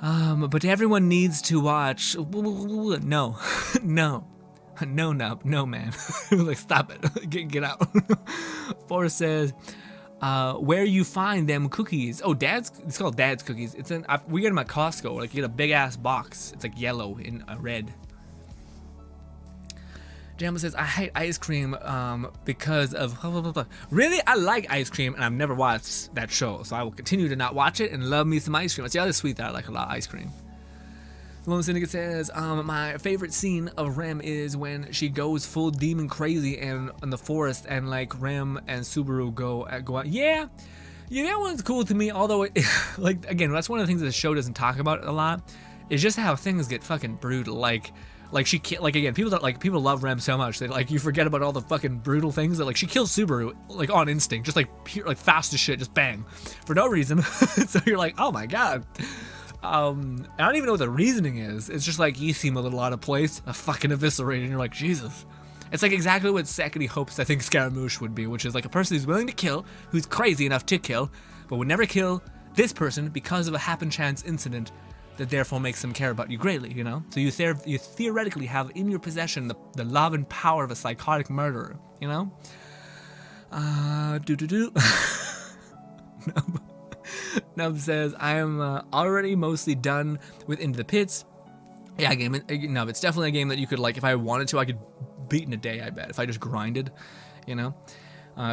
But everyone needs to watch. No, no, man. Like, stop it. Get out. Forrest says, where you find them cookies? Oh, it's called Dad's Cookies. We get them at Costco. Like, you get a big ass box. It's like yellow in red. Jamma says, I hate ice cream because of blah, blah, blah, blah. Really? I like ice cream, and I've never watched that show, so I will continue to not watch it and love me some ice cream. That's the other sweet that I like a lot, ice cream. Lone Syndicate says, my favorite scene of Rem is when she goes full demon crazy in the forest, and like Rem and Subaru go out. Yeah, that one's cool to me, although, like, again, that's one of the things that the show doesn't talk about a lot, is just how things get fucking brutal. Like, Like like again, people love Rem so much that like you forget about all the fucking brutal things that like she kills Subaru like on instinct, just like pure, like fast as shit, just bang, for no reason. So you're like, oh my god. I don't even know what the reasoning is. It's just like you seem a little out of place, a fucking eviscerated, and you're like, Jesus. It's like exactly what Sekiri hopes I think Scaramouche would be, which is like a person who's willing to kill, who's crazy enough to kill, but would never kill this person because of a happen chance incident that therefore makes them care about you greatly, you know? So you theoretically have in your possession the love and power of a psychotic murderer, you know? Nub says, I am already mostly done with Into the Pits. Yeah, Nub, it's definitely a game that you could, like, if I wanted to, I could beat in a day, I bet, if I just grinded, you know?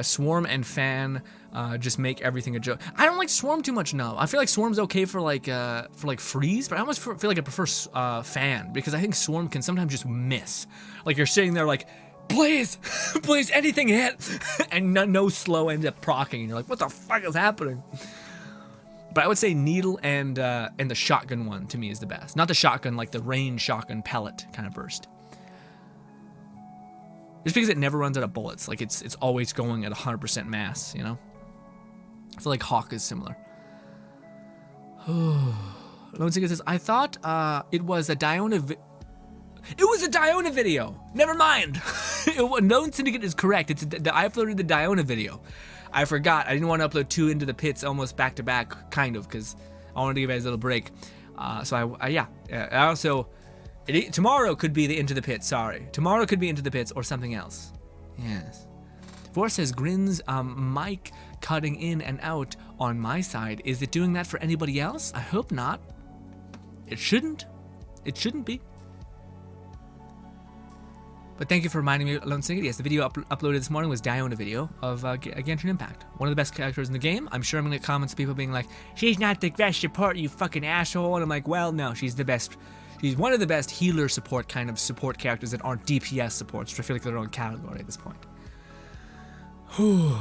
Swarm and Fan just make everything a joke. I don't like Swarm too much now. I feel like Swarm's okay for like Freeze, but I almost feel like I prefer Fan, because I think Swarm can sometimes just miss. Like you're sitting there like, please, please, anything hit, and no slow ends up proccing, and you're like, what the fuck is happening? But I would say Needle and the shotgun one to me is the best. Not the shotgun, like the range shotgun pellet kind of burst. Just because it never runs out of bullets. Like it's always going at 100% mass, you know? I feel like Hawk is similar. Lone Singer says, I thought it was a Diona It was a Diona video! Never mind! Lone Syndicate is correct. I uploaded the Diona video. I forgot. I didn't want to upload 2 Into the Pits almost back to back, kind of, because I wanted to give you guys a little break. So I also... tomorrow could be the Into the Pits, sorry. Tomorrow could be Into the Pits or something else. Yes. Force says, Grins, mic cutting in and out on my side. Is it doing that for anybody else? I hope not. It shouldn't. It shouldn't be. But thank you for reminding me, Lone Singer. Yes, the video uploaded this morning was Diona video of Genshin Impact. One of the best characters in the game. I'm sure I'm going to get comments of people being like, she's not the best support, you fucking asshole. And I'm like, well, no, she's the best. She's one of the best healer support kind of support characters that aren't DPS supports, which I feel like they're their own category at this point. Whew.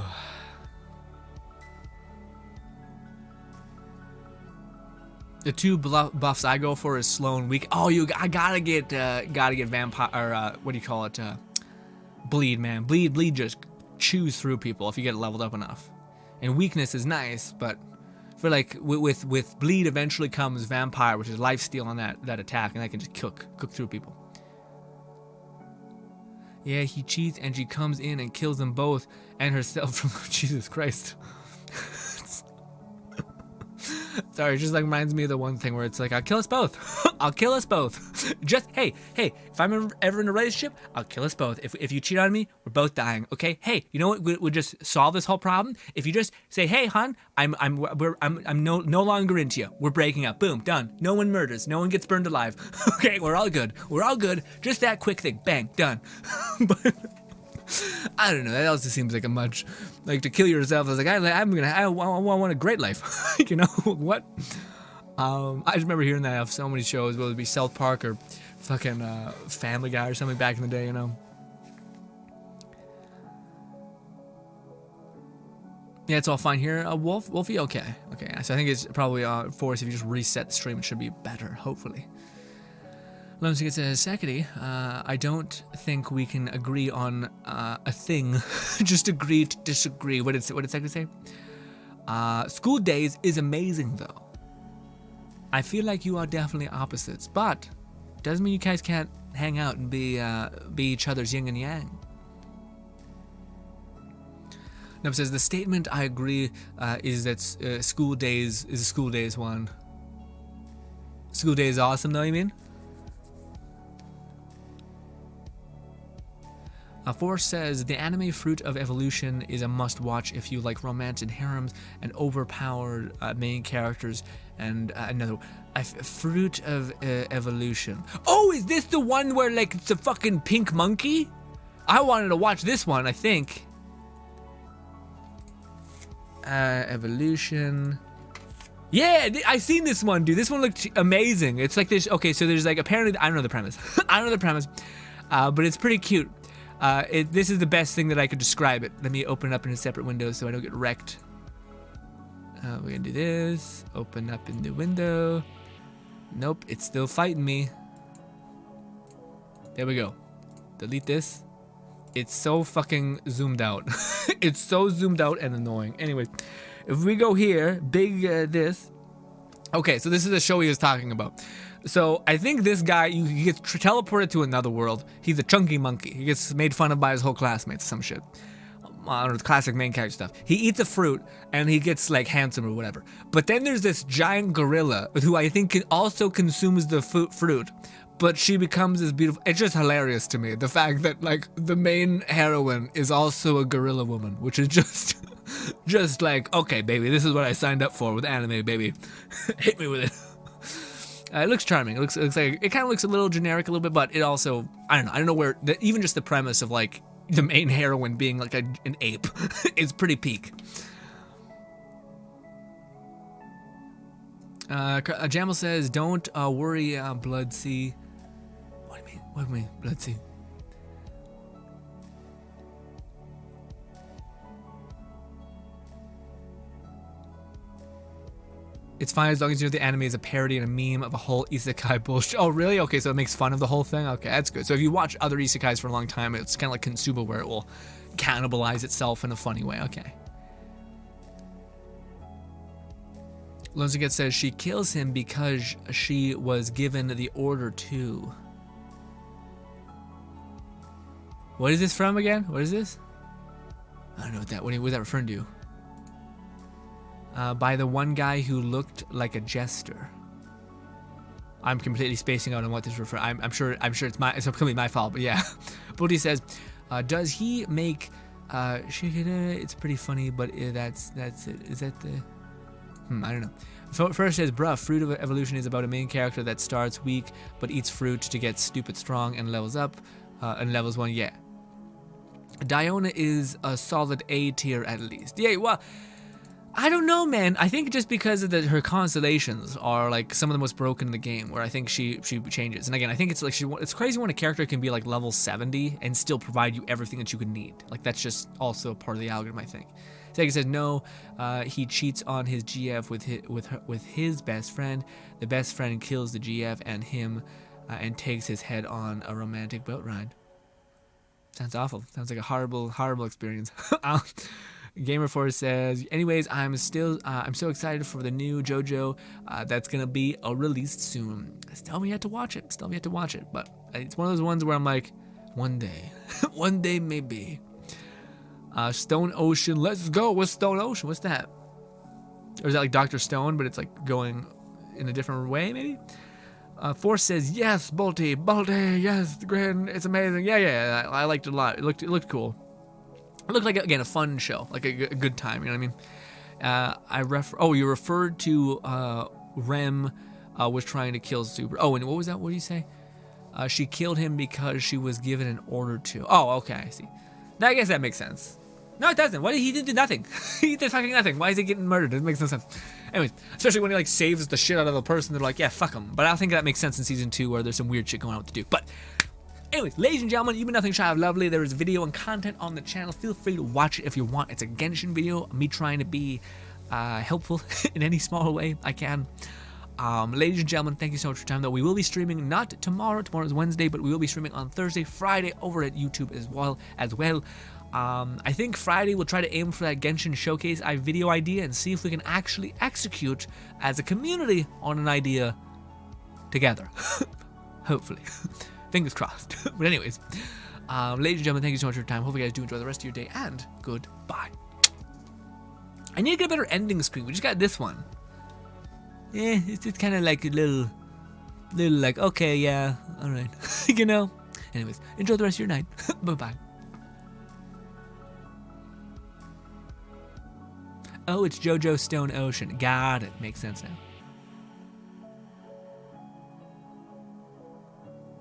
The 2 buffs I go for is slow and weak. Oh, I gotta get vampire, or what do you call it? Bleed, man. Bleed just chews through people if you get it leveled up enough. And weakness is nice, but I feel like with bleed eventually comes vampire, which is lifesteal on that attack, and that can just cook through people. Yeah, he cheats and she comes in and kills them both and herself from Jesus Christ. Sorry, it just like reminds me of the one thing where it's like, I'll kill us both. I'll kill us both. Just, hey, if I'm ever in a relationship, I'll kill us both. If you cheat on me, we're both dying, okay? Hey, you know what? We'll just solve this whole problem. If you just say, hey, hon, I'm no longer into you. We're breaking up. Boom, done. No one murders. No one gets burned alive. Okay, we're all good. We're all good. Just that quick thing. Bang, done. But I don't know. That also seems like a much, like to kill yourself. I was like, I want a great life. You know what? I just remember hearing that of so many shows, whether it be South Park or fucking Family Guy or something back in the day. You know. Yeah, it's all fine here. Wolfie, okay. So I think it's probably for us. If you just reset the stream, it should be better. Hopefully. Lone Singer says, Sekiri, I don't think we can agree on a thing. Just agree to disagree. What did Sekiri say? School days is amazing, though. I feel like you are definitely opposites, but doesn't mean you guys can't hang out and be each other's yin and yang. Nub says, the statement I agree is that school days is a school days one. School day is awesome, though, you mean? Force says, the anime Fruit of Evolution is a must-watch if you like romance and harems and overpowered main characters. And another Fruit of Evolution. Oh, is this the one where like it's a fucking pink monkey? I wanted to watch this one, I think. Evolution. Yeah, I seen this one, dude. This one looked amazing. It's like this. Okay, so there's like apparently I don't know the premise. But it's pretty cute. This is the best thing that I could describe it. Let me open it up in a separate window so I don't get wrecked. We're gonna do this. Open up in the window. Nope, it's still fighting me. There we go. Delete this. It's so fucking zoomed out. It's so zoomed out and annoying. Anyway, if we go here, big this. Okay, so this is the show he was talking about. So I think this guy, he gets teleported to another world. He's a chunky monkey. He gets made fun of by his whole classmates, some shit. Or classic main character stuff. He eats a fruit and he gets like handsome or whatever. But then there's this giant gorilla who I think also consumes the fruit. But she becomes this beautiful. It's just hilarious to me, the fact that like the main heroine is also a gorilla woman, which is just like, okay, baby, this is what I signed up for with anime, baby. Hit me with it. It looks charming. It looks like it kind of looks a little generic a little bit, but it also I don't know where even just the premise of like the main heroine being like an ape is pretty peak. Jamal says, "Don't worry, Bloodsea." What do you mean? What do you mean, Bloodsea? It's fine as long as you know the anime is a parody and a meme of a whole isekai bullshit. Oh, really? Okay, so it makes fun of the whole thing? Okay, that's good. So if you watch other isekais for a long time, it's kind of like Konosuba where it will cannibalize itself in a funny way. Okay. Lonziget says she kills him because she was given the order to. What is this from again? What is this? I don't know what was that referring to? By the one guy who looked like a jester. I'm completely spacing out on what this refers. I'm sure it's completely my fault, but yeah. Bodhi says, does he make it's pretty funny, but that's it. Is that the I don't know. First says, bruh, Fruit of Evolution is about a main character that starts weak but eats fruit to get stupid strong and levels up and levels 1, yeah. Diona is a solid A tier at least. Yeah, well, I don't know, man. I think just because of her constellations are like some of the most broken in the game, where I think she changes. And again, I think it's like it's crazy when a character can be like level 70 and still provide you everything that you could need. Like that's just also part of the algorithm, I think. Sega says no. He cheats on his GF with his best friend. The best friend kills the GF and him, and takes his head on a romantic boat ride. Sounds awful. Sounds like a horrible experience. Gamer4 says, anyways, I'm so excited for the new JoJo that's gonna be released soon. Still have yet to watch it. But it's one of those ones where I'm like, one day, one day maybe. Stone Ocean, let's go with Stone Ocean. What's that? Or is that like Dr. Stone, but it's like going in a different way, maybe? Force says, yes, Balti, yes, Grand, it's amazing. Yeah, I liked it a lot. It looked cool. It looked like, again, a fun show, like a good time, you know what I mean? You referred to Rem was trying to kill Super. Oh, and what was that? What did you say? She killed him because she was given an order to. Oh, okay, I see. Now, I guess that makes sense. No, it doesn't. He did do nothing. He did fucking nothing. Why is he getting murdered? It makes no sense. Anyways, especially when he like saves the shit out of a person, they're like, yeah, fuck him. But I think that makes sense in season 2 where there's some weird shit going on with the dude. But anyways, ladies and gentlemen, you've been nothing shy of lovely. There is video and content on the channel. Feel free to watch it if you want. It's a Genshin video. Me trying to be helpful in any small way I can. Ladies and gentlemen, thank you so much for your time, though. We will be streaming not tomorrow. Tomorrow is Wednesday, but we will be streaming on Thursday, Friday over at YouTube as well. I think Friday we'll try to aim for that Genshin Showcase video idea and see if we can actually execute as a community on an idea together. Hopefully. Fingers crossed. But anyways, ladies and gentlemen, thank you so much for your time. Hope you guys do enjoy the rest of your day, and goodbye. I need to get a better ending screen. We just got this one. Yeah, it's just kind of like a little like, okay, yeah, all right. You know? Anyways, enjoy the rest of your night. Bye-bye. Oh, it's JoJo Stone Ocean. Got it. Makes sense now.